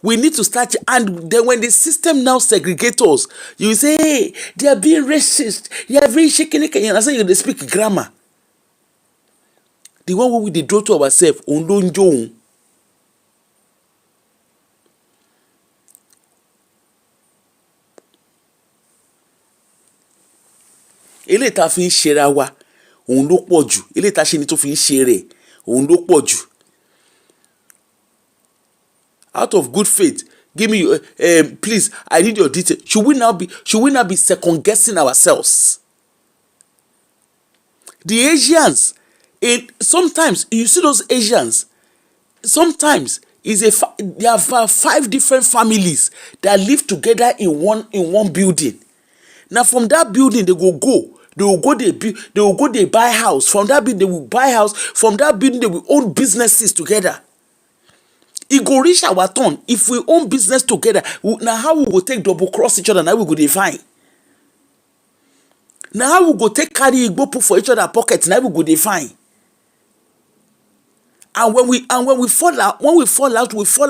We need to start, and then when the system now segregates us, you say, hey, they are being racist. They are very shaking. You understand? They speak grammar. The one we draw to ourselves, eléyìí tá fi ń ṣera wa òun ló pọ̀ jù, eléyìí tá ṣe ni tó fi ń ṣe rẹ̀ òun ló pọ̀ jù. Out of good faith, give me please, I need your detail. Should we now be second guessing ourselves? The Asians, sometimes you see those Asians, sometimes there are 5 different families that live together in one building. Now from that building they will go they buy house. From that building they will buy house. From that building they will own businesses together. E go reach our turn if we own business together. Now how we go take double cross each other? Now we go define. Now how we go take carry igbo put for each other pocket? Now we go define. And when we fall out, we fall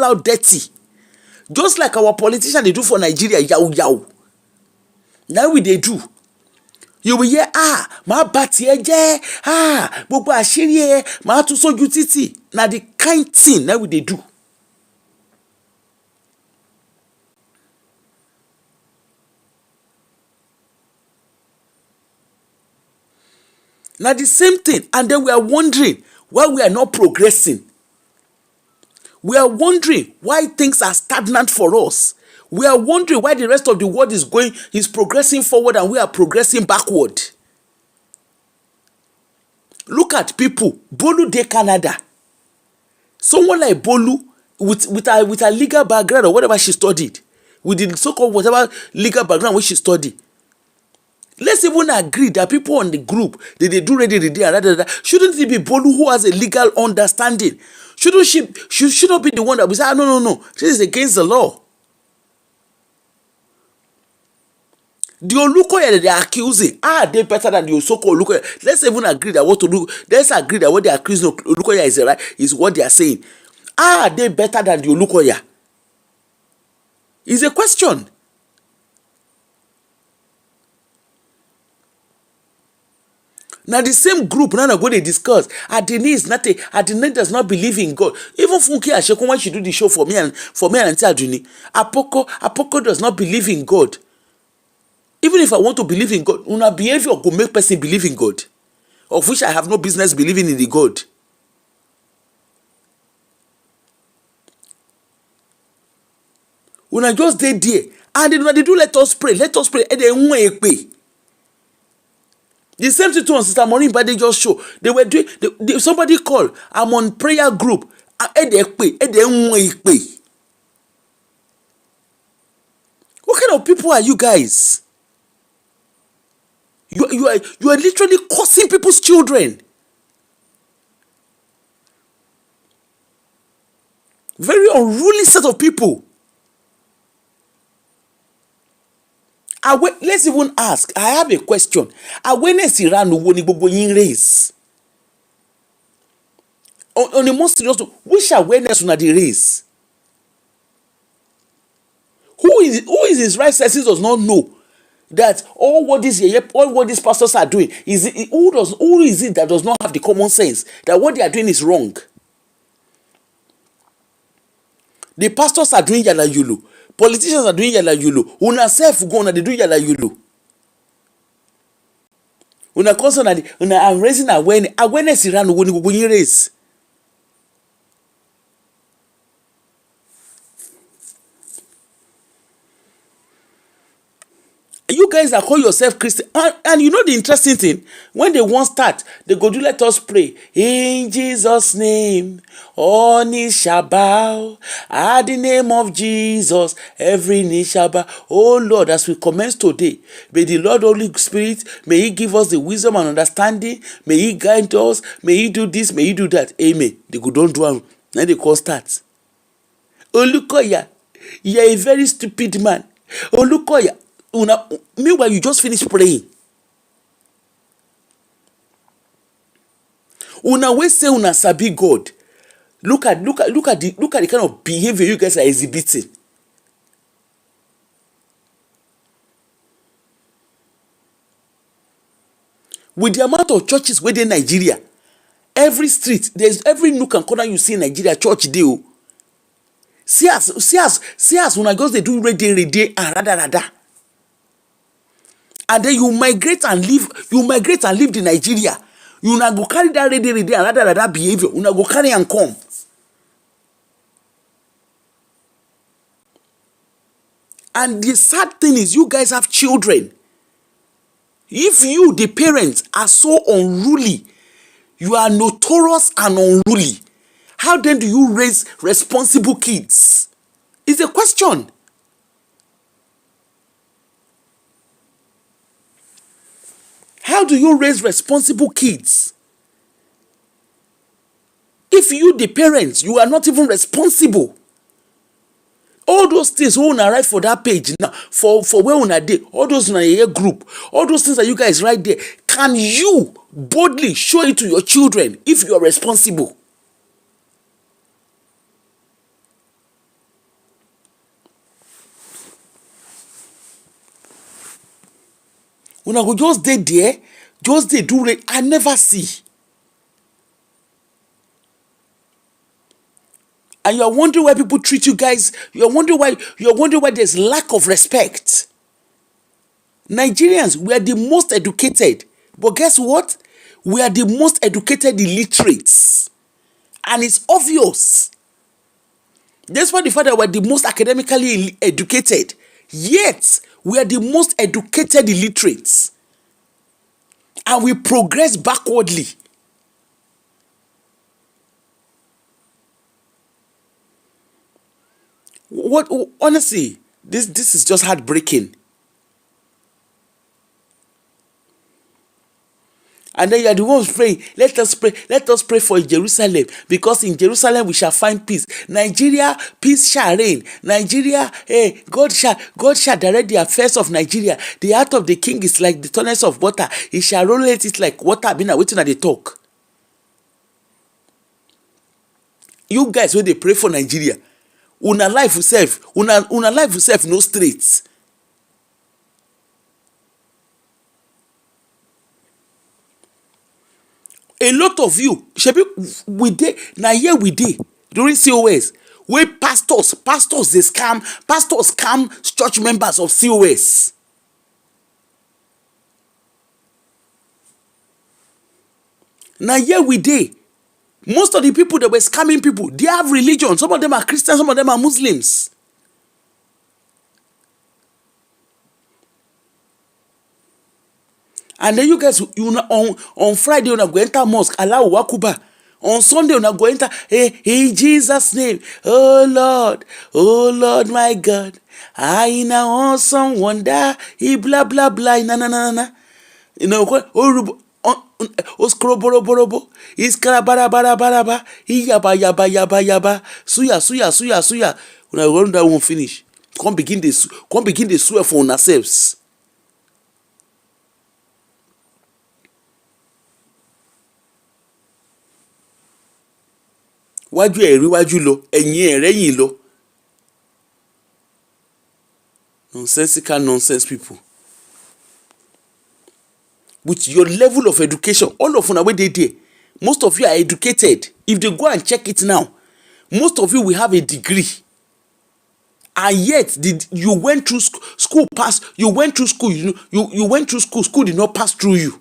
out dirty. Just like our politicians they do for Nigeria, yow. Now we they do. You will hear ma bati eje gbogbo àṣírí ẹ ma tún sójú títì. Now the kind thing now we they do. Now the same thing, and then we are wondering why we are not progressing. We are wondering why things are stagnant for us. We are wondering why the rest of the world is progressing forward and we are progressing backward. Look at people. Bolu de Canada. Someone like Bolu with a legal background or whatever she studied, with the so-called whatever legal background which she studied. Let's even agree that people on the group they do ready and shouldn't it be Bolu who has a legal understanding? Shouldn't she not be the one that we say no, this is against the law? The Olukoya that they are accusing, they better than the so-called Olukoya? Let's even agree that let's agree that what they are accusing of Olukoya is right, is what they are saying. Are they better than the Olukoya? It's a question. Now the same group now go they discuss. Adini does not believe in God. Even Funke Ashekun, when she do the show for me and Auntie Aduni, Apoko does not believe in God. Even if I want to believe in God, una behavior go make person believe in God, of which I have no business believing in the God. Una just dey there and they do let us pray, and then pay. The same thing too on Sister Maureen, but they just show they were doing. Somebody called. I'm on prayer group. What kind of people are you guys? You are literally cursing people's children. Very unruly set of people. Let's even ask. I have a question. Awareness Iran wo ni gbogbo yin raise? On the most serious note, which awareness una dey raise? Who is his right senses does not know that all what these pastors are doing who is it that does not have the common sense that what they are doing is wrong? The pastors are doing yala yulu. Politicians are doing yala yulu. Una self go on, they do yala yulu. Una constantly, I'm raising awareness Iran when you raise. You guys that call yourself Christian, and you know the interesting thing, when they won't start, they go do let us pray in Jesus' name. All knees shall bow at the name of Jesus. Every knee shall bow. Oh Lord, as we commence today, may the Lord Holy Spirit, may He give us the wisdom and understanding. May He guide us. May He do this. May He do that. Amen. They go don't do it. Then they call start. Olukoya, you are a very stupid man. Olukoya. Meanwhile, you just finish praying. Una we say una sabi God. Look at the kind of behavior you guys are exhibiting. With the amount of churches within Nigeria, every street, there's every nook and corner you see in Nigeria, church deal. See us, when I go, they do ready and rada. and then you migrate and leave the Nigeria. You na go carry that ready and that behavior, una go carry and come. And the sad thing is, you guys have children. If you, the parents, are so unruly, you are notorious and unruly, how then do you raise responsible kids? It's a question. How do you raise responsible kids? If you, the parents, you are not even responsible. All those things wey una write for that page now, for where una dey, all those una here group, all those things that you guys write there, can you boldly show it to your children if you are responsible? Una go just dey there, just dey do it. I never see. And you're wondering why people treat you guys. You're wondering why there's lack of respect. Nigerians, we are the most educated. But guess what? We are the most educated illiterates. And it's obvious. Despite the fact that we're the most academically educated, yet we are the most educated illiterates. And we progress backwardly. What, honestly, this is just heartbreaking. And then you are the ones praying, let us pray for Jerusalem, because in Jerusalem we shall find peace. Nigeria, peace shall reign. Nigeria, God shall direct the affairs of Nigeria. The heart of the king is like the turners of water. He shall rollate it like water. Been waiting at the talk. You guys, when they pray for Nigeria, una life yourself no straight. A lot of you, we dey na here we dey during COS, wey pastors dey scam church members of COS. Na here we dey. Most of the people that were scamming people, they have religion. Some of them are Christians, some of them are Muslims. And then you guys, on Friday, you go enter mosque, Allahu Akbar. On Sunday, you go enter, in Jesus' name, oh Lord, my God, I now awesome wonder, blah, blah, blah, na. You know, oskroborobo, iskarabarabaraba, yaba, suya. When I run that one finish, come begin the swear for ourselves. Wájú ẹ̀rí wájú lọ, ẹ̀yìn ẹ̀rẹ́yìn lọ. Nonsense people. With your level of education, all of una wey dey there, most of you are educated. If they go and check it now, most of you will have a degree. And yet, you went through school, you went through school, you went through school did not pass through you.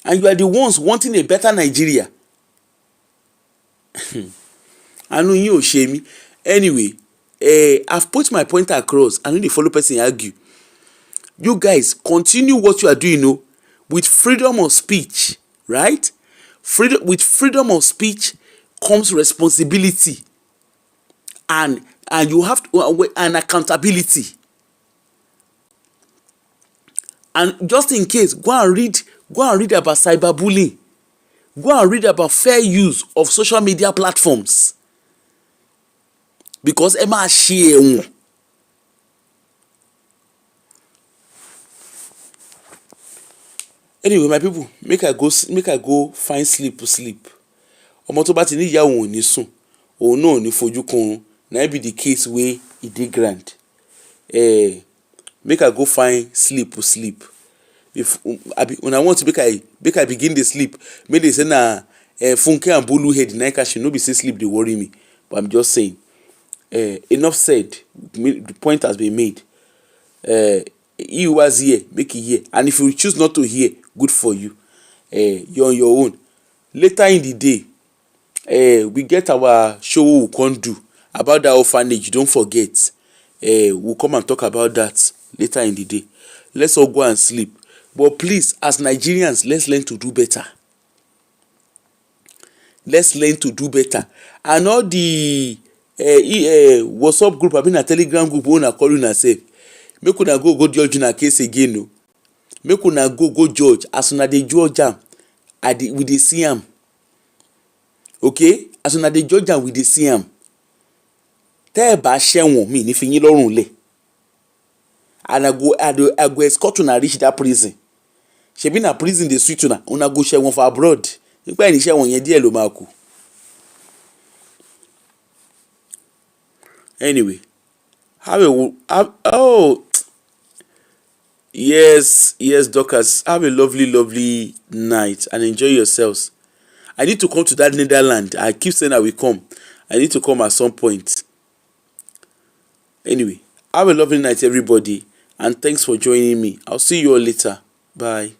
And you are the ones wanting a better Nigeria. I know you shame me. Anyway, I've put my point across. I know the follow person argue. You guys continue what you are doing, with freedom of speech, right? With freedom of speech comes responsibility, and you have to, and accountability. And just in case, go and read about cyberbullying. Go and read about fair use of social media platforms. Because Emma share. Anyway, my people, make I go find sleep. Ọmọ tó bá ti ní ìyá òun ò ní sùn, òun náà ò ní fojú kun. Na be the case wey e dey grand. Make I go find sleep. If una want to make I begin the sleep, make they say na Funke and Bolu head na catch no be say sleep dey worry me, but I'm just saying. Enough said. The point has been made. He who was here, make he hear. And if you choose not to hear, good for you. You're on your own. Later in the day, we get our show we can do about that orphanage. Don't forget. We'll come and talk about that later in the day. Let's all go and sleep. But please, as Nigerians, let's learn to do better. Let's learn to do better. And all the WhatsApp group, I mean a Telegram group, una call una sef. Make una go judge una case again o. Make una go judge. As una dey judge am, we dey see am. Okay? As una dey judge am, we dey see am. Tẹ́ ẹ bá ṣẹ̀wọ̀n mi ní fi yín lọ́rùn lẹ̀. And I go escort una reach that prison. Ṣebí na prison dey sweet una go ṣẹ̀wọ̀n for abroad. Nípa ẹni ṣẹ̀wọ̀n yẹn díẹ̀ ló máa kù. Anyway, yes, Dorcas, have a lovely night and enjoy yourselves. I need to come to that Netherlands. I keep saying I will come. I need to come at some point. Anyway, have a lovely night, everybody, and thanks for joining me. I'll see you all later. Bye.